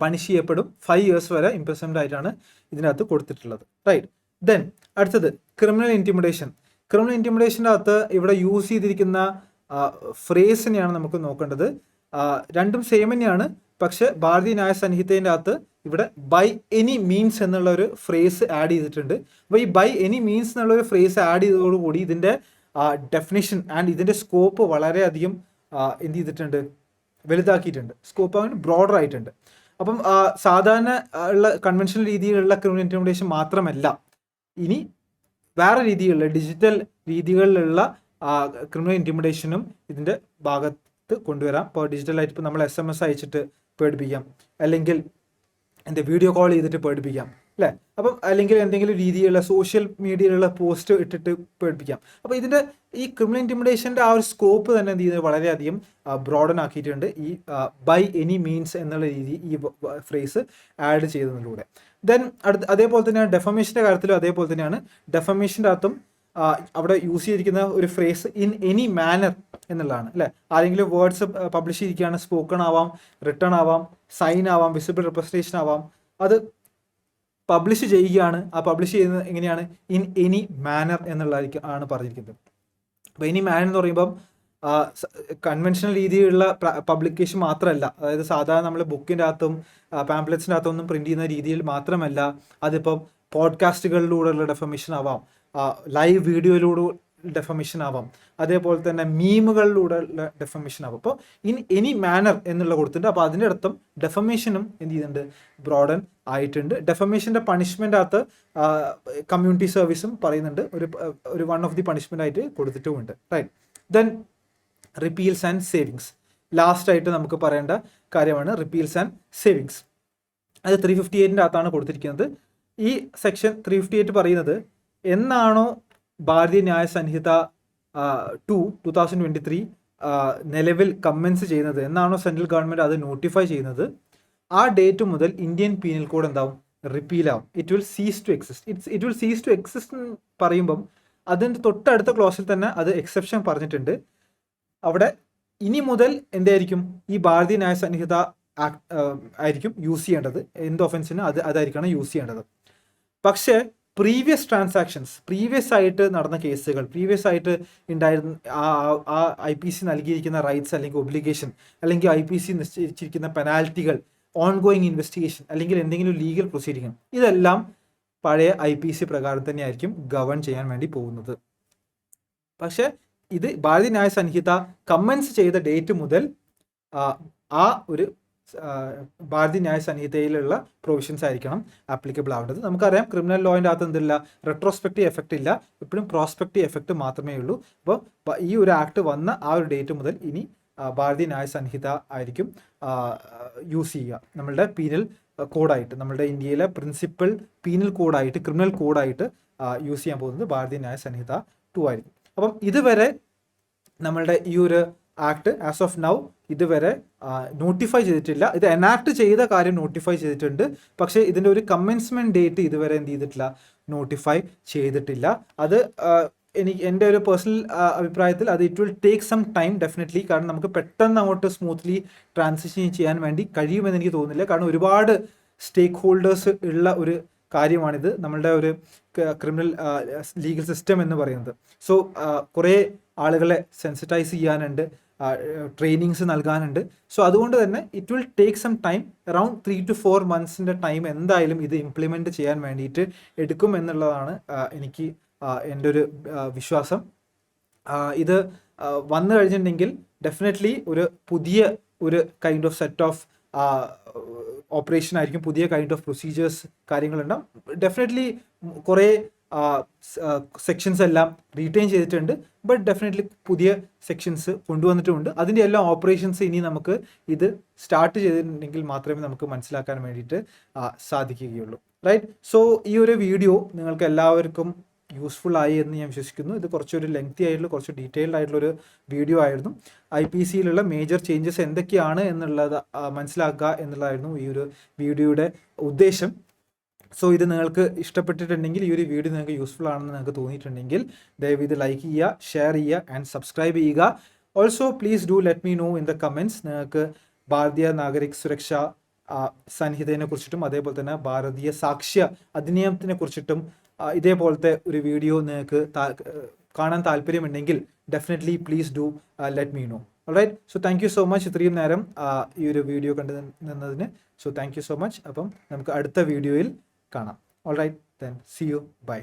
പണിഷ് ചെയ്യപ്പെടും. 5 years വരെ ഇംപ്രിസൺമെൻ്റ് ആയിട്ടാണ് ഇതിനകത്ത് കൊടുത്തിട്ടുള്ളത്, റൈറ്റ്. ദെൻ അടുത്തത് ക്രിമിനൽ ഇൻറ്റിമിഡേഷൻ. ക്രിമിനൽ ഇൻറ്റിമിഡേഷൻ്റെ അകത്ത് ഇവിടെ യൂസ് ചെയ്തിരിക്കുന്ന ഫ്രേസിനെയാണ് നമുക്ക് നോക്കേണ്ടത്. രണ്ടും സെയിം തന്നെയാണ്, പക്ഷെ ഭാരതീയ ന്യായ സംഹിതേൻ്റെ അകത്ത് ഇവിടെ ബൈ എനി മീൻസ് എന്നുള്ള ഒരു ഫ്രേസ് ആഡ് ചെയ്തിട്ടുണ്ട്. അപ്പോൾ ഈ ബൈ എനി മീൻസ് എന്നുള്ള ഒരു ഫ്രേസ് ആഡ് ചെയ്തതോടുകൂടി ഇതിൻ്റെ ഡെഫിനിഷൻ ആൻഡ് ഇതിൻ്റെ സ്കോപ്പ് വളരെയധികം എന്ത് ചെയ്തിട്ടുണ്ട്, വലുതാക്കിയിട്ടുണ്ട്. സ്കോപ്പ് അങ്ങനെ ബ്രോഡർ ആയിട്ടുണ്ട്. അപ്പം സാധാരണ ഉള്ള കൺവെൻഷണൽ രീതിയിലുള്ള ക്രിമിനൽ ഇൻറ്റിമിഡേഷൻ മാത്രമല്ല, ഇനി വേറെ രീതികളിലുള്ള ഡിജിറ്റൽ രീതികളിലുള്ള ക്രിമിനൽ ഇൻറ്റിമിഡേഷനും ഇതിൻ്റെ ഭാഗത്ത് കൊണ്ടുവരാം. ഇപ്പോൾ ഡിജിറ്റലായിട്ട് ഇപ്പോൾ നമ്മൾ SMS അയച്ചിട്ട് പേടിപ്പിക്കാം, അല്ലെങ്കിൽ വീഡിയോ കോൾ ചെയ്തിട്ട് പേടിപ്പിക്കാം അല്ലേ, അപ്പം അല്ലെങ്കിൽ എന്തെങ്കിലും രീതിയിലുള്ള സോഷ്യൽ മീഡിയയിലുള്ള പോസ്റ്റ് ഇട്ടിട്ട് പേടിപ്പിക്കാം. അപ്പോൾ ഇതിൻ്റെ ഈ ക്രിമിനൽ ഇൻറ്റിമിഡേഷൻ്റെ ആ ഒരു സ്കോപ്പ് തന്നെ എന്ത് ചെയ്യുന്നത് വളരെയധികം ബ്രോഡൻ ആക്കിയിട്ടുണ്ട് ഈ ബൈ എനി മീൻസ് എന്നുള്ള രീതി ഈ ഫ്രേസ് ആഡ് ചെയ്തതിലൂടെ. ദെൻ അതേപോലെ തന്നെയാണ് ഡെഫമേഷൻ്റെ കാര്യത്തിലും അതേപോലെ തന്നെയാണ്. ഡെഫമേഷൻ്റെ അകത്തും അവിടെ യൂസ് ചെയ്തിരിക്കുന്ന ഒരു ഫ്രേസ് ഇൻ എനി മാനർ എന്നുള്ളതാണ് അല്ലേ. ആരെങ്കിലും വേർഡ്സ് പബ്ലിഷ് ചെയ്തിരിക്കുകയാണ്, സ്പോക്കൺ ആവാം, റിട്ടേൺ ആവാം, സൈൻ ആവാം, വിസിബിൾ റെപ്രസെൻറ്റേഷൻ ആവാം, അത് പബ്ലിഷ് ചെയ്യുകയാണ്. ആ പബ്ലിഷ് ചെയ്യുന്നത് എങ്ങനെയാണ്, ഇൻ എനി മാനർ എന്നുള്ളതാണ് പറഞ്ഞിരിക്കുന്നത്. അപ്പോൾ എനി മാനർ എന്ന് പറയുമ്പം കൺവെൻഷണൽ രീതിയിലുള്ള പബ്ലിക്കേഷൻ മാത്രമല്ല, അതായത് സാധാരണ നമ്മൾ ബുക്കിൻ്റെ അകത്തും പാംപ്ലെറ്റ്സിൻ്റെ അകത്തൊന്നും പ്രിൻറ്റ് ചെയ്യുന്ന രീതിയിൽ മാത്രമല്ല, അതിപ്പം പോഡ്കാസ്റ്റുകളിലൂടെയുള്ള ഡെഫമേഷൻ ആവാം, ലൈവ് വീഡിയോയിലൂടെ ഡെഫമേഷൻ ആവാം, അതേപോലെ തന്നെ മീമുകളിലൂടെ ഉള്ള ഡെഫമേഷൻ ആവാം. അപ്പോൾ ഇൻ എനി മാനർ എന്നുള്ള കൊടുത്തിട്ടുണ്ട്. അപ്പോൾ അതിൻ്റെ അർത്ഥം ഡെഫമേഷനും എന്ത് ചെയ്യുന്നുണ്ട്, ബ്രോഡൻ ആയിട്ടുണ്ട്. ഡെഫമേഷൻ്റെ പണിഷ്മെൻ്റ് അകത്ത് കമ്മ്യൂണിറ്റി സർവീസും പറയുന്നുണ്ട്, ഒരു വൺ ഓഫ് ദി പണിഷ്മെൻ്റ് ആയിട്ട് കൊടുത്തിട്ടുമുണ്ട്. റൈറ്റ്. ദെൻ റിപ്പീൽസ് ആൻഡ് സേവിങ്സ് ലാസ്റ്റായിട്ട് നമുക്ക് പറയേണ്ട കാര്യമാണ്. റിപ്പീൽസ് ആൻഡ് സേവിങ്സ് അത് 358 അകത്താണ് കൊടുത്തിരിക്കുന്നത്. ഈ സെക്ഷൻ 358 പറയുന്നത് എന്നാണോ ഭാരതീയ ന്യായ സംഹിത 2023 നിലവിൽ കമ്മൻസ് ചെയ്യുന്നത്, എന്നാണോ സെൻട്രൽ ഗവൺമെൻറ് അത് നോട്ടിഫൈ ചെയ്യുന്നത്, ആ ഡേറ്റ് മുതൽ ഇന്ത്യൻ പീനൽ കോഡ് എന്താവും, റിപ്പീൽ ആവും. It will cease to exist. It will cease to exist എന്ന് പറയുമ്പം അതിൻ്റെ തൊട്ടടുത്ത ക്ലോസിൽ തന്നെ അത് എക്സെപ്ഷൻ പറഞ്ഞിട്ടുണ്ട്. അവിടെ ഇനി മുതൽ എന്തായിരിക്കും, ഈ ഭാരതീയ ന്യായ സംഹിത ആയിരിക്കും യൂസ് ചെയ്യേണ്ടത്. എന്ത് ഒഫൻസിന് അതായിരിക്കണം യൂസ് ചെയ്യേണ്ടത്. പക്ഷേ പ്രീവിയസ് ട്രാൻസാക്ഷൻസ്, പ്രീവിയസ് ആയിട്ട് നടന്ന കേസുകൾ, പ്രീവിയസ് ആയിട്ട് ഉണ്ടായിരുന്ന ആ IPC നൽകിയിരിക്കുന്ന റൈറ്റ്സ് അല്ലെങ്കിൽ ഒബ്ലിഗേഷൻ, അല്ലെങ്കിൽ IPC നിശ്ചയിച്ചിരിക്കുന്ന പെനാൽറ്റികൾ, ഓൺഗോയിങ് ഇൻവെസ്റ്റിഗേഷൻ, അല്ലെങ്കിൽ എന്തെങ്കിലും ലീഗൽ പ്രൊസീഡിങ്, ഇതെല്ലാം പഴയ IPC പ്രകാരം തന്നെയായിരിക്കും ഗവൺ ചെയ്യാൻ വേണ്ടി പോകുന്നത്. പക്ഷേ ഇത് ഭാരതീയ ന്യായ സംഹിത കമ്മൻസ് ചെയ്ത ഡേറ്റ് മുതൽ ആ ഒരു ഭാരതീയ ന്യായ സംഹിതയിലുള്ള പ്രൊവിഷൻസ് ആയിരിക്കണം ആപ്ലിക്കബിൾ ആവേണ്ടത്. നമുക്കറിയാം ക്രിമിനൽ ലോയിൻ്റെ അകത്ത് എന്തില്ല, റെട്രോസ്പെക്റ്റീവ് എഫക്റ്റ് ഇല്ല, എപ്പോഴും പ്രോസ്പെക്റ്റീവ് എഫക്റ്റ് മാത്രമേ ഉള്ളൂ. അപ്പോൾ ഈ ഒരു ആക്ട് വന്ന ആ ഒരു ഡേറ്റ് മുതൽ ഇനി ഭാരതീയ ന്യായ സംഹിത ആയിരിക്കും യൂസ് ചെയ്യുക നമ്മളുടെ പീനൽ കോഡായിട്ട്, നമ്മളുടെ ഇന്ത്യയിലെ പ്രിൻസിപ്പൽ പീനൽ കോഡായിട്ട്, ക്രിമിനൽ കോഡായിട്ട് യൂസ് ചെയ്യാൻ പോകുന്നത് ഭാരതീയ ന്യായ സംഹിത 2 ആയിരിക്കും. അപ്പം ഇതുവരെ നമ്മളുടെ ഈ ഒരു ആക്ട് ആസ് ഓഫ് നൗ ഇതുവരെ നോട്ടിഫൈ ചെയ്തിട്ടില്ല. ഇത് എനാക്ട് ചെയ്ത കാര്യം നോട്ടിഫൈ ചെയ്തിട്ടുണ്ട്, പക്ഷേ ഇതിൻ്റെ ഒരു കമ്മൻസ്മെൻറ്റ് ഡേറ്റ് ഇതുവരെ എന്ത് ചെയ്തിട്ടില്ല, നോട്ടിഫൈ ചെയ്തിട്ടില്ല. അത് എൻ്റെ ഒരു പേഴ്സണൽ അഭിപ്രായത്തിൽ അത് it will take some time definitely. കാരണം നമുക്ക് പെട്ടെന്ന് അങ്ങോട്ട് സ്മൂത്ത്ലി ട്രാൻസിഷൻ ചെയ്യാൻ വേണ്ടി കഴിയുമെന്ന് എനിക്ക് തോന്നുന്നില്ല. കാരണം ഒരുപാട് സ്റ്റേക്ക് ഹോൾഡേഴ്സ് ഉള്ള ഒരു കാര്യമാണിത്, നമ്മളുടെ ഒരു ക്രിമിനൽ ലീഗൽ സിസ്റ്റം എന്ന് പറയുന്നത്. സോ കുറേ ആളുകളെ സെൻസിറ്റൈസ് ചെയ്യാനുണ്ട്, ട്രെയിനിങ്സ് നൽകാനുണ്ട്. സോ അതുകൊണ്ട് തന്നെ it will take some time, around 3 to 4 months time എന്തായാലും ഇത് ഇംപ്ലിമെൻറ്റ് ചെയ്യാൻ വേണ്ടിയിട്ട് എടുക്കും എന്നുള്ളതാണ് എനിക്ക് എൻ്റെ ഒരു വിശ്വാസം. ഇത് വന്നു കഴിഞ്ഞിട്ടുണ്ടെങ്കിൽ ഡെഫിനറ്റ്ലി ഒരു പുതിയ ഒരു kind of set of operation ആയിരിക്കും, പുതിയ കൈൻഡ് ഓഫ് പ്രൊസീജിയേഴ്സ് കാര്യങ്ങളുണ്ടാവും. ഡെഫിനറ്റ്ലി കുറേ സെക്ഷൻസ് എല്ലാം റീറ്റെയിൻ ചെയ്തിട്ടുണ്ട്, ബട്ട് ഡെഫിനറ്റ്ലി പുതിയ സെക്ഷൻസ് കൊണ്ടുവന്നിട്ടുമുണ്ട്. അതിൻ്റെ എല്ലാ ഓപ്പറേഷൻസ് ഇനി നമുക്ക് ഇത് സ്റ്റാർട്ട് ചെയ്തിട്ടുണ്ടെങ്കിൽ മാത്രമേ നമുക്ക് മനസ്സിലാക്കാൻ വേണ്ടിയിട്ട് സാധിക്കുകയുള്ളൂ. റൈറ്റ്. സോ ഈ ഒരു വീഡിയോ നിങ്ങൾക്ക് എല്ലാവർക്കും യൂസ്ഫുൾ ആയി എന്ന് ഞാൻ വിശ്വസിക്കുന്നു. ഇത് കുറച്ചൊരു ലെങ്തി ആയിട്ടുള്ള, കുറച്ച് ഡീറ്റെയിൽഡ് ആയിട്ടുള്ളൊരു വീഡിയോ ആയിരുന്നു. IPCയിലുള്ള മേജർ ചേഞ്ചസ് എന്തൊക്കെയാണ് എന്നുള്ളത് മനസ്സിലാക്കുക എന്നുള്ളതായിരുന്നു ഈ ഒരു വീഡിയോയുടെ ഉദ്ദേശം. സോ ഇത് നിങ്ങൾക്ക് ഇഷ്ടപ്പെട്ടിട്ടുണ്ടെങ്കിൽ, ഈ ഒരു വീഡിയോ നിങ്ങൾക്ക് യൂസ്ഫുൾ ആണെന്ന് നിങ്ങൾക്ക് തോന്നിയിട്ടുണ്ടെങ്കിൽ ദയവ് ഇത് ലൈക്ക് ചെയ്യുക, ഷെയർ ചെയ്യുക ആൻഡ് സബ്സ്ക്രൈബ് ചെയ്യുക. Also please do let me know in the comments നിങ്ങൾക്ക് ഭാരതീയ നാഗരിക് സുരക്ഷാ സംഹിതയെ കുറിച്ചിട്ടും അതേപോലെ തന്നെ ഭാരതീയ സാക്ഷ്യ അധിനിയമത്തിനെ കുറിച്ചിട്ടും ഇതേപോലത്തെ ഒരു വീഡിയോ നിങ്ങൾക്ക് കാണാൻ താല്പര്യമുണ്ടെങ്കിൽ definitely please do let me know. Alright, so thank you so much ഇത്രയും നേരം ഈ ഒരു വീഡിയോ കണ്ടു നിന്നതിന്. So thank you so much. അപ്പം നമുക്ക് അടുത്ത വീഡിയോയിൽ കാണാം. Alright, then see you, by.